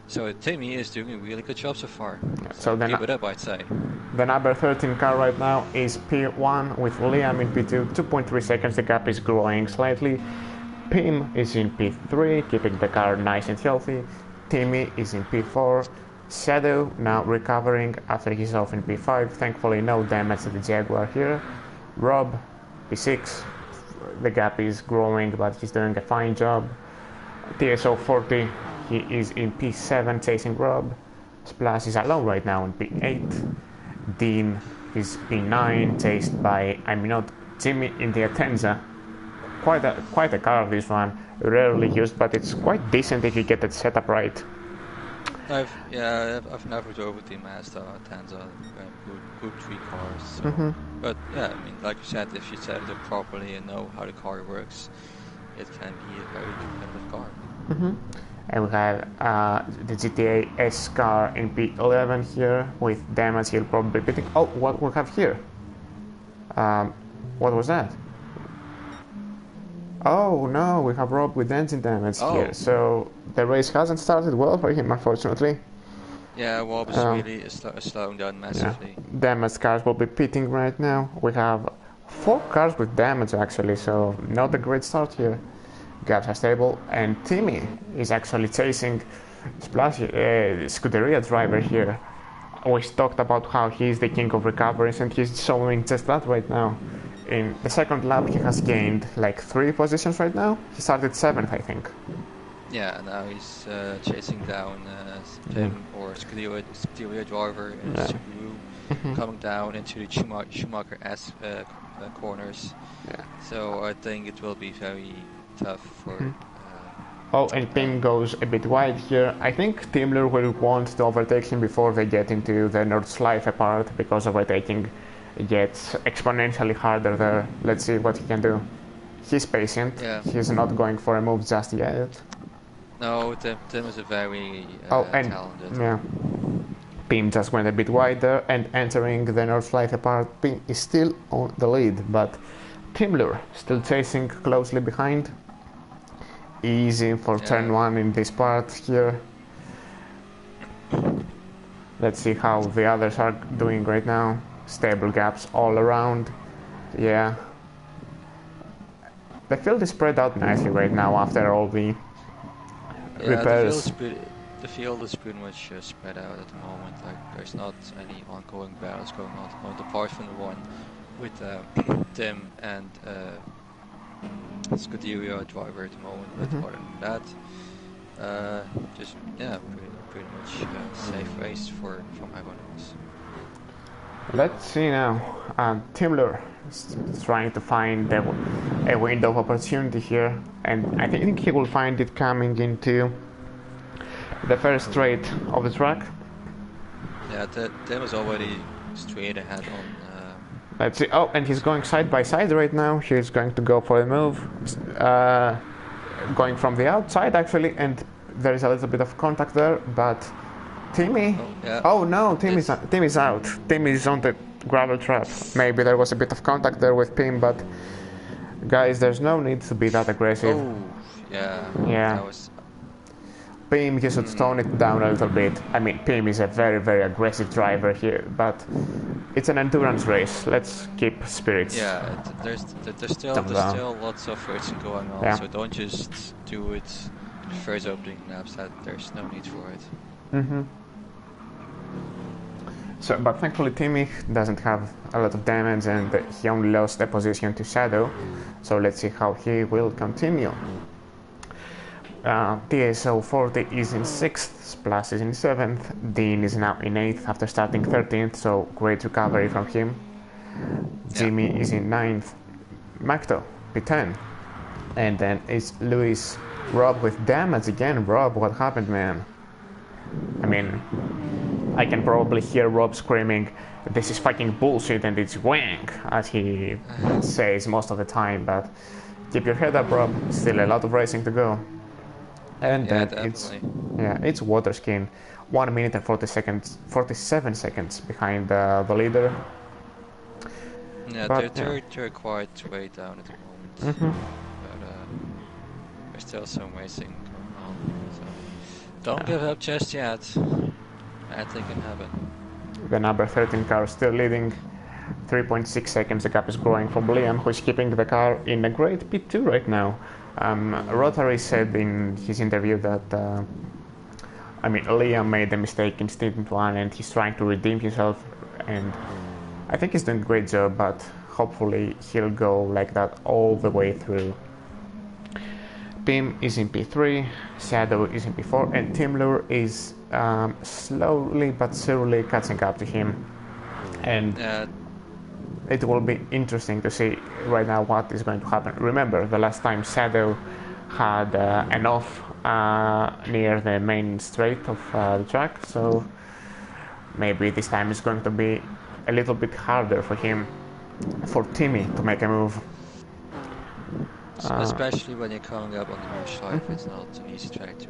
So Timmy is doing a really good job so far. So keep it up, I'd say. The number 13 car right now is P1 with Liam in P2, 2.3 seconds. The gap is growing slightly. Pim is in P3, keeping the car nice and healthy. Timmy is in P4. Shadow now recovering after he's off in P5. Thankfully no damage to the Jaguar here. Rob, P6. The gap is growing, but he's doing a fine job. TSO 40, he is in P7 chasing Rob. Splash is alone right now in P8. Dean is P9 chased by, Jimmy in the Atenza. Quite a car, this one. Rarely used, but it's quite decent if you get it set up right. I've never drove the Mazda Atenza, Group 3 cars. So. But yeah, I mean, like you said, if you set it up properly and know how the car works, it can be a very competitive car. And we have the GTA S car in P11 here with damage. He'll probably be pitting. Oh, what we have here? What was that? Oh no, we have Rob with engine damage here. So the race hasn't started well for him, unfortunately. Yeah, Rob is really slowing down massively. Yeah. Damaged cars will be pitting right now. We have 4 cars with damage actually, so not a great start here. Gaps are stable, and Timmy is actually chasing Splash, Scuderia driver here. We talked about how he's the king of recoveries, and he's showing just that right now. In the second lap, he has gained like 3 positions right now. He started 7th, I think. Yeah, now he's chasing down Pim or Scuderia driver in Subaru, coming down into the Schumacher S corners. Yeah. So I think it will be very tough for. Oh, and Pim goes a bit wide here. I think Timler will want to overtake him before they get into the Nordschleife part, because overtaking gets exponentially harder there. Let's see what he can do. He's patient. Yeah. He's not going for a move just yet. No, Tim is a very talented. Yeah. Pim just went a bit wider, and entering the Nordschleife part, Pim is still on the lead, but Timler still chasing closely behind. easy for turn 1 in this part here. Let's see how the others are doing right now. Stable gaps all around. Yeah. The field is spread out nicely right now after all the repairs. The field is pretty much spread out at the moment. Like there's not any ongoing battles going on at the moment, apart from the one with Tim and Scuderia driver at the moment. But other than that, just pretty much safe race from everyone else. Let's see now. Timler is trying to find a window of opportunity here, and I think he will find it coming into the first straight of the track. Yeah, Tim is already straight ahead on. Let's see. Oh, and he's going side by side right now. He's going to go for a move, going from the outside actually, and there is a little bit of contact there, but Timmy. Oh no, Tim is out. Tim is on the gravel trap. Maybe there was a bit of contact there with Pim, but guys, there's no need to be that aggressive. Oh, yeah. Yeah. Pim, you should tone it down a little bit. I mean, Pim is a very, very aggressive driver here, but it's an endurance race. Let's keep spirits. Yeah, there's still lots of racing going on, so don't just do it first opening laps. There's no need for it. So, but thankfully Timmy doesn't have a lot of damage, and he only lost a position to Shadow. So let's see how he will continue. TSO 40 is in 6th, Splash is in 7th, Dean is now in 8th after starting 13th, so great recovery from him. Jimmy is in 9th, Macto P10, and then it's Luis. Rob with damage again. Rob, what happened, man? I mean, I can probably hear Rob screaming, "This is fucking bullshit and it's wank," as he says most of the time, but keep your head up, Rob. Still a lot of racing to go. And then it's Waterskin, 1 minute and 47 seconds behind the leader. Yeah, but, they're quite way down at the moment. But there's still some racing going on. So don't give up just yet. Anything can happen. The number 13 car is still leading. 3.6 seconds. The gap is growing from Liam, who is keeping the car in a great P2 right now. Rotary said in his interview that Liam made a mistake in Stint 1 and he's trying to redeem himself, and I think he's doing a great job, but hopefully he'll go like that all the way through. Pim is in P3, Shadow is in P4, and Timler is slowly but surely catching up to him. And it will be interesting to see right now what is going to happen. Remember, the last time Shadow had an off near the main straight of the track, so maybe this time it's going to be a little bit harder for him, for Timmy, to make a move. Especially when you're coming up on the Marsh Life, it's not an easy track to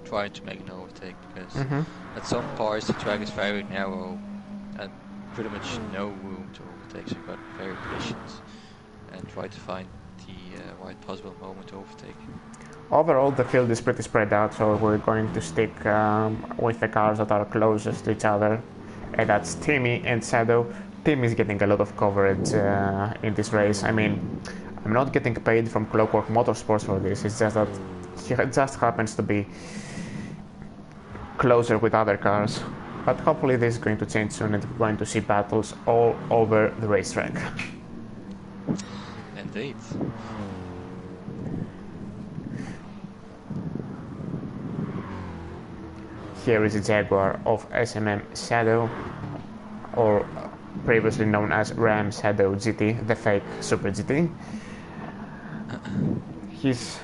try to make an overtake, because at some parts the track is very narrow and pretty much no room to overtake, so you've got very patient and try to find the right possible moment to overtake. Overall, the field is pretty spread out, so we're going to stick with the cars that are closest to each other, and that's Timmy and Shadow. Timmy is getting a lot of coverage in this race. I mean, I'm not getting paid from Clockwork Motorsports for this, it's just that he just happens to be closer with other cars. But hopefully this is going to change soon and we're going to see battles all over the racetrack. Indeed. Here is a Jaguar of SMM Shadow, or previously known as Ram Shadow GT, the fake Super GT. He's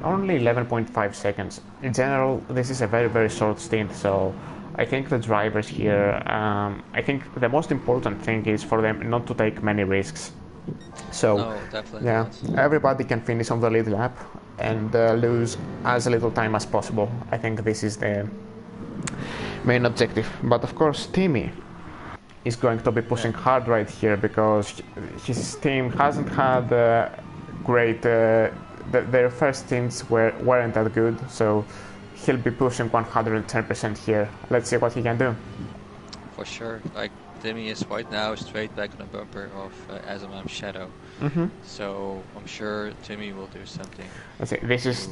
only 11.5 seconds. In general, this is a very, very short stint, so I think the drivers here, I think the most important thing is for them not to take many risks. So, everybody can finish on the lead lap and lose as little time as possible. I think this is the main objective. But of course, Timmy is going to be pushing hard right here because his team hasn't had great their first stints weren't that good, so he'll be pushing 110% here. Let's see what he can do. For sure. Like, Timmy is right now straight back on the bumper of SMM Shadow. So I'm sure Timmy will do something. Let's see, this is...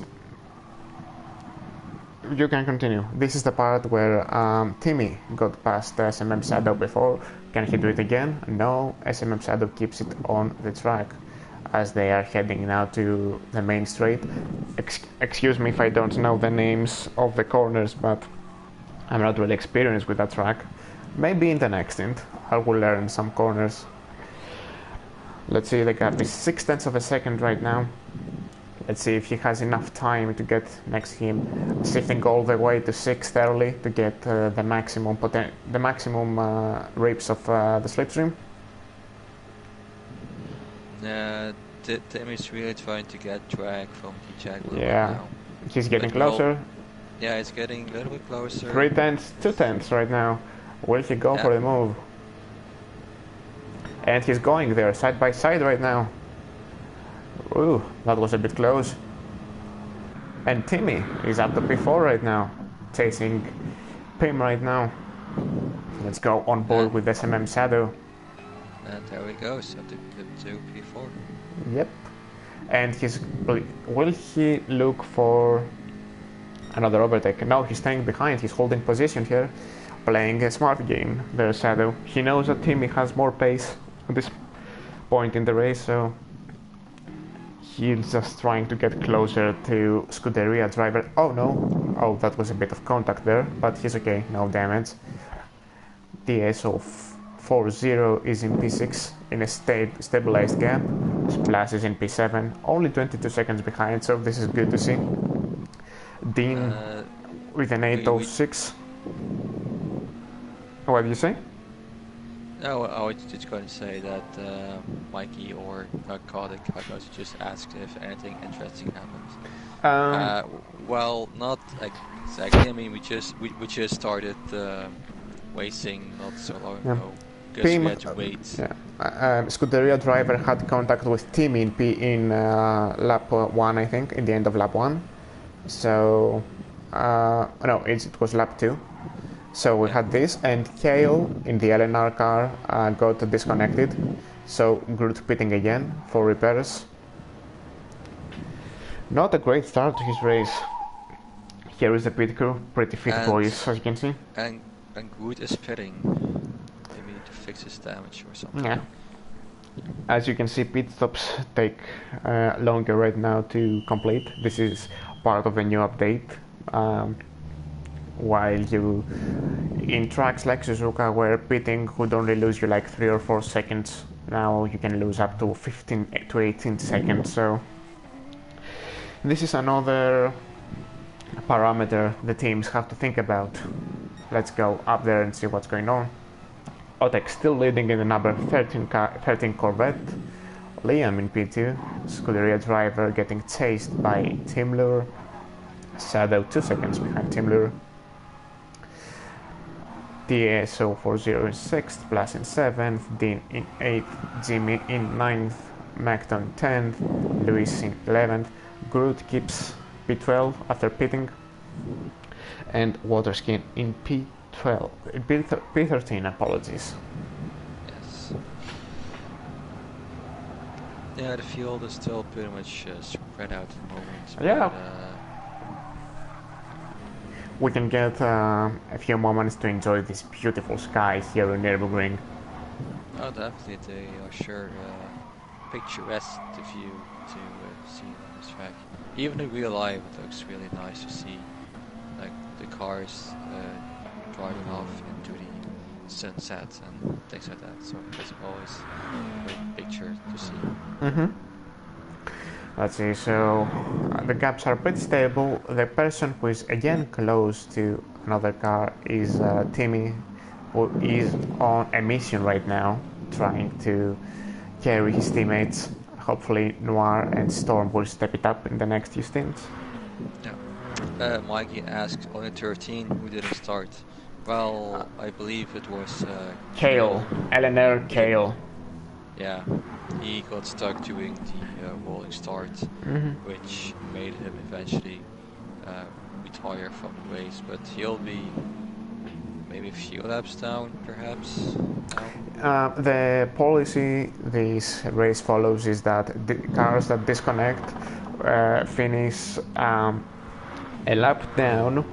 You can continue. This is the part where Timmy got past the SMM Shadow before. Can he do it again? No, SMM Shadow keeps it on the track as they are heading now to the main straight. Excuse me if I don't know the names of the corners, but I'm not really experienced with that track. Maybe in the next stint I will learn some corners. Let's see, the gap is 0.6 of a second right now. Let's see if he has enough time to get next to him, shifting all the way to 6th early to get the maximum rips of the slipstream. Tim is really trying to get drag from the Jaguar Yeah, right now. He's getting closer. Yeah, it's getting a little bit closer. 3/10, 2/10 right now. Will he go for the move? And he's going there side by side right now. Ooh, that was a bit close. And Timmy is up to P4 right now, chasing Pim right now. Let's go on board with SMM Shadow. And there we go, so to P4. Yep. And will he look for another overtake? No, he's staying behind. He's holding position here, playing a smart game. The Shadow. He knows that Timmy has more pace at this point in the race, so he's just trying to get closer to Scuderia driver. Oh no! Oh, that was a bit of contact there, but he's okay. No damage. DSO 40 is in P6 in a stabilized gap. Splash is in P7, only 22 seconds behind, so this is good to see. Dean with an 806. What do you say? No, I was just going to say that Mikey or Narcotic are going to just ask if anything interesting happened. Well, not exactly. I mean, we just started racing not so long ago. Because we had to wait. Scuderia driver had contact with Tim in lap 1, I think, in the end of lap 1. So, no, it was lap 2. So we had this, and Kale in the LNR car got disconnected. So Groot pitting again for repairs. Not a great start to his race. Here is the pit crew, pretty fit boys, as you can see. And Groot is pitting. Maybe to fix his damage or something. Yeah. As you can see, pit stops take longer right now to complete. This is part of a new update. While you in tracks like Suzuka where pitting would only lose you like 3 or 4 seconds, now you can lose up to 15 to 18 seconds. So this is another parameter the teams have to think about. Let's go up there and see what's going on. Otek still leading in the number 13 Corvette. Liam in P2, Scuderia driver getting chased by Tim Lure. Shadow 2 seconds behind Tim Lure. DSO 40 in 6th, Plus in 7th, Dean in 8th, Jimmy in 9th, Macton 10th, Lewis in 11th, Groot keeps P12 after pitting, and Waterskin in P12, P13, apologies. Yes. Yeah, the field is still pretty much spread out at the moment. Yeah. But, we can get a few moments to enjoy this beautiful sky here in Nürburgring. oh, definitely, they are sure picturesque view to see on this track. Even in real life, it looks really nice to see, like the cars driving off into the sunset and things like that. So it's always a great picture to see. Let's see, so the gaps are pretty stable. The person who is again close to another car is Timmy, who is on a mission right now, trying to carry his teammates. Hopefully Noir and Storm will step it up in the next few stints. Yeah. Mikey asked on the 13 who didn't start. Well, I believe it was Kale, LNR Kale. Yeah, he got stuck doing the rolling start, which made him eventually retire from the race. But he'll be maybe a few laps down, perhaps. The policy this race follows is that the cars that disconnect finish a lap down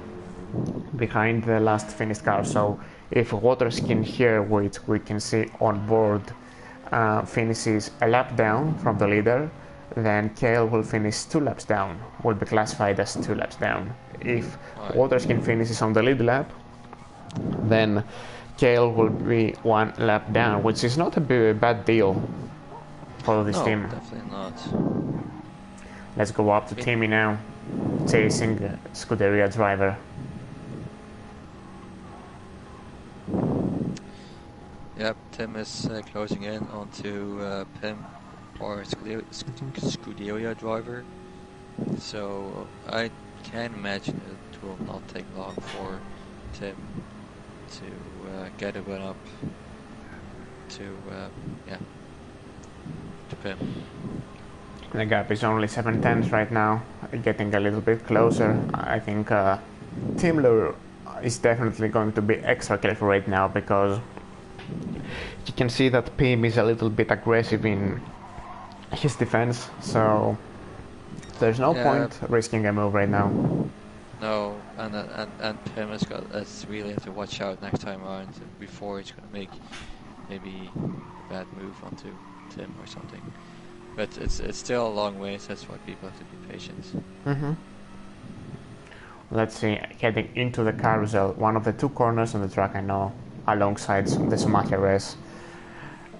behind the last finished car. So if Waterskin here, which we can see on board, finishes a lap down from the leader, then Kale will finish 2 laps down, will be classified as 2 laps down. If Waterskin finishes on the lead lap, then Kale will be 1 lap down, which is not a bad deal for this team. No, definitely not. Let's go up to Timmy now, chasing Scuderia driver. Yep, Tim is closing in onto Pim, or Scuderia driver. So I can imagine it will not take long for Tim to get a run up to Pim. The gap is only 7 tenths right now, getting a little bit closer. I think Timler is definitely going to be extra careful right now, because you can see that Pim is a little bit aggressive in his defense, so there's no point risking a move right now. No, and Pim has really have to watch out next time around before he's going to make maybe a bad move onto Tim or something. But it's still a long way, so that's why people have to be patient. Let's see, heading into the carousel, one of the 2 corners on the track I know, alongside the Schumacher race.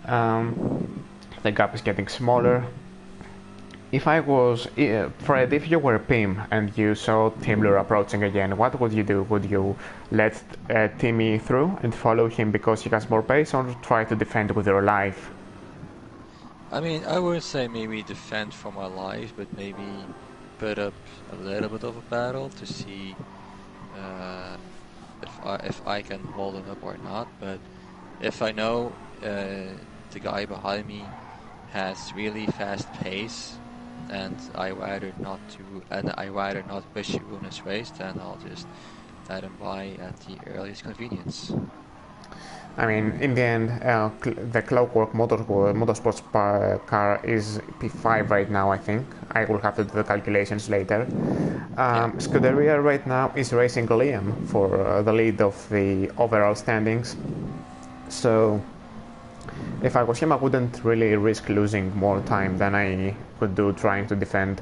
The gap is getting smaller. If I was Fred, if you were Pim and you saw Timler approaching again, what would you do? Would you let Timmy through and follow him because he has more pace, or try to defend with your life? I mean, I would say maybe defend for my life, but maybe put up a little bit of a battle to see if I can hold him up or not. But if I know the guy behind me has really fast pace, and I rather not push you in his race, then I'll just let him by at the earliest convenience. I mean, in the end, the Clockwork Motorsports car is P5 right now, I think. I will have to do the calculations later. Scuderia right now is racing Liam for the lead of the overall standings. So, if I was him, I wouldn't really risk losing more time than I could do trying to defend.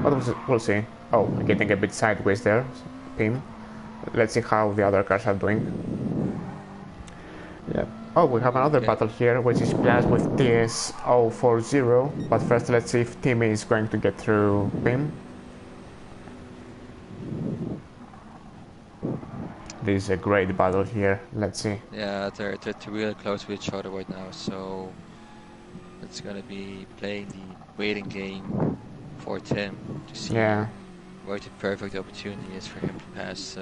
But we'll see. Oh, getting a bit sideways there, Pim. Let's see how the other cars are doing. Yeah. Oh, we have another battle here, which is Piaz with TS040. But first, let's see if Timmy is going to get through Pim. This is a great battle here. Let's see. Yeah, they're really close to each other right now, so it's gonna be playing the waiting game for Tim to see where the perfect opportunity is for him to pass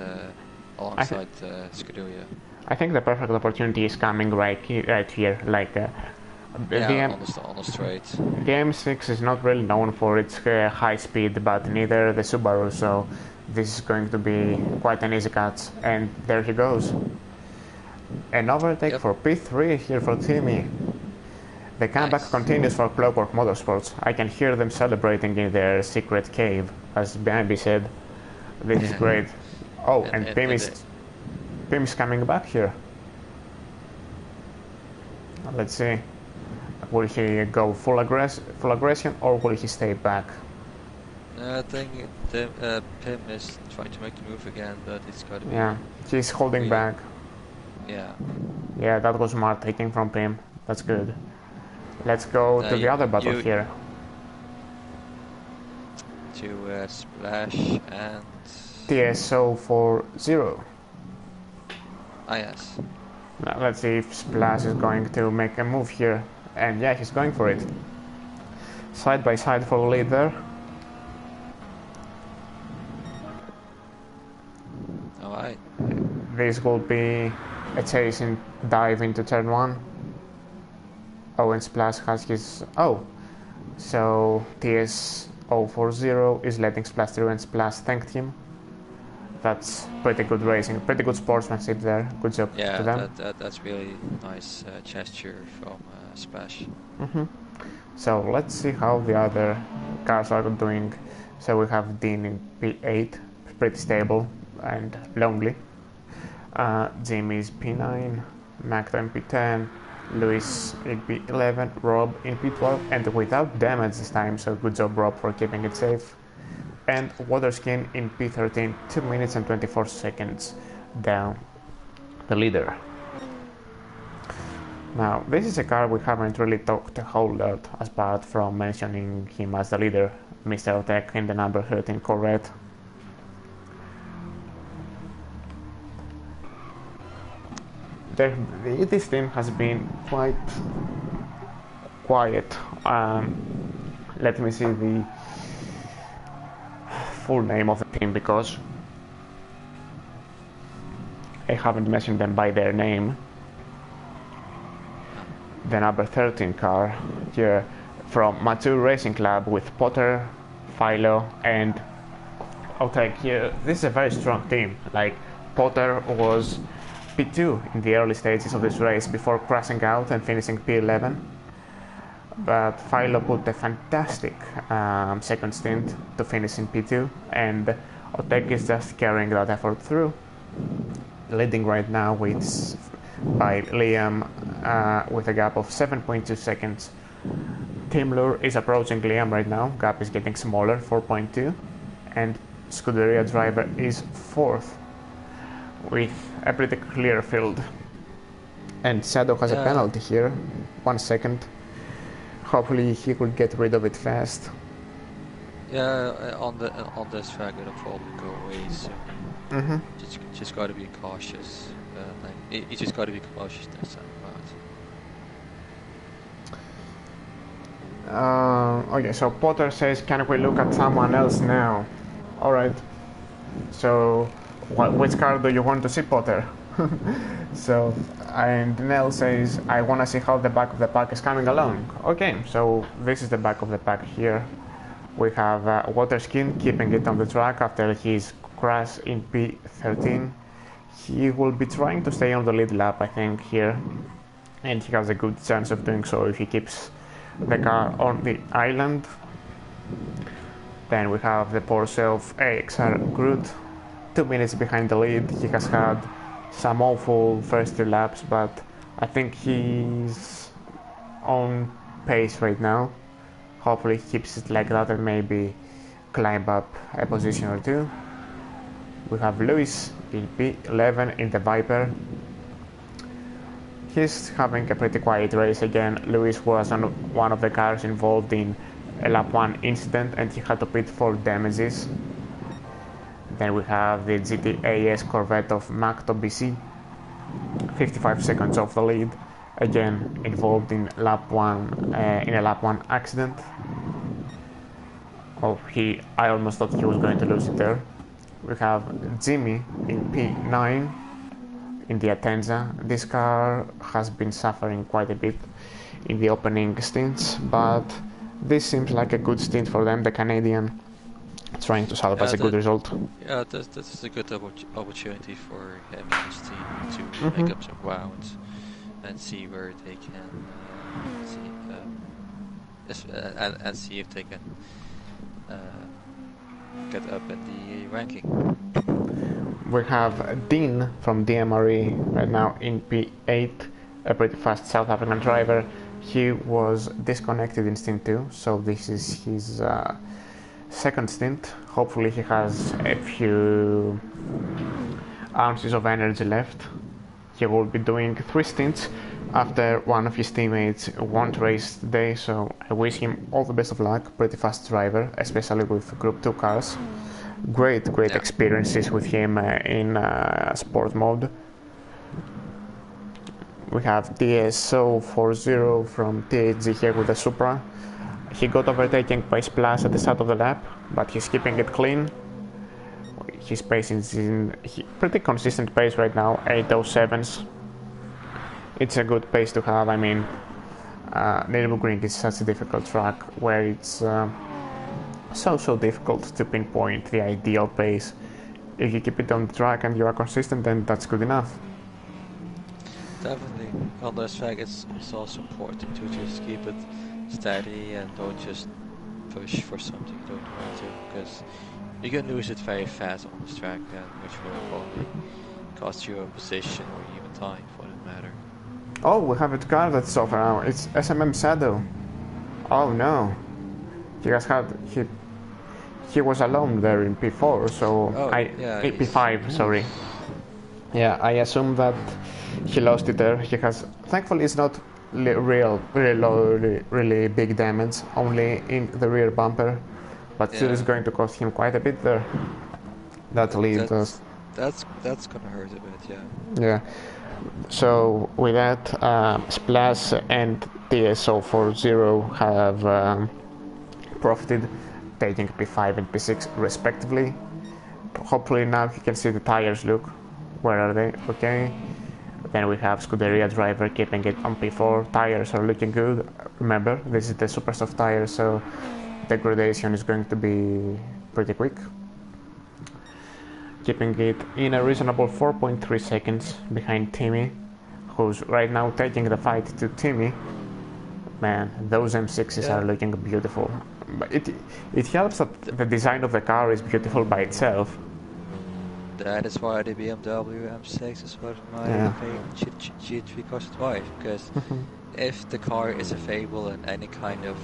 alongside Scuderia. I think the perfect opportunity is coming right here, like on the straight. The M6 is not really known for its high speed, but neither the Subaru, so this is going to be quite an easy catch. And there he goes. An overtake for P3 here for Timmy. The comeback continues for Clockwork Motorsports. I can hear them celebrating in their secret cave, as Bambi said. This is great. Oh, and Pim is coming back here. Let's see. Will he go full aggression, or will he stay back? I think Pim is trying to make the move again, but it's got to be... Yeah, he's holding back. Yeah. Yeah, that was smart taking from Pim. That's good. Let's go to the other battle here. To Splash and... TSO40. Ah, yes. Now, let's see if Splash is going to make a move here. And yeah, he's going for it. Side by side for the lead there. Alright. This will be a chasing dive into turn 1. Owen Splash has his... Oh, so TS040 is letting Splash through and Splash thanked him. That's pretty good racing, pretty good sportsmanship there. Good job to them. That's really nice gesture from Splash. So let's see how the other cars are doing. So we have Dean in P8, pretty stable and lonely. Jimmy's P9, Magda in P10, Lewis in P11, Rob in P12, and without damage this time, so good job Rob for keeping it safe. And Waterskin in P13, 2 minutes and 24 seconds down the leader. Now, this is a car we haven't really talked a whole lot, apart from mentioning him as the leader, Mr. Otec in the number 13 Corvette. This team has been quite quiet. Let me see the full name of the team because I haven't mentioned them by their name. The number 13 car here from Mature Racing Club with Potter, Philo, and Otec here. This is a very strong team. Like, Potter was P2 in the early stages of this race before crashing out and finishing P11. But Philo put a fantastic second stint to finish in P2, and Otec is just carrying that effort through. Leading right now with by Liam with a gap of 7.2 seconds. Tim Lure is approaching Liam right now, gap is getting smaller, 4.2, and Scuderia driver is 4th with a pretty clear field. And Shadow has a penalty here, 1 second. Hopefully he could get rid of it fast. Yeah, on this track it'll probably go away soon. Just gotta be cautious. You just gotta be cautious this time around. Okay, so Potter says, can we look at someone else now? Alright. So, which car do you want to see, Potter? So, and Nell says, I want to see how the back of the pack is coming along. Okay, so this is the back of the pack here. We have Waterskin keeping it on the track after his crash in P13. He will be trying to stay on the lead lap, I think, here. And he has a good chance of doing so if he keeps the car on the island. Then we have the Porsche of AXR Groot, 2 minutes behind the lead. He has had some awful first 2 laps, but I think he's on pace right now. Hopefully he keeps it like that and maybe climb up a position or 2. We have Lewis in P11 in the Viper. He's having a pretty quiet race again. Lewis was on one of the cars involved in a lap 1 incident and he had to pit for damages. Then we have the GTAS Corvette of Macto BC, 55 seconds off the lead, again involved in lap 1 in a lap 1 accident. I almost thought he was going to lose it there. We have Jimmy in P9 in the Atenza. This car has been suffering quite a bit in the opening stints, but this seems like a good stint for them, the Canadian trying to salvage a good result. Yeah, this is a good opportunity for him and his team to make up some ground and see where they can see if they can get up in the ranking. We have Dean from DMRE right now in P8, a pretty fast South African driver. He was disconnected in stint 2, so this is his second stint. Hopefully he has a few ounces of energy left. He will be doing 3 stints after one of his teammates won't race today, so I wish him all the best of luck. Pretty fast driver, especially with Group 2 cars. Great experiences with him in sport mode. We have TSO40 from THG here with the Supra. He got overtaken by Splash at the start of the lap, but he's keeping it clean. His pace is in pretty consistent pace right now, 807s. It's a good pace to have. I mean, Nürburgring is such a difficult track where it's so difficult to pinpoint the ideal pace. If you keep it on the track and you are consistent, then that's good enough. Definitely. On this track, it's also important to just keep it steady and don't just push for something you don't want to, because you can lose it very fast on this track, which will probably cost you a position or even time for that matter. Oh, we have a car that's over now. It's SMM Shadow. Oh no. He was alone there in P4, so P5, sorry. Yeah, I assume that he lost it there. Thankfully it's not really big damage, only in the rear bumper, but still it's going to cost him quite a bit there. That leaves us. That's gonna hurt a bit, yeah. Yeah. So with that, Splash and TSO40 have profited, taking P5 and P6 respectively. Hopefully now you can see the tires. Look, where are they? Okay. Then we have Scuderia driver keeping it on P4. Tires are looking good. Remember, this is the super soft tire, so degradation is going to be pretty quick. Keeping it in a reasonable 4.3 seconds behind Timmy, who's right now taking the fight to Timmy. Man, those M6s are looking beautiful. But it helps that the design of the car is beautiful by itself. That is why the BMW M6 is one of my favorite G3 cars to drive, because if the car is available in any kind of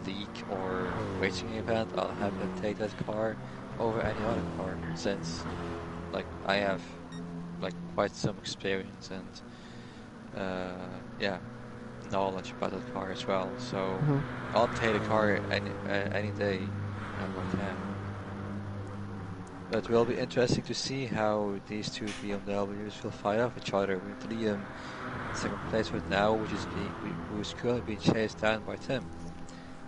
league or racing event, I'll happily take that car over any other car, since like I have like quite some experience and knowledge about that car as well. So I'll take the car any day I can. But it will be interesting to see how these two BMWs will fight off each other, with Liam in second place right now, who's currently being chased down by Tim.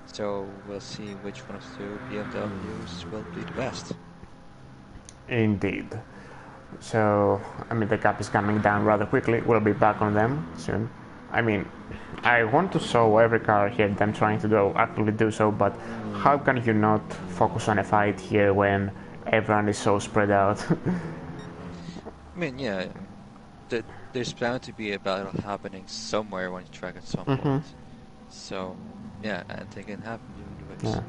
So we'll see which one of the two BMWs will be the best. Indeed. So, I mean, the gap is coming down rather quickly. We'll be back on them soon. I mean, I want to show every car here them trying to actually do so, but how can you not focus on a fight here when everyone is so spread out? I mean, yeah, there's bound to be a battle happening somewhere on the track at some point. So, yeah, I think it can happen during the race. Yeah.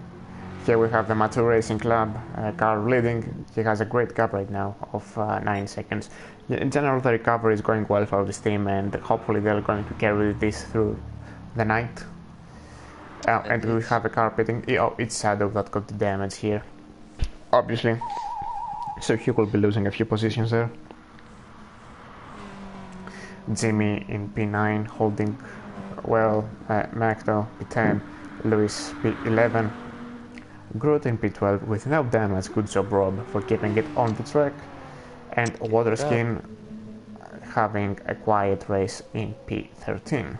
Here we have the Mature Racing Club car leading. He has a great gap right now of 9 seconds. In general, the recovery is going well for this team, and hopefully they're going to carry this through the night. And we have a car pitting. Oh, it's Shadow that got the damage here, obviously. So he will be losing a few positions there. Jimmy in P9 holding well, Magdo P10, Lewis P11, Groot in P12 with no damage. Good job, Rob, for keeping it on the track. And Waterskin having a quiet race in P13.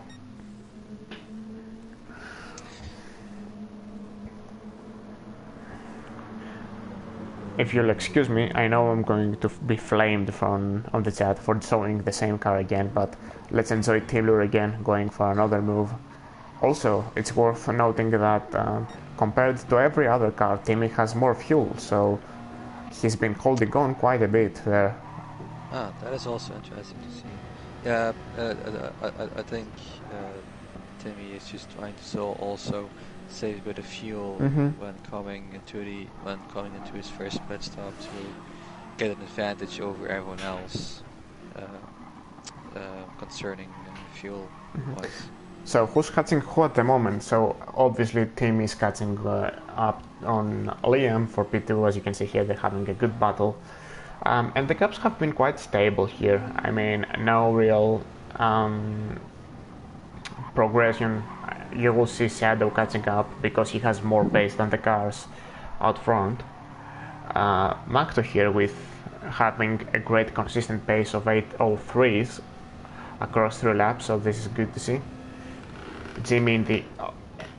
If you'll excuse me, I know I'm going to be flamed on the chat for showing the same car again, but let's enjoy Taylor again, going for another move. Also, it's worth noting that compared to every other car, Timmy has more fuel, so he's been holding on quite a bit there. Ah, that is also interesting to see. Yeah, I think Timmy is just trying to also save a bit of fuel when coming into his first pit stop to get an advantage over everyone else concerning fuel wise. So who's catching who at the moment? So obviously Tim is catching up on Liam for P2. As you can see here, they're having a good battle. And the gaps have been quite stable here. I mean, no real progression. You will see Shadow catching up because he has more pace than the cars out front. Magdo here with having a great consistent pace of 8:03s across 3 laps, so this is good to see. Jimmy in the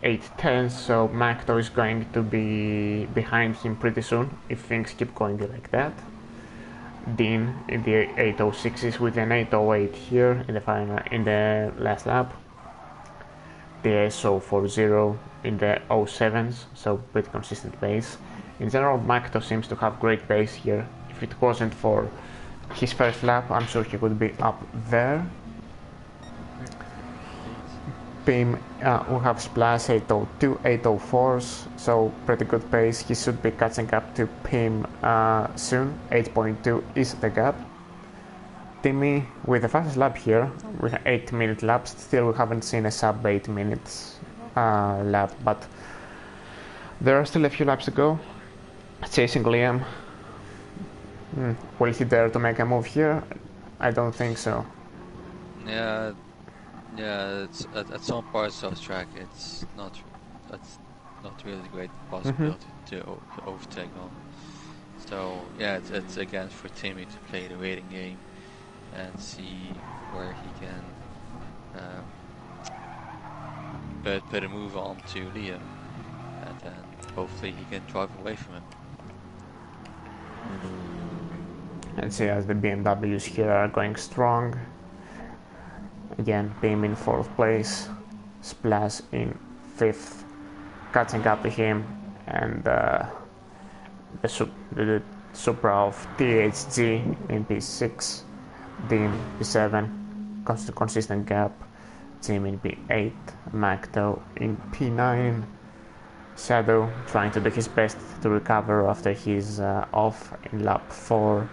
8:10s, so Magdo is going to be behind him pretty soon if things keep going like that. Dean in the 8:06s with an 8:08 here in the last lap. the SO40 in the 07s, so pretty consistent pace. In general, Makto seems to have great pace here. If it wasn't for his first lap, I'm sure he would be up there. Pim, we have Splash 802, 804s, so pretty good pace. He should be catching up to Pim soon. 8.2 is the gap. Timmy with the fastest lap here, with 8-minute laps. Still, we haven't seen a sub 8 minutes lap, but there are still a few laps to go. Chasing Liam. Will he dare to make a move here? I don't think so. Yeah, it's, at some parts of the track, that's not really a great possibility to overtake on. So yeah, it's again for Timmy to play the waiting game and see where he can put a move on to Liam, and then hopefully he can drive away from him. Let's see, as the BMWs here are going strong. Again, Pim in 4th place, Splash in 5th, catching up to him, and the Supra of THG in P6, Dean P7, consistent gap, Jim in P8, Makto in P9, Shadow trying to do his best to recover after his off in lap 4,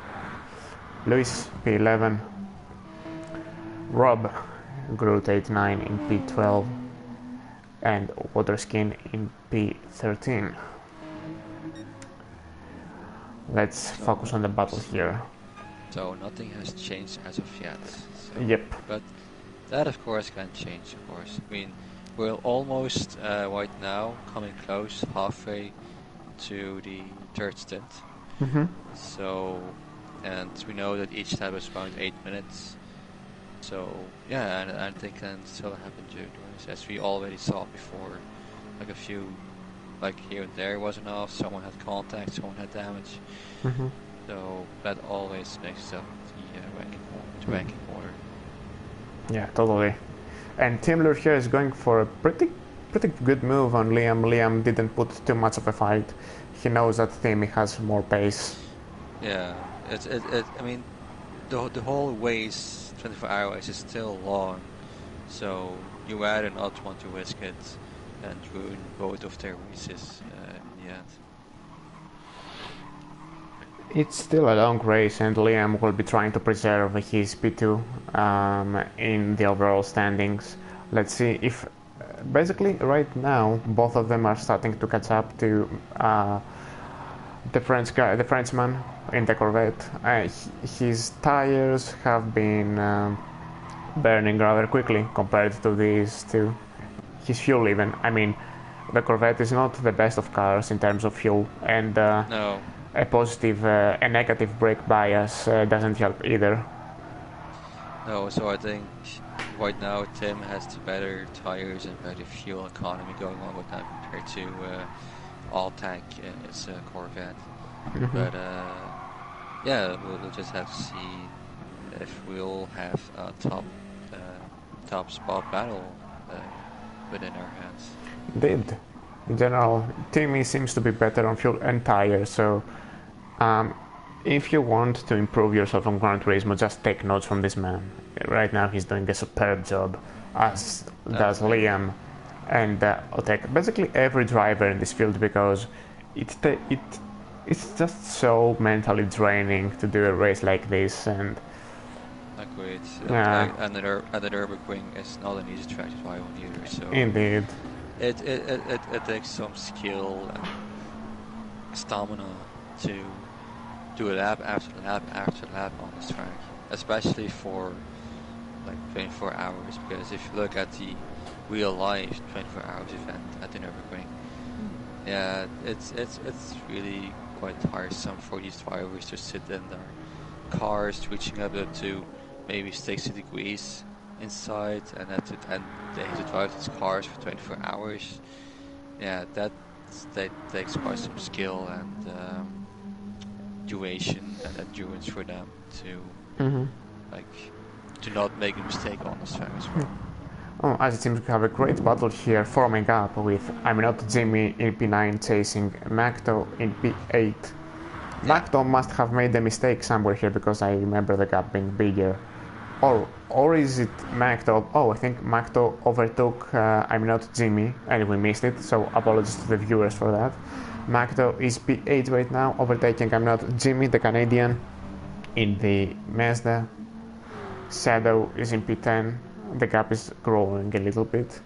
Luis P11, Rob Groot 89 in P12, and Waterskin in P13. Let's focus on the battle here. So nothing has changed as of yet. So, yep. But that of course can change, of course. I mean, we're almost right now coming close, halfway to the 3rd stint. So, and we know that each lap is around 8 minutes. So yeah, and I think can still happen during this, as we already saw before. Like a few, like here and there wasn't off. Someone had contact, someone had damage. So that always makes up the ranking order. Yeah, totally. And Tim Lure here is going for a pretty good move on Liam. Liam didn't put too much of a fight. He knows that Timmy has more pace. Yeah, I mean, the whole race, 24-hour race, is still long. So you rather not want to risk it and ruin both of their races in the end. It's still a long race, and Liam will be trying to preserve his P2 in the overall standings. Let's see if basically right now both of them are starting to catch up to the Frenchman in the Corvette. His tires have been burning rather quickly compared to these two. His fuel even. I mean, the Corvette is not the best of cars in terms of fuel, and no. A negative brake bias doesn't help either. No, so I think right now Tim has the better tires and better fuel economy going on with that compared to all tank it's a Corvette. But yeah, we'll just have to see if we'll have a top spot battle within our hands. Indeed. In general, Timmy seems to be better on fuel and tires, so if you want to improve yourself on Gran Turismo, just take notes from this man. Right now he's doing a superb job, as does Liam and Otek. Basically every driver in this field, because it's just so mentally draining to do a race like this. And agreed. And the Nürburgring is not an easy track to drive on either. So indeed, it takes some skill and stamina to do a lap after lap after lap on this track, especially for like 24 hours. Because if you look at the real life 24 hours event at the Nürburgring, yeah, it's really quite tiresome for these drivers to sit in their cars reaching up to maybe 60 degrees inside, and they have to drive these cars for 24 hours. Yeah, that takes quite some skill and duration and endurance for them to to not make a mistake on this track as well. Oh, as it seems we have a great battle here forming up with I'm Not Jimmy in P9 chasing Macto in P8. Macto must have made a mistake somewhere here because I remember the gap being bigger. Or is it Macto? Oh, I think Macto overtook I'm Not Jimmy and we missed it, so apologies to the viewers for that. Macto is P8 right now, overtaking I'm Not Jimmy, the Canadian, in the Mazda. Shadow is in P10, the gap is growing a little bit.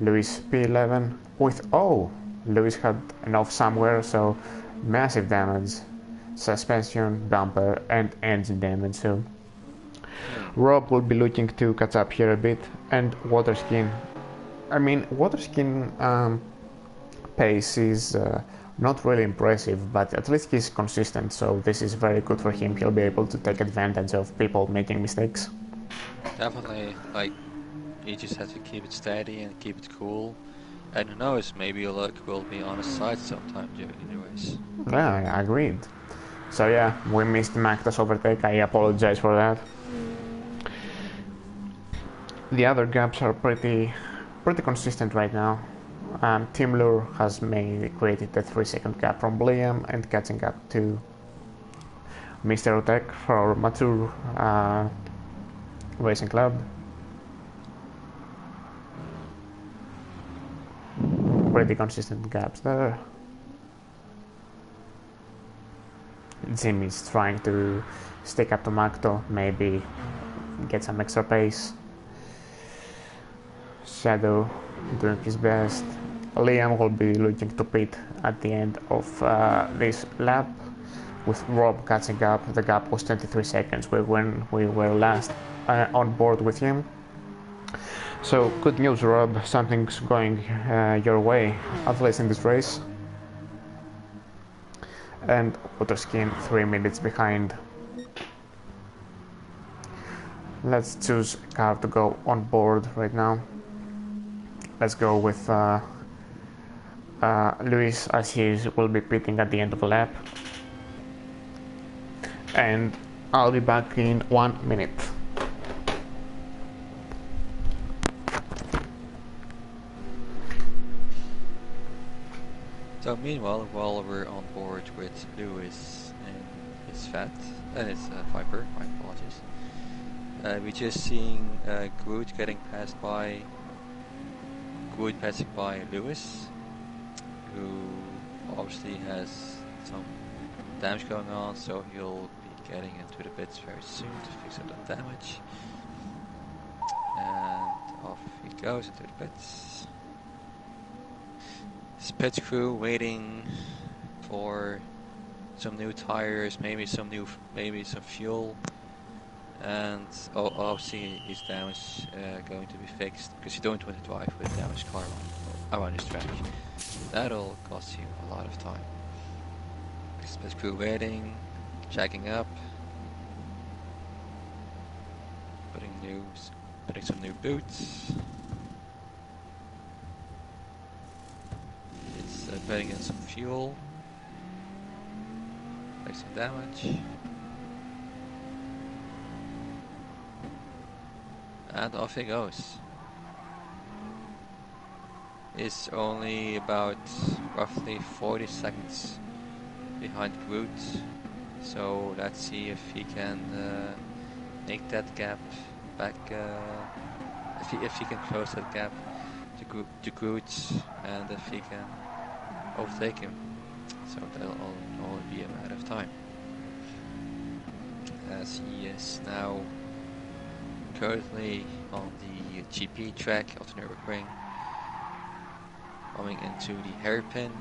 Lewis P11 with, Lewis had an off somewhere, so massive damage. Suspension, bumper, and engine damage, so Rob will be looking to catch up here a bit, and Waterskin. I mean, Waterskin pace is not really impressive, but at least he's consistent, so this is very good for him. He'll be able to take advantage of people making mistakes. Definitely, like, you just have to keep it steady and keep it cool. And who knows, maybe your luck will be on his side sometime during the race. Yeah, I agreed. So yeah, we missed Macta's overtake, I apologize for that. The other gaps are pretty consistent right now. Team Lure has created a 3-second gap from Liam and catching up to Mr. Otek for Mature Racing Club. Pretty consistent gaps there. Jimmy's trying to stick up to Macto, maybe get some extra pace. Shadow doing his best. Liam will be looking to pit at the end of this lap, with Rob catching up. The gap was 23 seconds when we were last on board with him. So good news, Rob, something's going your way, at least in this race. And Waterskin 3 minutes behind. Let's choose a car to go on board right now. Let's go with Luis, as he will be pitting at the end of the lap. And I'll be back in 1 minute. So meanwhile, while we're on board with Lewis and his Viper, my apologies, we're just seeing Groot passing by Lewis, who obviously has some damage going on, so he'll be getting into the pits very soon to fix up that damage. And off he goes into the pits. His pit crew waiting for some new tires, maybe some fuel, and obviously his damage going to be fixed, because you don't want to drive with a damaged car around this track. That'll cost you a lot of time. His pit crew waiting, checking up, putting some new boots. Putting in some fuel, make some damage, and off he goes. It's only about roughly 40 seconds behind Groot, so let's see if he can make that gap back, if he can close that gap to Groot, and if he can overtake him. So that'll only be a matter of time, as he is now currently on the GP track of the Nürburgring, coming into the hairpin,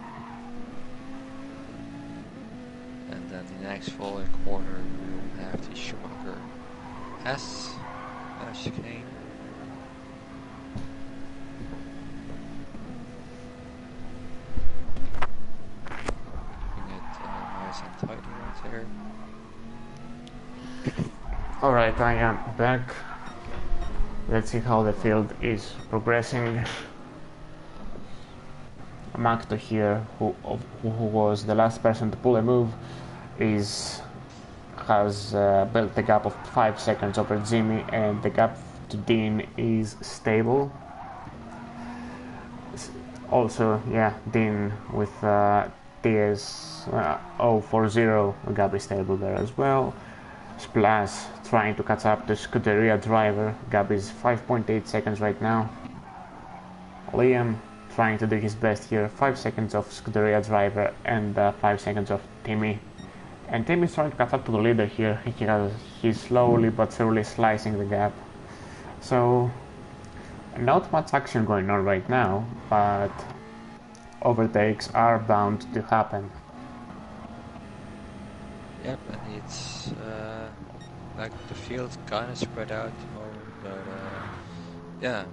and then the next following corner we will have the Schumacher S chicane. Alright, I am back. Let's see how the field is progressing. Macto here, who was the last person to pull a move, has built a gap of 5 seconds over Jimmy, and the gap to Dean is stable. Also, yeah, Dean with TS 040 Gabi stable there as well. Splash trying to catch up to Scuderia driver. Gabi's 5.8 seconds right now. Liam trying to do his best here. 5 seconds of Scuderia driver and 5 seconds of Timmy. And Timmy's trying to catch up to the leader here. He's slowly but surely slicing the gap. So, not much action going on right now, but overtakes are bound to happen. Yep, and it's like the field's kind of spread out at the moment, but yeah,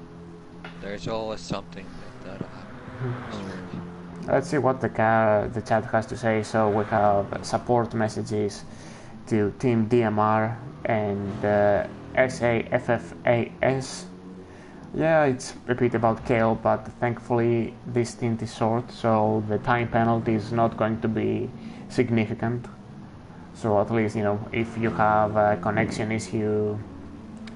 there's always something that happens. Let's see what the chat has to say. So we have support messages to Team DMR and SAFFAS. Yeah, it's a bit about Kale, but thankfully this stint is short, so the time penalty is not going to be significant. So at least, you know, if you have a connection issue,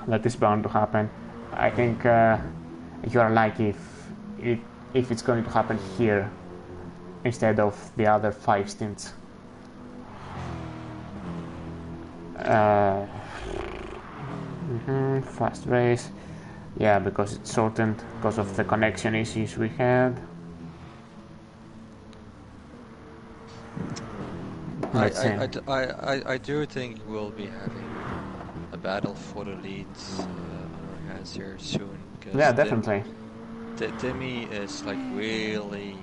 that is bound to happen. I think you are lucky if it's going to happen here instead of the other 5 stints. Fast race. Yeah, because it's shortened because of the connection issues we had. I do think we'll be having a battle for the leads on our hands here soon. Yeah, definitely. Timmy is like really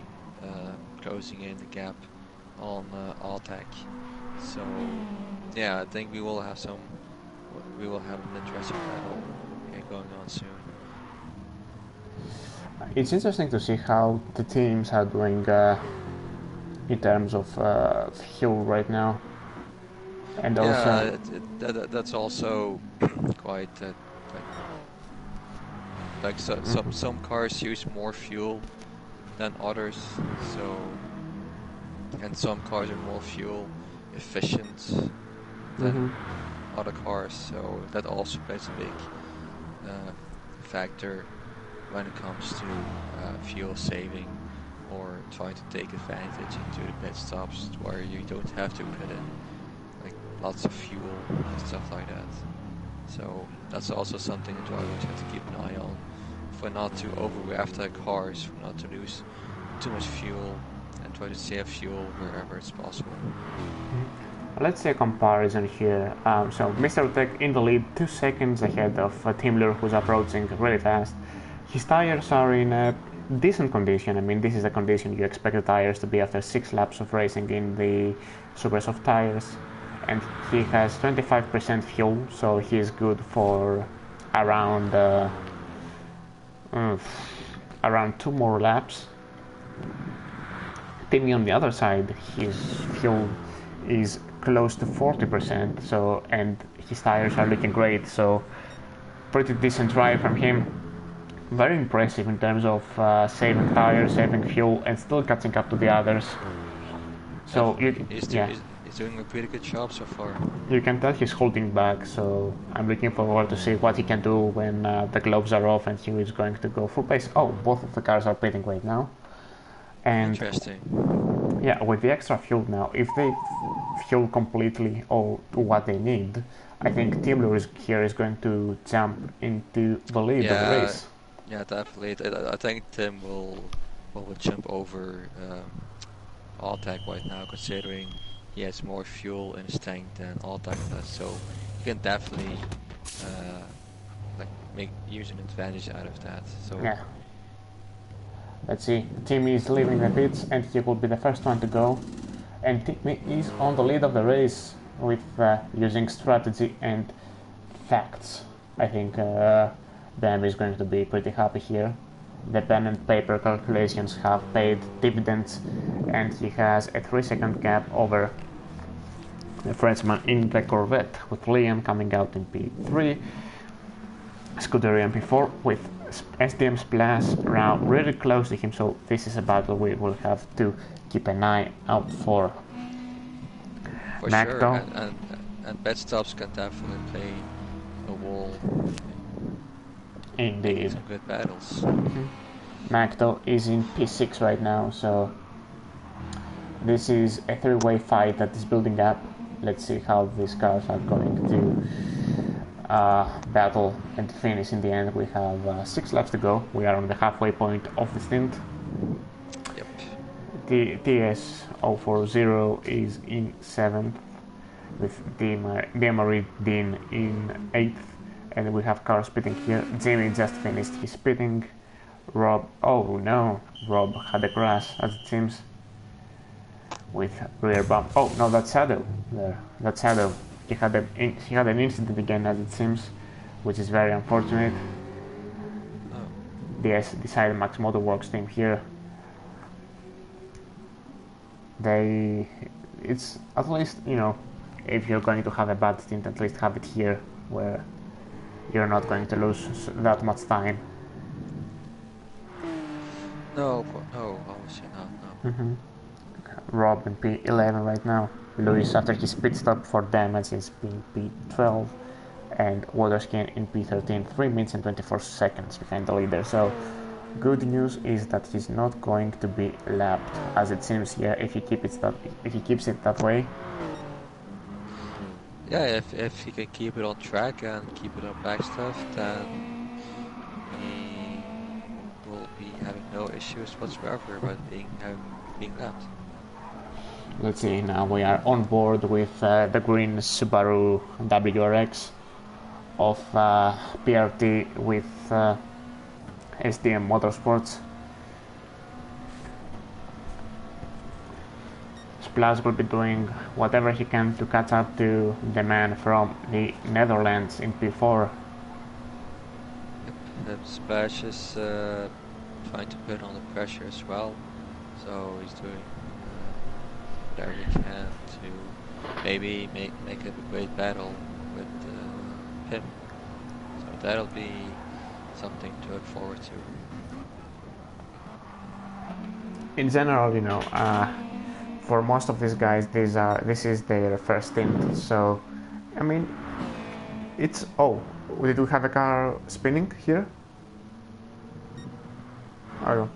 closing in the gap on Altec. So yeah, I think we will have an interesting battle here going on soon. It's interesting to see how the teams are doing in terms of fuel right now, and also that's also quite some cars use more fuel than others, so and some cars are more fuel efficient than other cars, so that also plays a big factor when it comes to fuel saving or trying to take advantage into the pit stops where you don't have to put in like lots of fuel and stuff like that. So that's also something the drivers have to keep an eye on, for not to overrev their cars, for not to lose too much fuel, and try to save fuel wherever it's possible. Let's see a comparison here. So Mr. Tech in the lead, 2 seconds ahead of Tim Lure, who's approaching really fast. His tires are in a decent condition. I mean, this is the condition you expect the tires to be after 6 laps of racing in the super soft tires. And he has 25% fuel, so he is good for around 2 more laps. Timmy on the other side, his fuel is close to 40%, so, and his tires are looking great, so pretty decent drive from him. Very impressive in terms of saving tires, saving fuel, and still catching up to the others. So he's doing a pretty good job so far. You can tell he's holding back, so I'm looking forward to see what he can do when the gloves are off and he is going to go full pace. Oh, both of the cars are pitting right now. And interesting. Yeah, with the extra fuel now, if they fuel completely or what they need, I think Team Lure here is going to jump into the lead of the race. Yeah, definitely. I think Tim will jump over Altec right now, considering he has more fuel in his tank than Altec does. So he can definitely use an advantage out of that. So yeah. Let's see. Timmy is leaving the pits, and he will be the first one to go. And Timmy is on the lead of the race with using strategy and facts. I think Bam is going to be pretty happy here. The pen and paper calculations have paid dividends, and he has a 3-second gap over the Frenchman in the Corvette, with Liam coming out in P3, Scuderia in P4, with SDM Splash around really close to him, so this is a battle we will have to keep an eye out for. For sure, and pit stops can definitely play a role in some good battles. Magdo is in P6 right now, so this is a three-way fight that is building up. Let's see how these cars are going to battle and finish in the end. We have 6 laps to go. We are on the halfway point of the stint. Yep. The TS040 is in 7th, with DMRE Dean in 8th, and we have cars pitting here. Jimmy just finished his pitting. Rob, oh no, Rob had a crash, as it seems, with rear bump. Oh no, that's Shadow there. That's Shadow. He had an incident again, as it seems, which is very unfortunate. The Decided Max Motorworks team here. It's at least, you know, if you're going to have a bad stint, at least have it here, where you're not going to lose that much time. No, obviously not, no. Rob in P11 right now. Lewis, after his pit stop for damage, is in P12, and Waterskin in P13, 3 minutes and 24 seconds behind the leader. So, good news is that he's not going to be lapped, as it seems here. If he keeps it that way. Yeah, if he can keep it on track and keep it on back stuff, then he will be having no issues whatsoever about being lapped. Let's see, now we are on board with the green Subaru WRX of PRT with SDM Motorsports. Splash will be doing whatever he can to catch up to the man from the Netherlands in P4. Yep, Splash is trying to put on the pressure as well, so he's doing whatever he can to maybe make it a great battle with him. So that'll be something to look forward to. In general, you know, for most of these guys, this is their first stint. So, I mean, it's we do have a car spinning here. Oh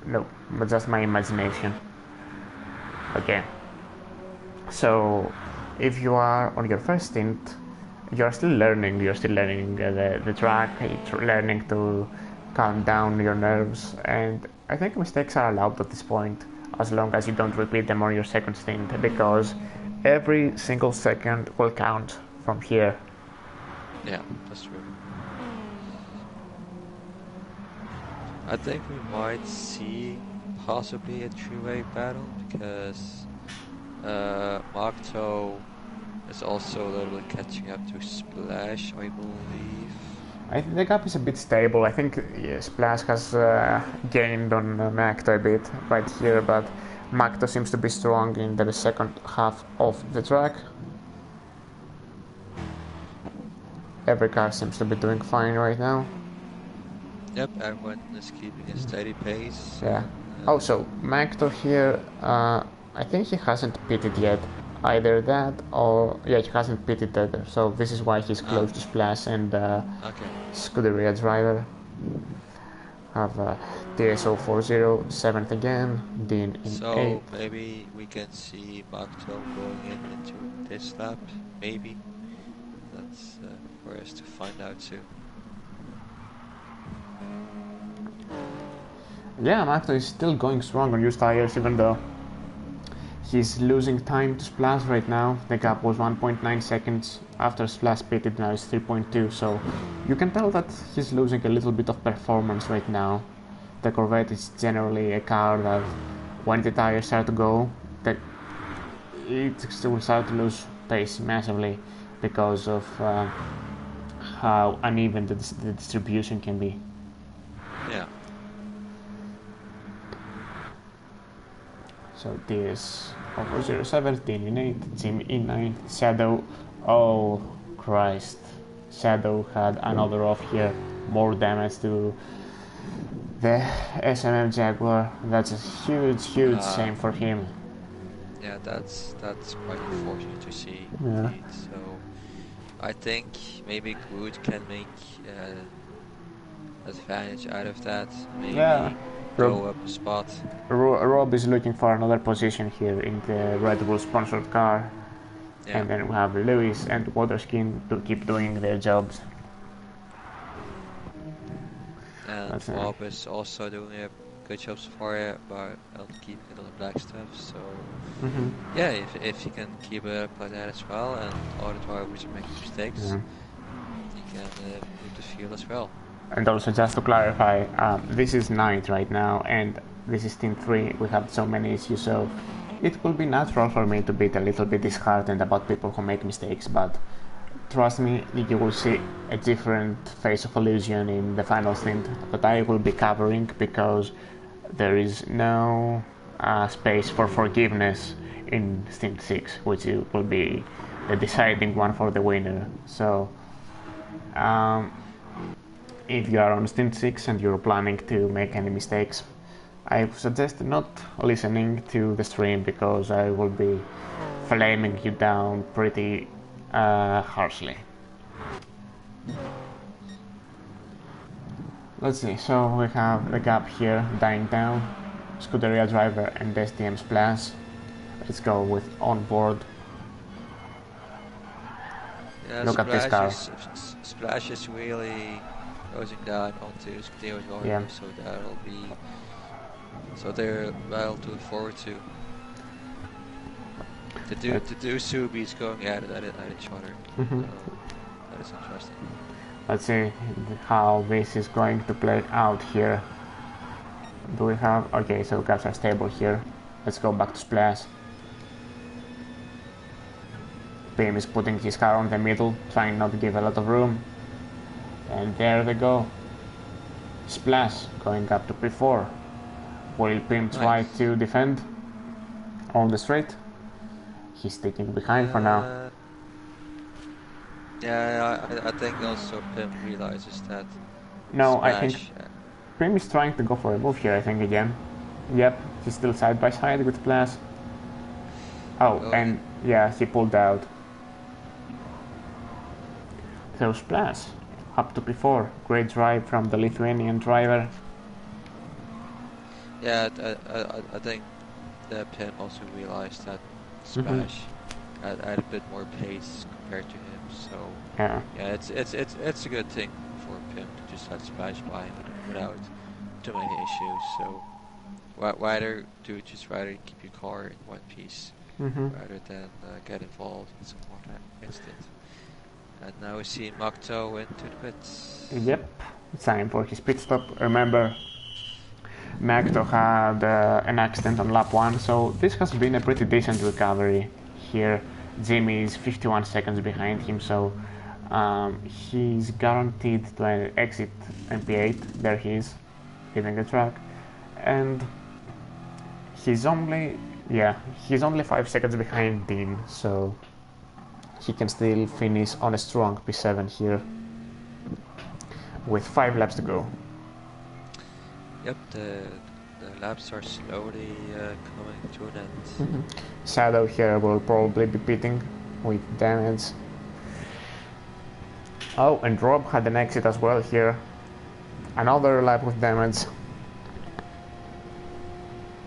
no, but just my imagination. Okay. So, if you are on your first stint, you're still learning the track, you're learning to calm down your nerves, and I think mistakes are allowed at this point, as long as you don't repeat them on your second stint, because every single second will count from here. Yeah, that's true. I think we might see possibly a three-way battle, because Magdo is also a little bit catching up to Splash, I believe. I think the gap is a bit stable. I think Splash has gained on Magdo a bit right here, but Magdo seems to be strong in the second half of the track. Every car seems to be doing fine right now. Yep, everyone is keeping a steady pace. Yeah. Also, Magdo here, I think he hasn't pitted yet. Either that or... yeah, he hasn't pitted either. So this is why he's close to Splash and Scuderia driver. Have TS040, 7th again, Dean in 8th. So maybe we can see Magdo going into this lap, maybe. That's for us to find out soon. Yeah, Magdo is still going strong on used tires, even though he's losing time to Splash right now. The gap was 1.9 seconds after Splash pitted, now it's 3.2, so you can tell that he's losing a little bit of performance right now. The Corvette is generally a car that when the tires start to go, it will start to lose pace massively because of how uneven the distribution can be. Yeah. So this over 017 in 8, Jim in 9, Shadow, oh Christ, Shadow had another off here, more damage to the SMM Jaguar. That's a huge shame for him. Yeah, that's quite unfortunate to see. Yeah. Indeed. So I think maybe Groot can make advantage out of that. Maybe Yeah. go up a spot. Rob is looking for another position here in the Red Bull sponsored car. Yeah. And then we have Lewis and Waterskin to keep doing their jobs. And Bob is also doing a good job so far about keeping it on the black stuff. So yeah, if you can keep it up like that as well, and all the drivers are making mistakes, you can move the field as well. And also just to clarify, this is night right now, and this is Team 3. We have so many issues, so it will be natural for me to be a little bit disheartened about people who make mistakes, but trust me, you will see a different face of illusion in the final stint that I will be covering, because there is no space for forgiveness in stint 6, which will be the deciding one for the winner. So if you are on stint 6 and you're planning to make any mistakes, I suggest not listening to the stream, because I will be flaming you down pretty harshly. Let's see, so we have the gap here dying down, Scuderia driver and STM Splash. Let's go with onboard. Yeah, look at this car. Splash is really closing down onto Scuderia driver, so that'll be... So they're well to look forward to. The two Subies going at each other. That is interesting. Let's see how this is going to play out here. Do we have... Okay, so cars are stable here. Let's go back to Splash. Pim is putting his car on the middle, trying not to give a lot of room. And there they go. Splash going up to P4. Will Pim try to defend on the straight? He's sticking behind for now. Yeah, I think also Pim realizes that. No, Splash, I think Pim is trying to go for a move here, I think, again. Yep, he's still side by side with Splash. Oh, and yeah, he pulled out. So Splash up to P4. Great drive from the Lithuanian driver. Yeah, I think that Pim also realized that Splash had a bit more pace compared to him. So yeah, it's a good thing for Pim to just let Splash by without too many issues. So rather keep your car in one piece rather than get involved in some more incident. And now we see Makto into the pits. Yep, time for his pit stop. Remember, Makto had an accident on lap 1, so this has been a pretty decent recovery here. Jimmy is 51 seconds behind him, so he's guaranteed to exit MP8. There he is, leaving the track. And he's only 5 seconds behind Dean, so he can still finish on a strong P7 here with 5 laps to go. Yep, the laps are slowly coming to an end. Shadow here will probably be pitting with damage. Oh, and Rob had an exit as well here. Another lap with damage.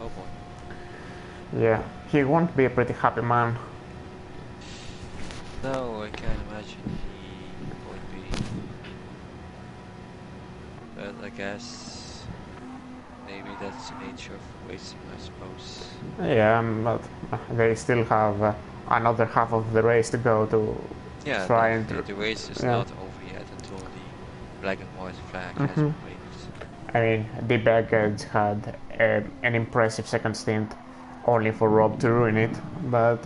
Oh boy. Yeah, he won't be a pretty happy man. No, I can't imagine he would be. But I guess maybe that's the nature of racing, I suppose. Yeah, but they still have another half of the race to go to try and... The race is not over yet until the black and white flag has been waved. I mean, the baggage had an impressive second stint, only for Rob to ruin it. But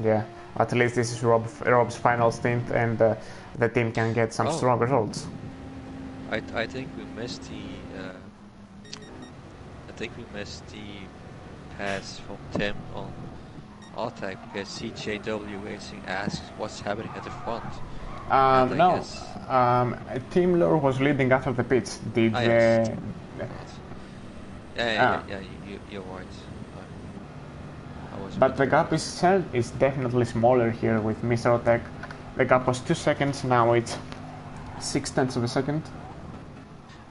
yeah, at least this is Rob's final stint, and the team can get some strong results. I think we missed the pass from Tim on Altac because CJW Racing asks what's happening at the front. No, Team Lure was leading after the pits. Did yeah, you're right. But the gap is definitely smaller here with Mr. Otec. The gap was 2 seconds, now it's 0.6 of a second.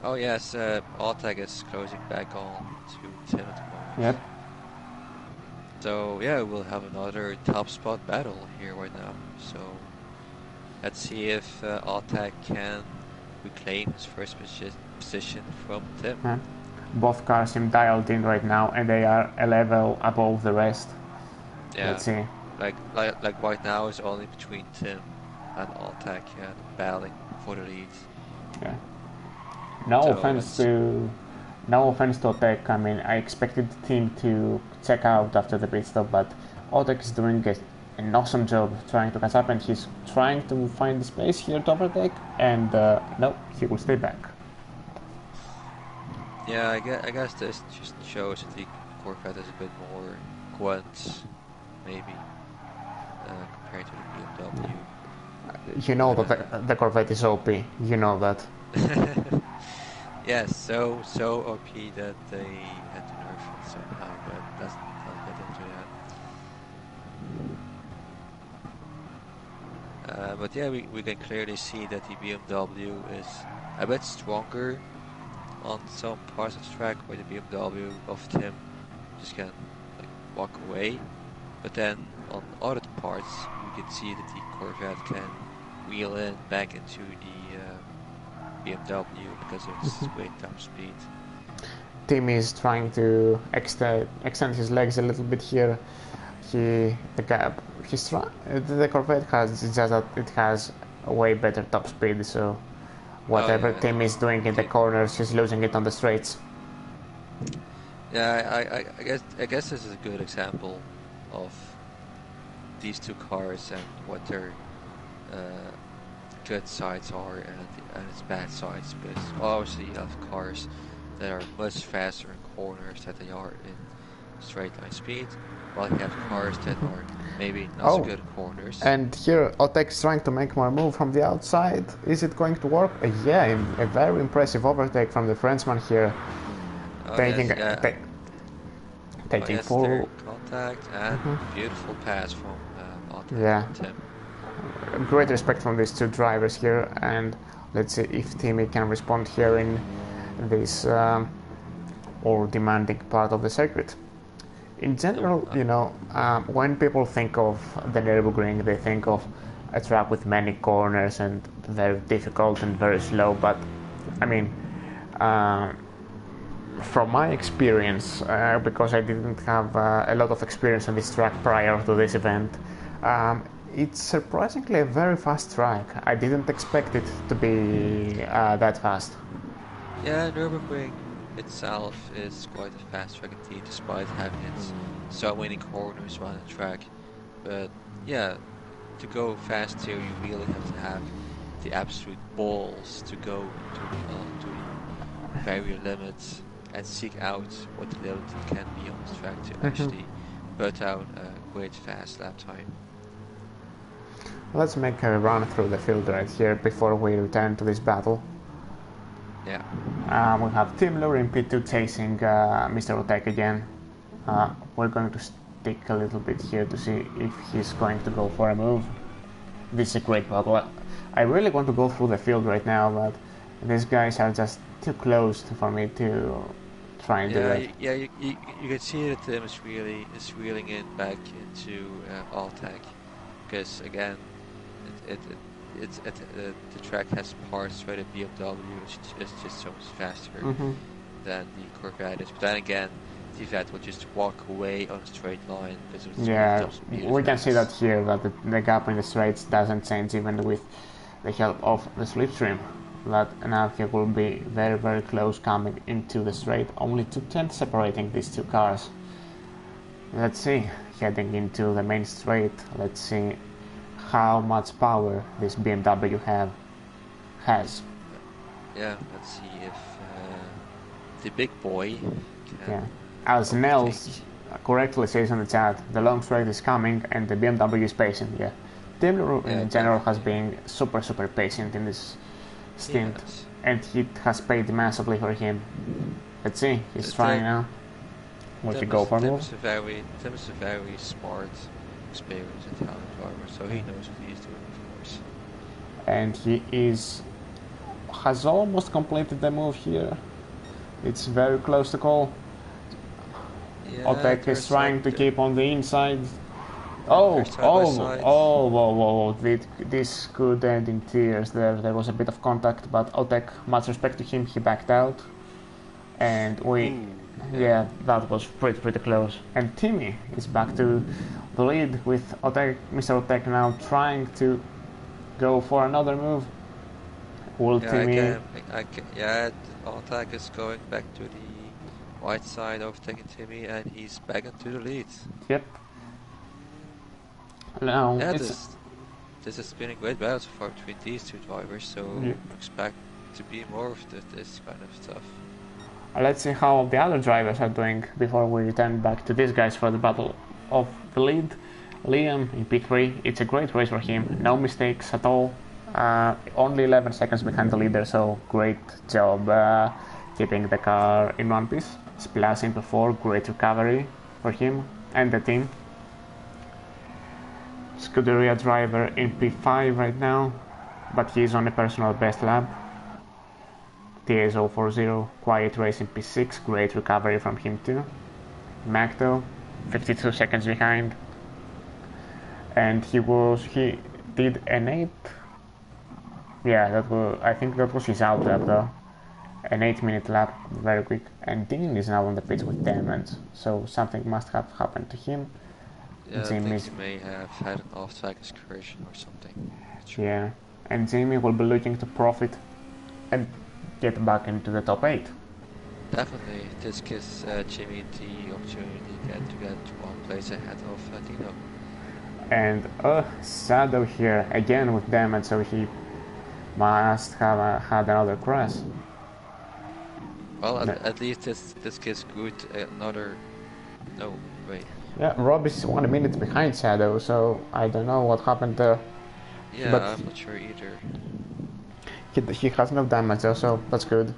Oh yes, Altag is closing back on to Tim at the moment. Yep. So yeah, we'll have another top spot battle here right now. So let's see if Altag can reclaim his first position from Tim. Yeah. Both cars seem dialed in right now, and they are a level above the rest. Yeah. Let's see. Like right now is only between Tim and Altag, yeah, battling for the lead. Yeah. No offense to Otek. I mean, I expected the team to check out after the pit stop, but Otek is doing an awesome job trying to catch up, and he's trying to find the space here to overtake, and no, he will stay back. Yeah, I guess this just shows that the Corvette is a bit more grunt, maybe, compared to the BMW. You know that the Corvette is OP. You know that. Yes, so OP that they had to nerf it somehow, but I'll get into that. But yeah, we can clearly see that the BMW is a bit stronger on some parts of the track, where the BMW of Tim just can like walk away. But then on other parts, we can see that the Corvette can wheel in back into the BMW because of its great top speed. Tim is trying to extend his legs a little bit here. The Corvette has just that it has a way better top speed, so whatever Tim is doing in the corners, he's losing it on the straights. Yeah, I guess this is a good example of these two cars and what their good sides are and its bad sides, because obviously you have cars that are much faster in corners than they are in straight line speed, while you have cars that are maybe not so good in corners. And here Otek's trying to make more move from the outside. Is it going to work? Yeah, a very impressive overtake from the Frenchman here. Taking full contact and beautiful pass from Otek. Yeah. Tim. Great respect from these two drivers here, and let's see if Timmy can respond here in this all demanding part of the circuit. In general, when people think of the Nürburgring, they think of a track with many corners and very difficult and very slow, but I mean, from my experience, because I didn't have a lot of experience on this track prior to this event, it's surprisingly a very fast track. I didn't expect it to be that fast. Yeah, Nürburgring itself is quite a fast track indeed, despite having so many corners around the track. But yeah, to go fast here, you really have to have the absolute balls to go to the very limits and seek out what the limit can be on this track to actually put out a great fast lap time. Let's make a run through the field right here before we return to this battle. Yeah. We have Tim Lure in P2 chasing Mr. Otek again. We're going to stick a little bit here to see if he's going to go for a move. This is a great battle. I really want to go through the field right now, but these guys are just too close for me to try and do that. Yeah, you can see that Tim is reeling in back into Altag, because again, the track has parts where the BMW is just so much faster than the Corvette is. But then again, the Corvette will just walk away on a straight line because of its we can see that here, that the gap in the straights doesn't change even with the help of the slipstream. That now he will be very, very close coming into the straight, only 2/10 separating these two cars. Let's see, heading into the main straight, let's see how much power this BMW has. Yeah, let's see if the big boy can... As Nels correctly says in the chat, the long straight is coming and the BMW is patient. Tim in general has been super patient in this stint, and it has paid massively for him. Let's see, he's trying now. Will he go for a move? Tim is a very smart, experienced Italian driver, so he knows what he's doing, of course. And he is has almost completed the move here. It's very close to call. Yeah, Otek is trying to keep on the inside. Whoa. This could end in tears there. There was a bit of contact, but Otek, much respect to him, he backed out. And yeah, that was pretty close. And Timmy is back to the lead with Otek, Mr. Otek now trying to go for another move. Will Timmy... Otek is going back to the white side, overtaking Timmy, and he's back into the lead. Yep. Now, this has been a great battle so far between these two drivers, so expect to be more of this kind of stuff. Let's see how the other drivers are doing before we return back to these guys for the battle of the lead. Liam in P3, it's a great race for him, no mistakes at all. Only 11 seconds behind the leader, so great job keeping the car in one piece. Splash in P4, great recovery for him and the team. Scuderia driver in P5 right now, but he's on a personal best lap. TS040, quiet race in P6, great recovery from him too. Macto, 52 seconds behind. And he did an 8. Yeah, I think that was his out lap though. An 8-minute lap, very quick. And Dean is now on the pitch with damage, so something must have happened to him. Yeah, I think he may have had an off-track excursion or something. Sure. Yeah, and Jimmy will be looking to profit and get back into the top 8. Definitely, this gives Jimmy the opportunity to get one place ahead of Dino. And Shadow here again with damage, so he must have had another crash. Well, at least this gives Good another. No, wait. Yeah, Rob is 1 minute behind Shadow, so I don't know what happened there. Yeah, but I'm not sure either. He has no damage though, so that's good.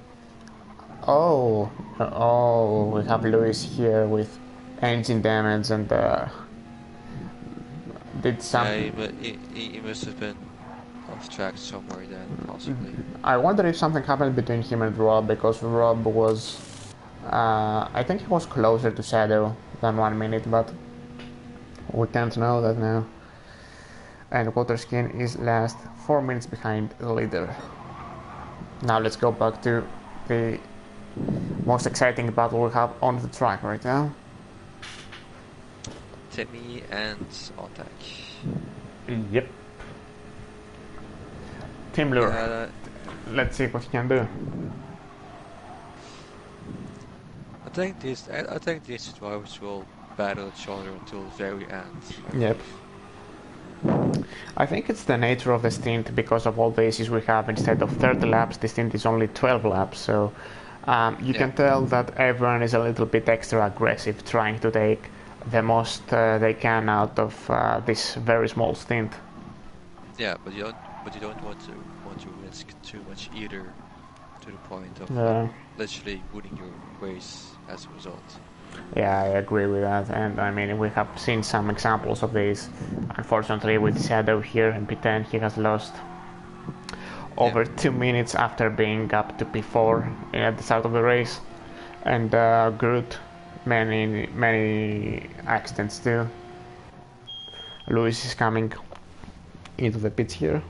Oh, we have Lewis here with engine damage and did something. Yeah, he must have been off track somewhere then, possibly. I wonder if something happened between him and Rob, because Rob was, I think he was closer to Shadow than 1 minute, but we can't know that now. And Waterskin is last, 4 minutes behind the leader. Now let's go back to the most exciting battle we have on the track right now. Timmy and Otek. Yep. Team Lure. Let's see what he can do. I think these drivers will battle each other until the very end. Yep. I think it's the nature of the stint, because of all the issues we have. Instead of 30 laps, the stint is only 12 laps, so you can tell that everyone is a little bit extra aggressive, trying to take the most they can out of this very small stint. Yeah, but you don't want to risk too much either, to the point of literally winning your race as a result. Yeah, I agree with that, and I mean, we have seen some examples of this. Unfortunately, with Shadow here in P10, he has lost over 2 minutes after being up to P4 at the start of the race, and Groot, many accidents too. Lewis is coming into the pits here,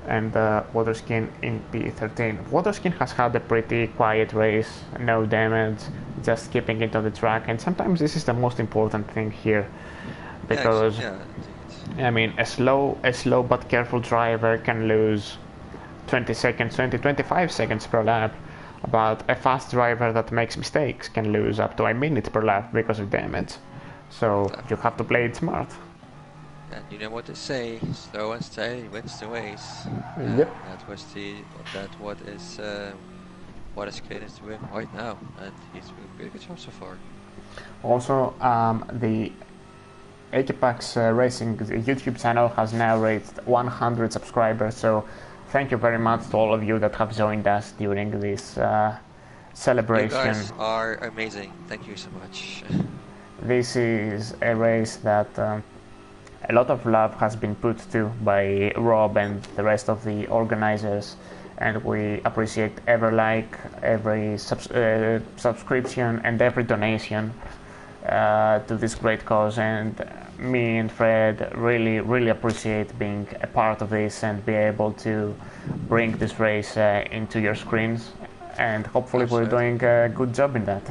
and Waterskin in P13. Waterskin has had a pretty quiet race, no damage, just keeping it on the track, and sometimes this is the most important thing here, because I mean, a slow but careful driver can lose 25 seconds per lap, but a fast driver that makes mistakes can lose up to a minute per lap because of damage. So you have to play it smart. And you know what they say, slow and steady wins the race. Yep. What is Caden's doing right now, and he's doing a pretty good job so far. Also, the Apex Racing YouTube channel has now reached 100 subscribers, so thank you very much to all of you that have joined us during this celebration. You guys are amazing, thank you so much. This is a race that a lot of love has been put to by Rob and the rest of the organizers, and we appreciate every like, every subscription, and every donation to this great cause. And me and Fred really appreciate being a part of this and be able to bring this race into your screens, and hopefully we're doing a good job in that.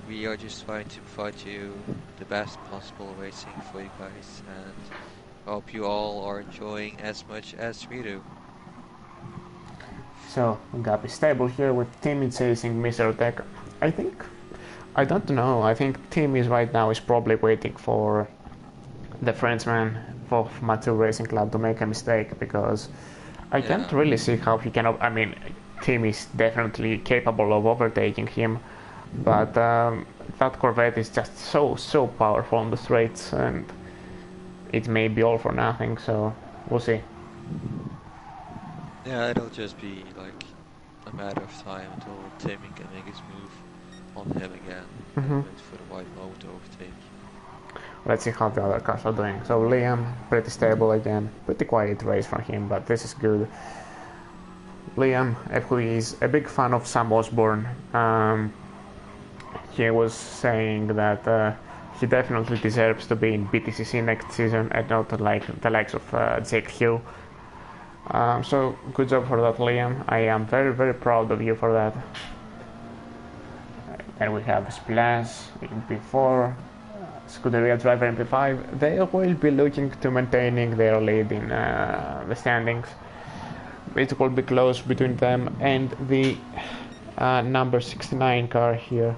We are just trying to provide you the best possible racing for you guys, and hope you all are enjoying as much as we do. So, Gap is stable here with Timmy chasing Mr. Tech. I don't know, I think Timmy right now is probably waiting for the Frenchman of Mature Racing Club to make a mistake, because I can't really see how he can. I mean, Tim is definitely capable of overtaking him, but that Corvette is just so powerful on the straights, and it may be all for nothing, so we'll see. Yeah, it'll just be like a matter of time until Timmy can make his move on him again, and wait for the right moment to overtake. Let's see how the other cars are doing. So Liam, pretty stable again, pretty quiet race from him, but this is good. Liam, who is a big fan of Sam Osborne, he was saying that he definitely deserves to be in BTCC next season and not like the likes of Jake Hill. So good job for that, Liam. I am very proud of you for that. And we have Splash in P4, Scuderia driver in P5. They will be looking to maintaining their lead in the standings. It will be close between them and the number 69 car here.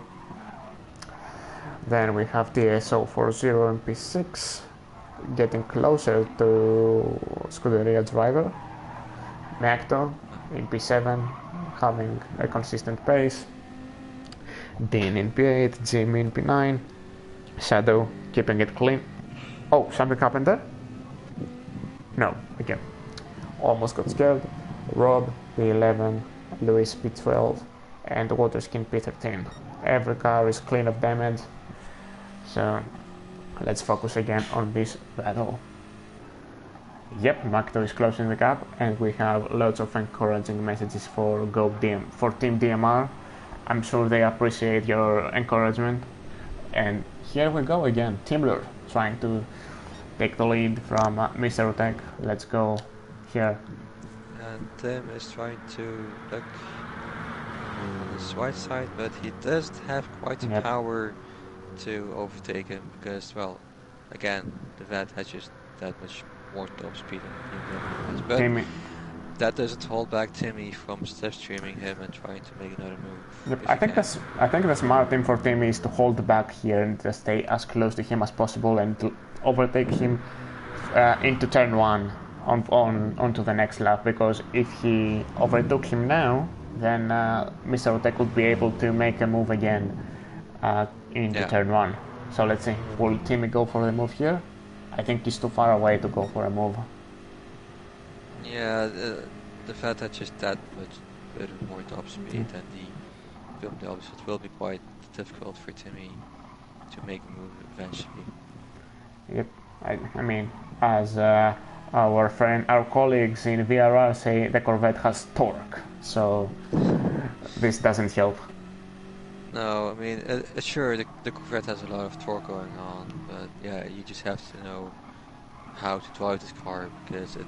Then we have the SO40 in P6, getting closer to Scuderia driver. Macto in P7, having a consistent pace. Dean in P8, Jimmy in P9, Shadow keeping it clean. Oh, something happened there? No, okay. Almost got scared. Rob P11, Luis P12, and Waterskin P13. Every car is clean of damage, so let's focus again on this battle. Yep, Macto is closing the gap, and we have lots of encouraging messages for Team DMR. I'm sure they appreciate your encouragement. And here we go again, Timler trying to take the lead from Mr. Tech. Let's go here. And Tim is trying to look on his right side, but he doesn't have quite the power to overtake him because, well, again, the vet has just that much more top speed than he has. But Timmy. That doesn't hold back Timmy from slipstreaming him and trying to make another move. Yep, I think the smart thing for Timmy is to hold back here and just stay as close to him as possible and to overtake him into turn 1 onto the next lap, because if he overtook him now, then Mr. Tech would be able to make a move again into turn 1. So let's see, will Timmy go for the move here? I think he's too far away to go for a move. Yeah, the fact that just that much bit more top speed and the film opposite will be quite difficult for Timmy to make a move eventually. Yep, I mean, as our colleagues in VRR say, the Corvette has torque, so this doesn't help. No, I mean, sure, the Corvette has a lot of torque going on, but yeah, you just have to know how to drive this car, because it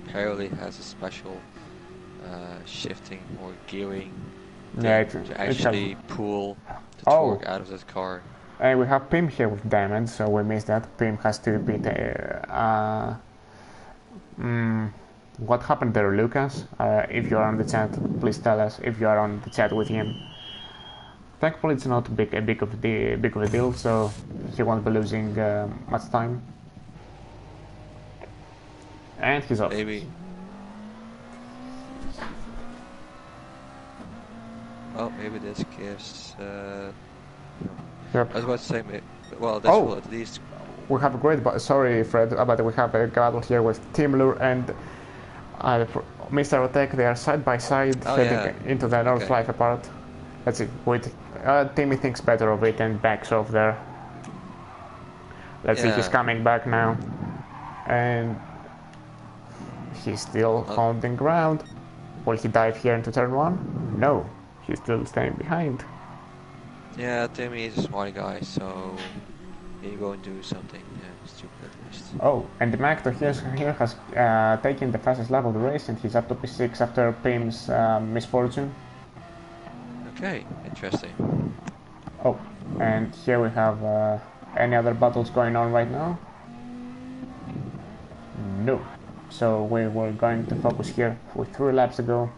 apparently has a special shifting or gearing to actually pull the torque out of this car. And we have Pim here with damage, so we missed that. Pim has to repeat. What happened there, Lucas? If you are on the chat, please tell us if you are on the chat with him. Thankfully, it's not a big of a deal, so he won't be losing much time. And he's off. Maybe. Well, maybe this gives. Yep. I was about to say, well, this will at least. We have a great. Sorry, Fred, but we have a battle here with Timler and Mr. Tech. They are side by side, heading into the North Life apart. Let's see. Wait, Timmy thinks better of it and backs off there. Let's see. He's coming back now, and He's still holding ground. Will he dive here into turn 1? No. He's still staying behind. Yeah, Timmy is a smart guy, so he won't do something stupid at least. Oh, and the Macto here has taken the fastest lap of the race, and he's up to P6 after Pim's misfortune. Okay, interesting. Oh, and here we have any other battles going on right now? No. So we were going to focus here with 3 laps ago.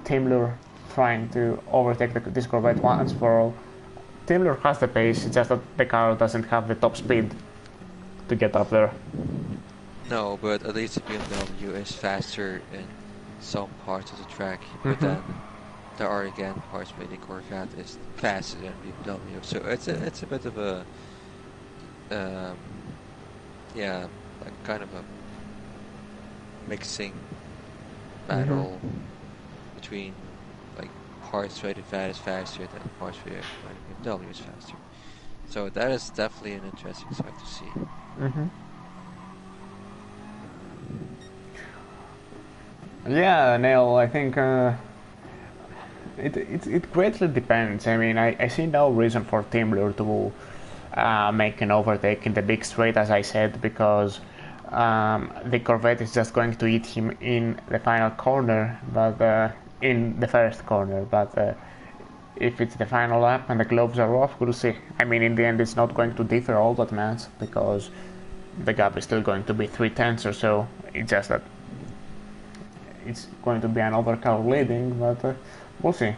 Timlur trying to overtake this Corvette once for all. Timlur has the pace, it's just that the car doesn't have the top speed to get up there. No, but at least the BMW is faster in some parts of the track, but then there are again parts where the Corvette is faster than BMW, so it's a bit of a yeah, like kind of a mixing battle between like parts where the Corvette is faster than parts where the BMW is faster. So that is definitely an interesting sight to see. Yeah, Neil, I think it greatly depends. I mean, I see no reason for Timlur to make an overtake in the big straight, as I said, because the Corvette is just going to eat him in the final corner, but in the first corner. But if it's the final lap and the gloves are off, we'll see. I mean, in the end, it's not going to differ all that much because the gap is still going to be 3/10 or so. It's just that it's going to be another car leading, but we'll see.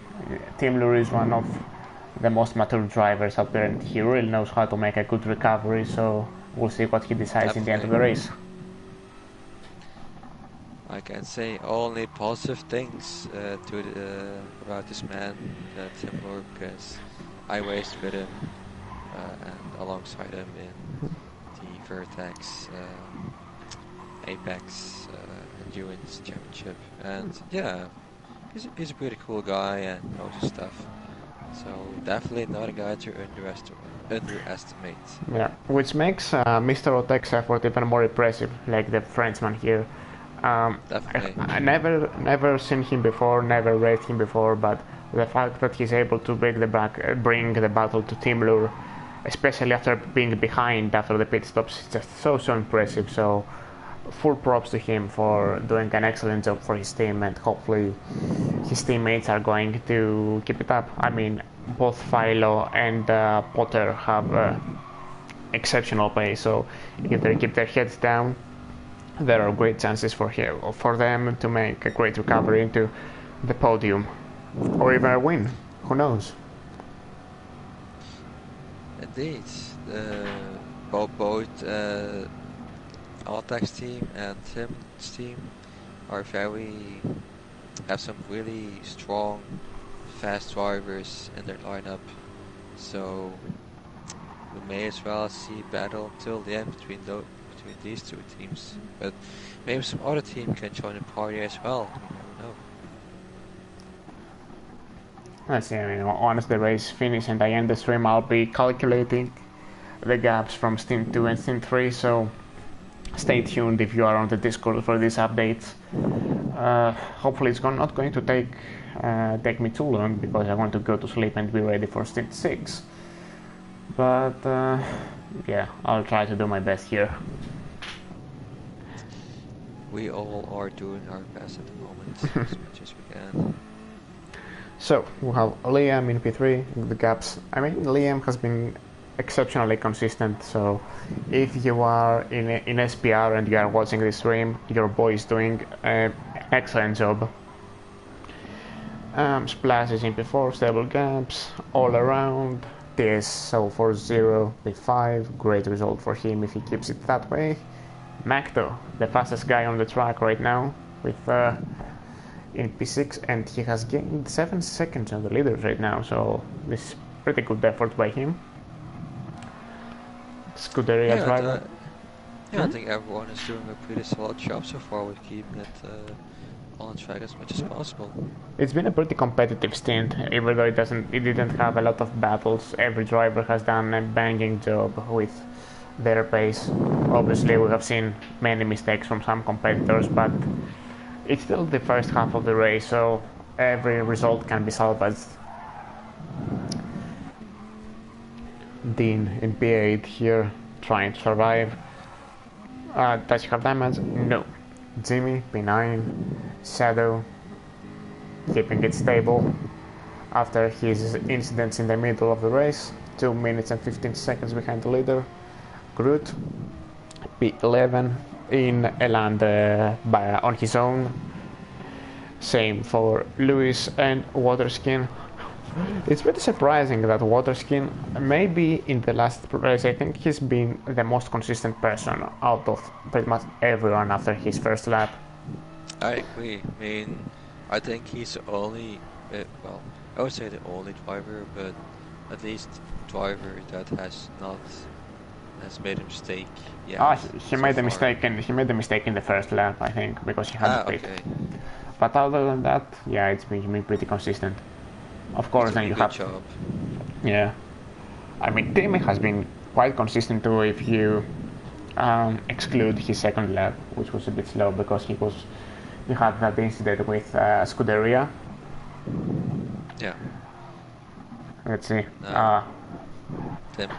Timlur is one of the most mature drivers out there, and he really knows how to make a good recovery, so we'll see what he decides in the end of the race. I can say only positive things about this man, Timlur, because I raced with him and alongside him in the Vertex Apex Endurance Championship, and yeah, he's a pretty cool guy and knows his stuff. So definitely not a guy to underestimate. Yeah, which makes Mr. Otex's effort even more impressive, like the Frenchman here. Definitely. I never seen him before, never raced him before, but the fact that he's able to bring the battle to Timlur, especially after being behind after the pit stops, is just so impressive. So full props to him for doing an excellent job for his team, and hopefully his teammates are going to keep it up. I mean, both Philo and Potter have exceptional pace, so if they keep their heads down, there are great chances for them to make a great recovery into the podium, or even a win. Who knows? Indeed, both Altax's team and Tim's team have some really strong, fast drivers in their lineup. So we may as well see battle till the end between these two teams. But maybe some other team can join the party as well. We never know. Let's see. I mean, once the race finishes and I end the stream, I'll be calculating the gaps from Stint 2 and Stint 3. So stay tuned if you are on the Discord for these updates. Hopefully it's not going to take me too long, because I want to go to sleep and be ready for Stint 6. But yeah, I'll try to do my best here. We all are doing our best at the moment, as much as we can. So we have Liam in P3, the gaps. I mean, Liam has been exceptionally consistent, so if you are in SPR and you are watching this stream, your boy is doing an excellent job. Splashes in P4, stable gaps all around. TSO 40, P5, great result for him if he keeps it that way. Macto, the fastest guy on the track right now, with in P6, and he has gained 7 seconds on the leaders right now, so this is pretty good effort by him. Scuderia driver. I think everyone is doing a pretty solid job so far with keeping it on track as much as possible. It's been a pretty competitive stint, even though it didn't have a lot of battles. Every driver has done a banging job with their pace. Obviously we have seen many mistakes from some competitors, but it's still the first half of the race, so every result can be salvaged. Dean in P8 here, trying to survive. Does he have damage? No. Jimmy, P9, Shadow, keeping it stable after his incidents in the middle of the race. 2 minutes and 15 seconds behind the leader. Groot, P11 in Eland on his own. Same for Lewis and Waterskin. It's pretty surprising that Waterskin, maybe in the last race, I think he's been the most consistent person out of pretty much everyone after his first lap. I agree. I mean, I think he's the only, well, I would say the only driver, but at least driver that has made a mistake. Yeah. He made a mistake, and he made a mistake in the first lap, I think, because he had to pit. Okay. But other than that, yeah, it's been pretty consistent. Of course, then you have. Job. Yeah, I mean, Timmy has been quite consistent too. If you exclude his second lap, which was a bit slow because he had that incident with Scuderia. Yeah. Let's see.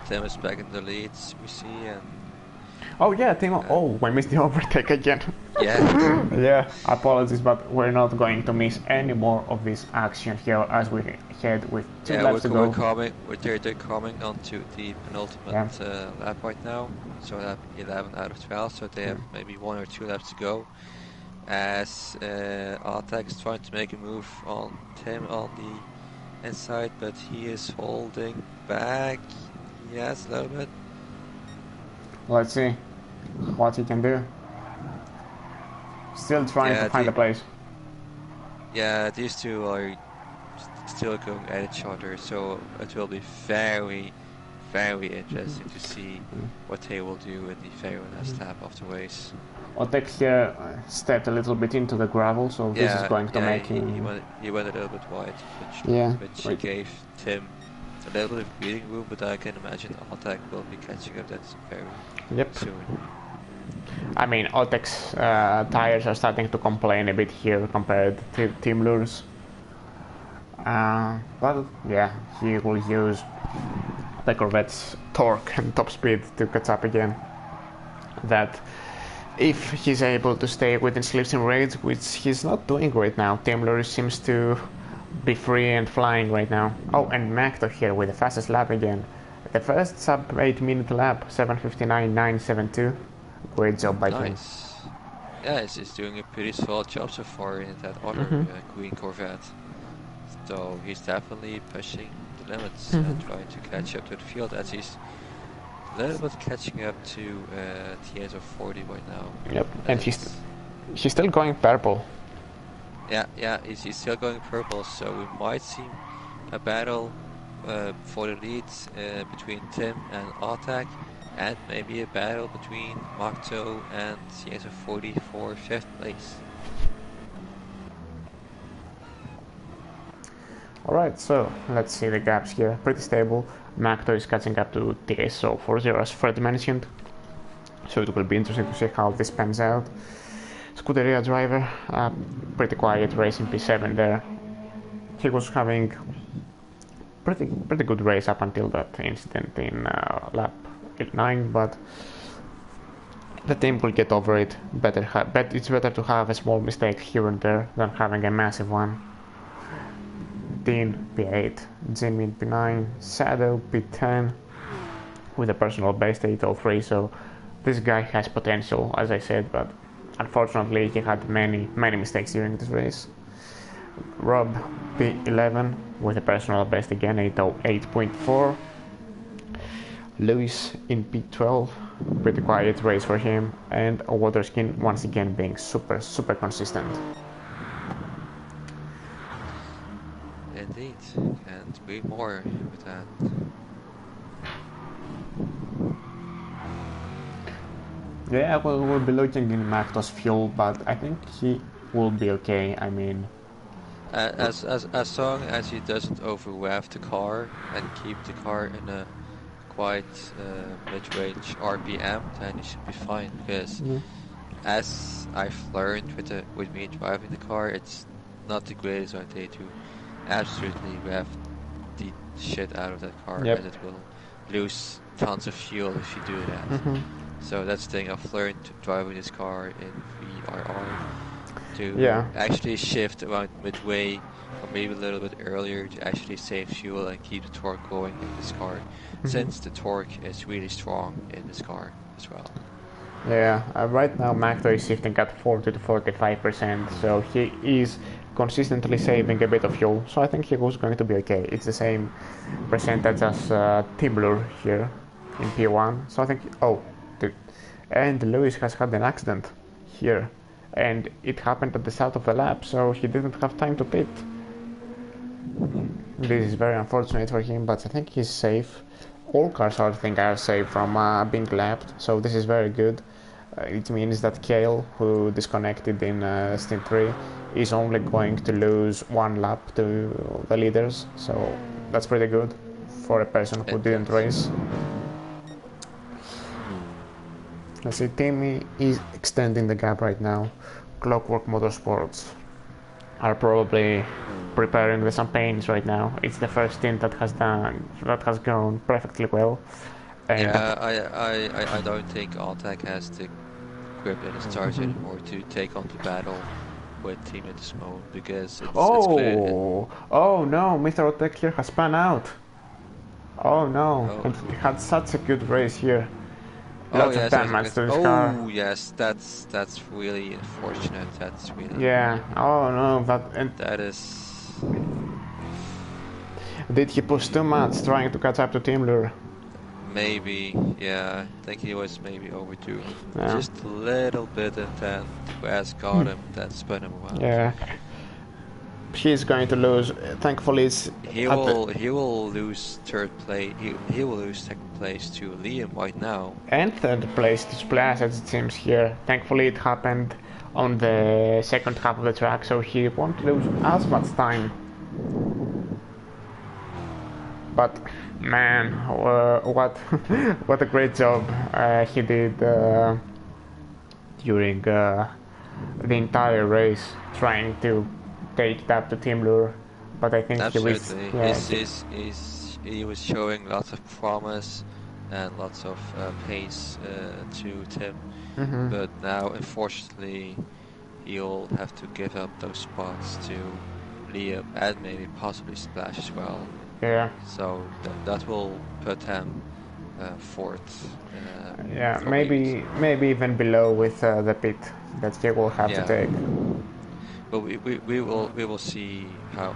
Tim is back in the leads, we see, and. Oh yeah, Tim. We missed the overtake again. Yeah. Yeah. Apologies, but we're not going to miss any more of this action here as we head with 2 laps to go. They're coming onto the penultimate lap right now. So lap 11 out of 12. So they have maybe 1 or 2 laps to go. As Artek is trying to make a move on Tim on the inside, but he is holding back. Yes, a little bit. Let's see what he can do. Still trying to find a place. Yeah, these two are still going at each other, so it will be very, very interesting to see what they will do in the very last lap of the race. Otek here stepped a little bit into the gravel, so this is going to make him... He went a little bit wide, which gave Tim a little bit of breathing room, but I can imagine Otek will be catching up that very soon. I mean, Otek's tires are starting to complain a bit here compared to Team Lures. But yeah, he will use the Corvette's torque and top speed to catch up again. That if he's able to stay within slipstream range, which he's not doing right now, Team Lures seems to be free and flying right now. Oh, and Macto here with the fastest lap again. The first sub 8 minute lap, 7:59.972. Great job by him. Yeah, he's doing a pretty solid job so far in that other green Corvette. So he's definitely pushing the limits and trying to catch up to the field, as he's a little bit catching up to TS of 40 right now. Yep, and he's still going purple. Yeah, he's still going purple, so we might see a battle for the leads between Tim and Artek, and maybe a battle between Makto and TS of 40 for 5th place. Alright, so let's see the gaps here. Pretty stable. Makto is catching up to TSO 40 as Fred mentioned. So it will be interesting to see how this pans out. Scuderia driver, pretty quiet race in P7 there. He was having pretty good race up until that incident in lap 9, but the team will get over it. But it's better to have a small mistake here and there than having a massive one. Dean P8, Jimmy P9, Shadow P10 with a personal best 803, so this guy has potential, as I said, but unfortunately he had many mistakes during this race. Rob P11 with a personal best again, 808.4. Lewis in P12, pretty quiet race for him, and Waterskin once again being super consistent. Indeed, and be more with that. Yeah, we'll be looking in Makto's fuel, but I think he will be okay. I mean, as long as he doesn't overrev the car and keep the car in a quite mid-range RPM, then he should be fine. Because as I've learned with me driving the car, it's not the greatest idea to absolutely rev the shit out of that car, Yep. as it will lose tons of fuel if you do that. So that's the thing I've learned driving this car in VRR, to actually shift around midway or maybe a little bit earlier to actually save fuel and keep the torque going in this car, since the torque is really strong in this car as well. Yeah, right now Macro is shifting at 40 to 45%, so he is consistently saving a bit of fuel, so I think he was going to be okay. It's the same percentage as Timbler here in P1, so I think... Oh, and Lewis has had an accident here, and it happened at the start of the lap, so he didn't have time to pit. This is very unfortunate for him, but I think he's safe. All cars I think are safe from being lapped, so this is very good. It means that Kale, who disconnected in Stint 3, is only going to lose one lap to the leaders, so that's pretty good for a person who didn't race. Let's see, Timmy is extending the gap right now. Clockwork Motorsports are probably preparing the champagnes right now. It's the first stint that has gone perfectly well. And yeah, I don't think Altec has the grip in his tires anymore to take on the battle with Team at this moment, because it's clear. Oh no, Mr. Altec here has spun out. Oh no, he had such a good race here. Lots of damage to this car. Oh yes, that's really unfortunate. That's really... Yeah. Oh no, that is... Did he push too much trying to catch up to Timler? Maybe, yeah. I think he was maybe overdue. Yeah. Just a little bit, and then the grass got him, that spun him around. Yeah. He's going to lose. Thankfully, he will lose third place. He will lose second place to Liam right now. And third place to Splash, as it seems here. Thankfully, it happened on the second half of the track, so he won't lose as much time. But man, what a great job he did during the entire race, trying to take it up to Timler, but I think absolutely. He was showing lots of promise and lots of pace to Tim, but now unfortunately he'll have to give up those spots to Liam and maybe possibly Splash as well. Yeah. So that will put him fourth. Yeah, maybe even below with the pit that he will have to take. But we will see how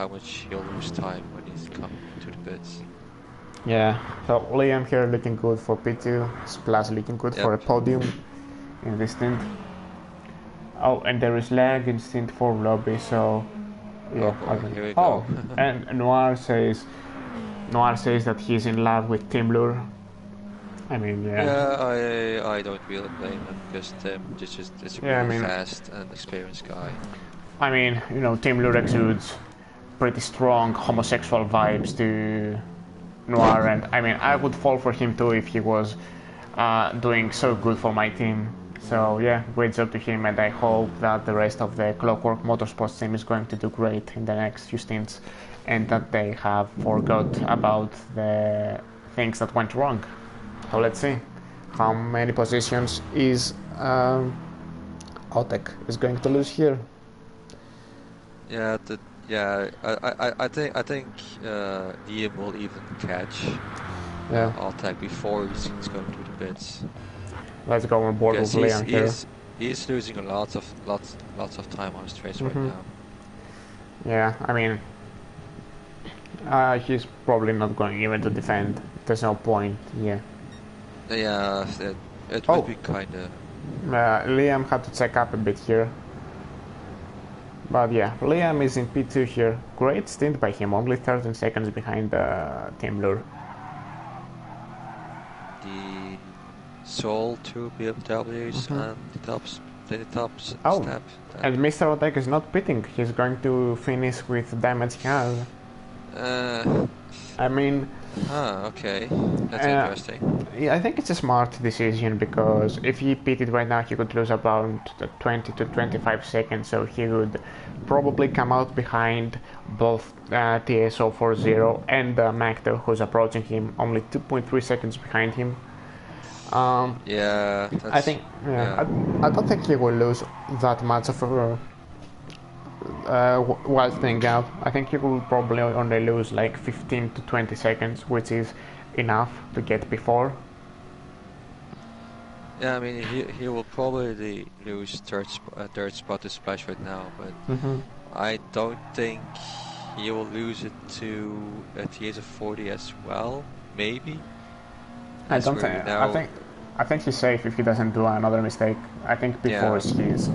much he'll lose time when he's coming to the pits. Yeah, so Liam here looking good for P2, Splash looking good for a podium in this stint. Oh, and there is lag in stint 4 lobby, so yeah. Here we go. And Noir says that he's in love with Timler. I mean, yeah, I don't really blame him, because Tim is a really fast and experienced guy. I mean, you know, Timler exudes pretty strong homosexual vibes to Noir, and I mean, I would fall for him too if he was doing so good for my team. So yeah, great job to him, and I hope that the rest of the Clockwork Motorsports team is going to do great in the next few stints, and that they have forgot about the things that went wrong. So let's see how many positions is Otek is going to lose here. Yeah, I think Liam will even catch Otek before he's going to the pits. Let's go on board with Liam here. He's losing lots of time on his race right now. Yeah, I mean, he's probably not going even to defend. There's no point. Yeah. Yeah, it would be kinda... Liam had to check up a bit here. But yeah, Liam is in P2 here. Great stint by him, only 13 seconds behind Timler. The Soul 2 BMWs and the top step. And Mr. Otek is not pitting. He's going to finish with the damage he has. I mean... Okay. That's interesting. Yeah, I think it's a smart decision because if he pitted right now, he could lose about 20 to 25 seconds, so he would probably come out behind both TSO40 and Macto, who's approaching him, only 2.3 seconds behind him. Yeah, I think. I don't think he will lose that much of a wild thing out. I think he will probably only lose like 15 to 20 seconds, which is enough to get before. Yeah, I mean he will probably lose third spot to Splash right now, but I don't think he will lose it to TSO40 as well. Maybe. I don't think. I think he's safe if he doesn't do another mistake. I think before he's.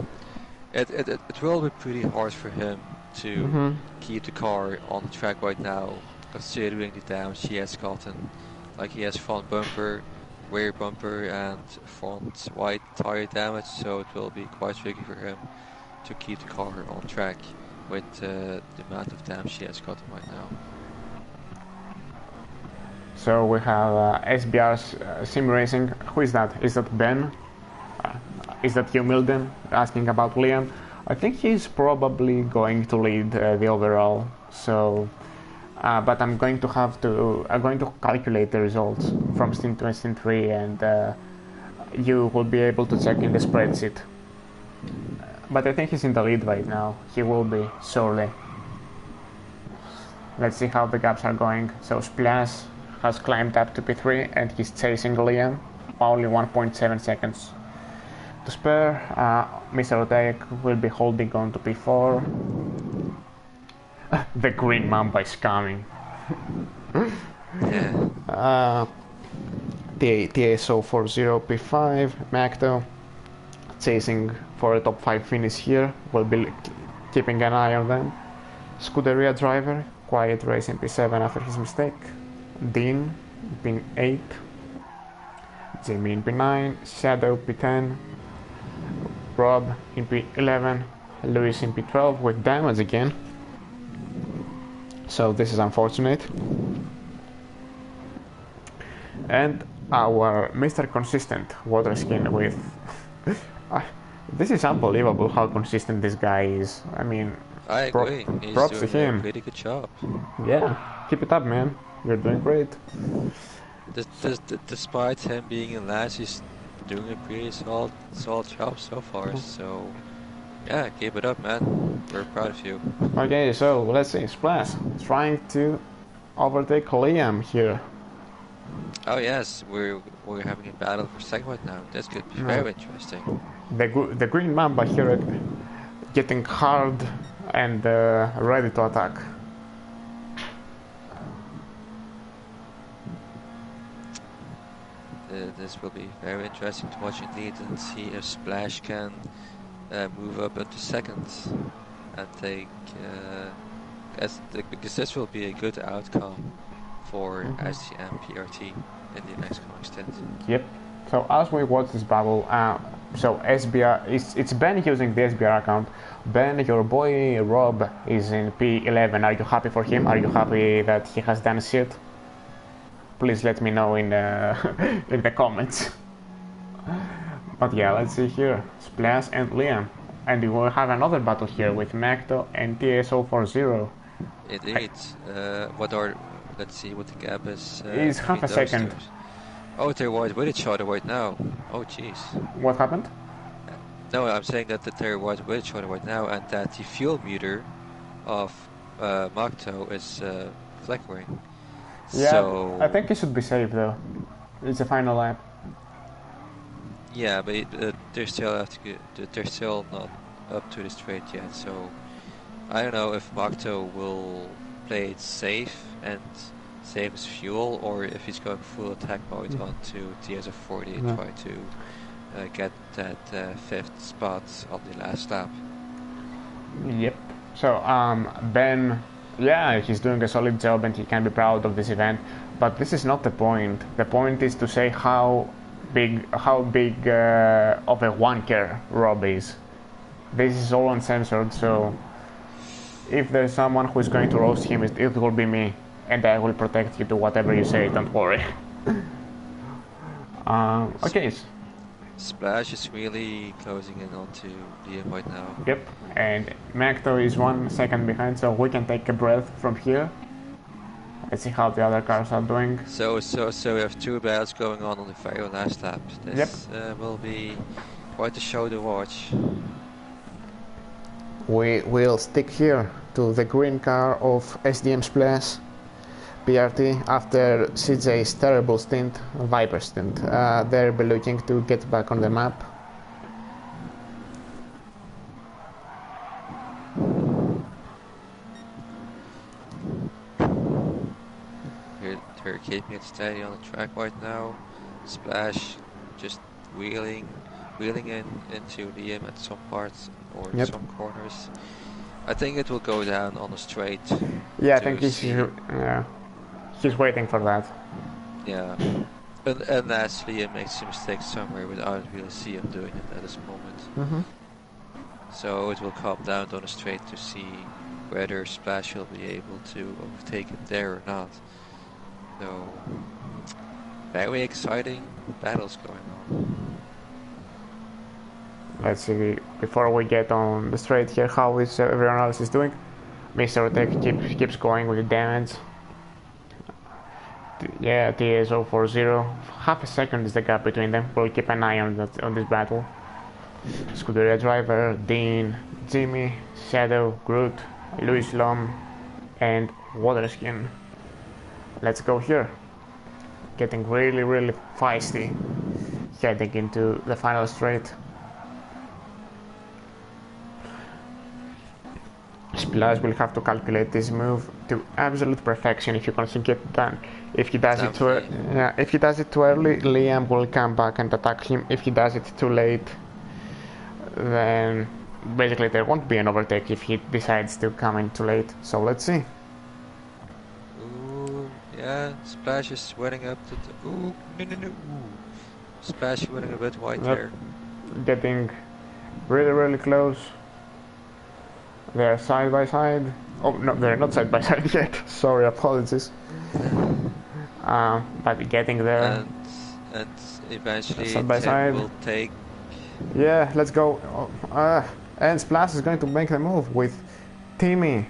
It will be pretty hard for him to keep the car on the track right now, considering the damage he has gotten. Like he has front bumper, rear bumper, and front wide tire damage, so it will be quite tricky for him to keep the car on track with the amount of damage he has gotten right now. So we have SBR's Sim Racing. Who is that? Is that Ben? Is that you, Milden, asking about Liam? I think he's probably going to lead the overall. So, but I'm going to calculate the results from Stint 2 and Stint 3, and you will be able to check in the spreadsheet. But I think he's in the lead right now. He will be surely. Let's see how the gaps are going. So Splash has climbed up to P3 and he's chasing Liam, only 1.7 seconds to spare. Mr. Odeik will be holding on to P4. The green mamba is coming. TSO40 P5, Macto chasing for a top 5 finish here, will be keeping an eye on them. Scuderia driver, quiet race in P7 after his mistake. Dean, pin 8. Jimmy in P9. Shadow P10. Rob in P11. Lewis in P12 with damage again. So this is unfortunate. And our Mr. Consistent water skin with... this is unbelievable how consistent this guy is. I mean, I agree. He's props doing to him. A pretty good job. Yeah, keep it up, man. You're doing great. Despite him being in last, he's doing a pretty solid job so far. So, yeah, keep it up, man. We're proud of you. Okay, so let's see. Splash trying to overtake Liam here. Oh yes, we're having a battle for second right now. That's good. Very interesting. The green mamba here getting hard and ready to attack. This will be very interesting to watch indeed and see if Splash can move up into second and take because this will be a good outcome for SCM PRT in the next coming stint. Yep. So as we watch this battle, so SBR it's Ben using the SBR account. Ben, your boy Rob is in P11. Are you happy for him? Are you happy that he has done shit? Please let me know in in the comments. But yeah, let's see here. Splash and Liam. And we will have another battle here with Macto and TSO40. Indeed. Let's see what the gap is. It's half a second. Oh, they're wide with each other right now. Oh, jeez. What happened? No, I'm saying that they're wide with each other right now, and that the fuel meter of Macto is flickering. Yeah, so, I think it should be safe though. It's a final lap. Yeah, but they're still not up to the straight yet. So I don't know if Macto will play it safe and save his fuel, or if he's going full attack mode onto TSO40 and try to get that 5th spot on the last lap. Yep. So Ben, yeah, he's doing a solid job and he can be proud of this event. But this is not the point. The point is to say how big of a wanker Rob is. This is all uncensored, so if there's someone who is going to roast him, it will be me. and I will protect you to whatever you say, don't worry. Okay. Splash is really closing in onto Liam right now. Yep, and Magto is 1 second behind, so we can take a breath from here. Let's see how the other cars are doing. So we have 2 battles going on the very last lap. This will be quite a show to watch. We will stick here to the green car of SDM Splash PRT after CJ's terrible stint, Viper stint. They'll be looking to get back on the map. They're keeping it steady on the track right now. Splash just wheeling in into Liam at some parts or some corners. I think it will go down on the straight. Yeah, I think he's waiting for that. Yeah, unless Liam makes a mistake somewhere, but I don't really see him doing it at this moment. So it will come down on the straight to see whether Splash will be able to overtake him there or not. So, very exciting battles going on. Let's see, before we get on the straight here, how is everyone else is doing? Mr. Tech keeps going with the damage. Yeah, TS040. Half a second is the gap between them. We'll keep an eye on this battle. Scuderia Driver, Dean, Jimmy, Shadow, Groot, Louis Lom, and Waterskin. Let's go here. Getting really feisty. Heading into the final straight. Splash will have to calculate this move to absolute perfection if he can get it done. If he does it too early, Liam will come back and attack him. If he does it too late, then basically there won't be an overtake if he decides to come in too late. So let's see. Ooh, yeah, Splash is sweating up to the... Ooh, no. Ooh. Splash sweating a bit wide there. Getting really close. They're side by side. Oh no, they're not side by side yet. Sorry, apologies. But getting there. And eventually side by side will take... Yeah, let's go. And Splash is going to make the move with Timmy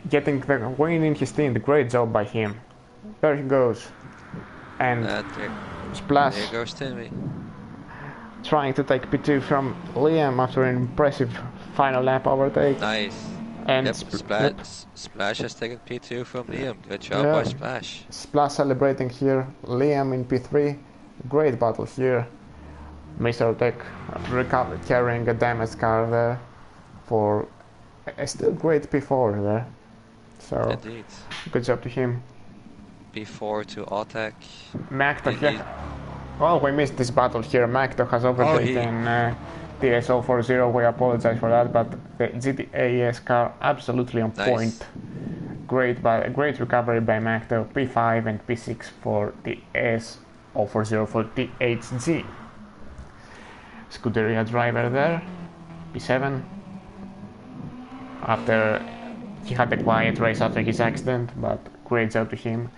getting the win in his team. Great job by him. There he goes. And Splash. There goes Timmy. Trying to take P2 from Liam after an impressive final lap overtake. Nice. And Splash has taken P2 from Liam. Good job by Splash. Splash celebrating here. Liam in P3. Great battle here. Mr. Tech carrying a damaged car there for a still great P4 there. So indeed. Good job to him. P4 to attack. Magto, well, we missed this battle here. Magto has overtaken TS040. We apologize for that, but the GTAS car absolutely on point. Great recovery by Magto. P5 and P6 for the TS040 for THG. Scuderia Driver there. P7. After he had a quiet race after his accident, but great job to him,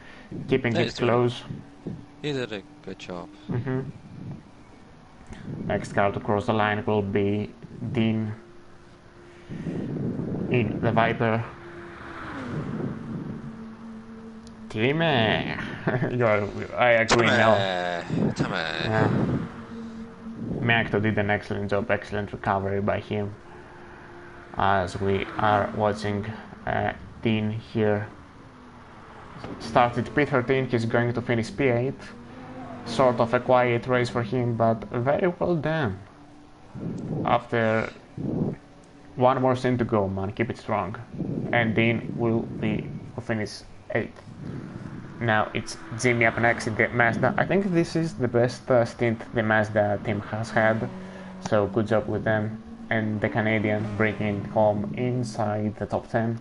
keeping it close. He did a good job. Next car to cross the line will be Dean in the Viper. Timmy! I agree now. Magto did an excellent job, excellent recovery by him. As we are watching Dean here. Started P13, he's going to finish P8. Sort of a quiet race for him, but very well done. After one more stint to go, man, keep it strong. And Dean will finish 8th. Now it's Jimmy up next in the Mazda. I think this is the best stint the Mazda team has had, so good job with them. And the Canadian bringing home inside the top 10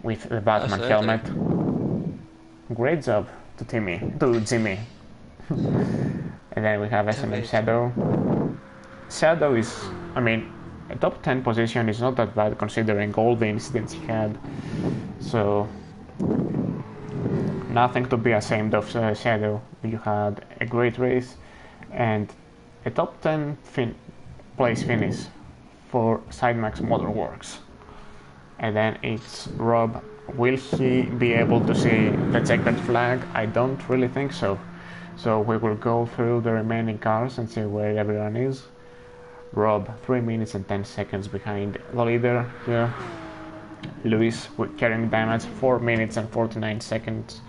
with the Batman helmet. Great job to Jimmy. And then we have SMM Shadow. Shadow is, a top 10 position is not that bad considering all the incidents he had. So nothing to be ashamed of, Shadow. You had a great race and a top 10 place finish for Sidemax Motorworks. And then it's Rob. Will he be able to see the checkered flag? I don't really think so. So we will go through the remaining cars and see where everyone is. Rob 3 minutes and 10 seconds behind the leader here. Lewis with carrying damage 4 minutes and 49 seconds.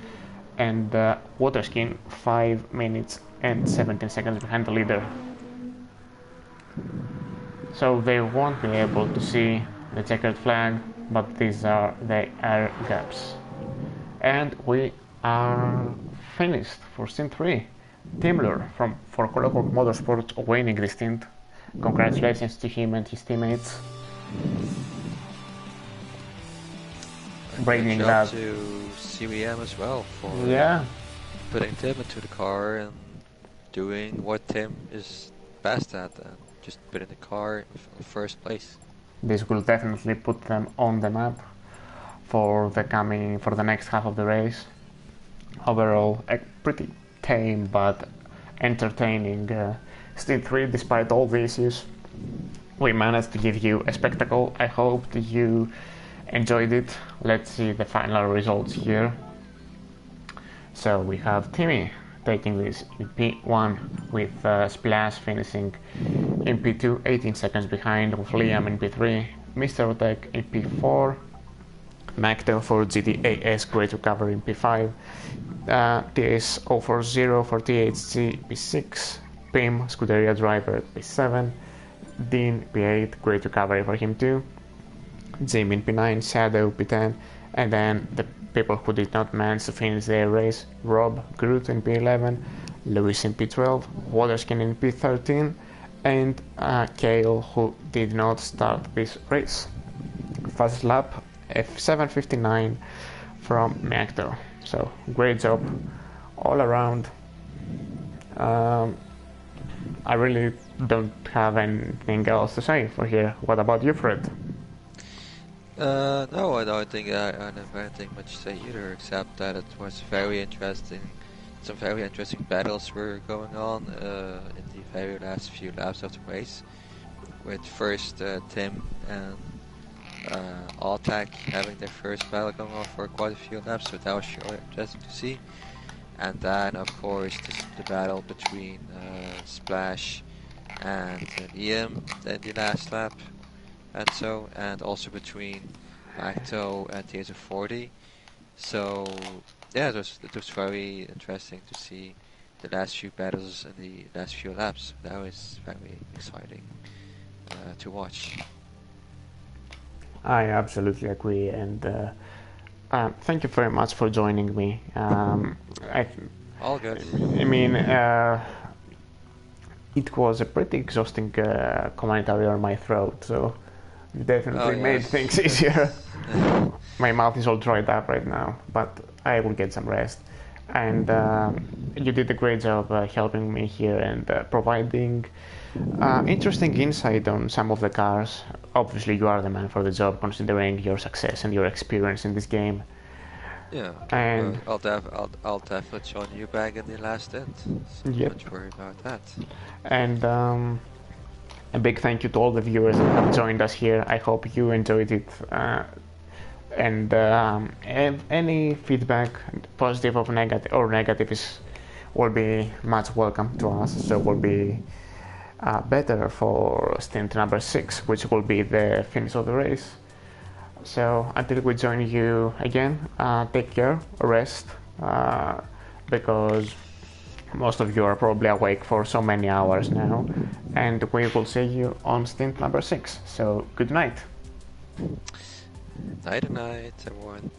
And Waterskin 5 minutes and 17 seconds behind the leader. So they won't be able to see the checkered flag, but these are the air gaps. And we are finished for Stint 3. Timler for Coloco Motorsports winning the stint. Congratulations to him and his teammates. Bringing that to CVM as well for putting Tim into the car and doing what Tim is best at, and just putting the car in first place. This will definitely put them on the map for the next half of the race. Overall, a pretty tame but entertaining Stint 3 despite all the issues. We managed to give you a spectacle. I hope that you enjoyed it. Let's see the final results here. So we have Timmy taking this in P1 with Splash finishing in P2, 18 seconds behind with Liam in P3, Mr. Tech in P4, Macto for GTAS great recovery in P5, TS040 for THC P6, Pim Scuderia driver P7, Dean P8 great recovery for him too, Jim in P9, Shadow P10, and then the people who did not manage to finish their race: Rob, Groot in P11, Lewis in P12, Waterskin in P13, and Kale, who did not start this race. Fast lap F7:59 from Macto. So great job all around. I really don't have anything else to say for here. What about you, Fred? No, I don't think I don't have anything much to say either, except that it was very interesting. Some very interesting battles were going on in the very last few laps of the race, with first Tim and Alltech having their first battle going on for quite a few laps, so that was really interesting to see. And then, of course, the battle between Splash and Liam in the last lap, and also between Macto and TS40. So yeah, it was very interesting to see the last few battles in the last few laps. That was very exciting to watch. I absolutely agree, and thank you very much for joining me. All good. I mean, it was a pretty exhausting commentary on my throat, so you definitely made things easier. My mouth is all dried up right now, but I will get some rest. And you did a great job helping me here and providing interesting insight on some of the cars. Obviously, you are the man for the job, considering your success and your experience in this game. Yeah, and I'll definitely join you back in the last stint. So don't worry about that. And a big thank you to all the viewers that have joined us here. I hope you enjoyed it. And any feedback, positive or negative, will be much welcome to us. So will be better for stint number 6, which will be the finish of the race. So until we join you again, take care, rest, because most of you are probably awake for so many hours now, and we will see you on stint number 6. So good night. Night, everyone.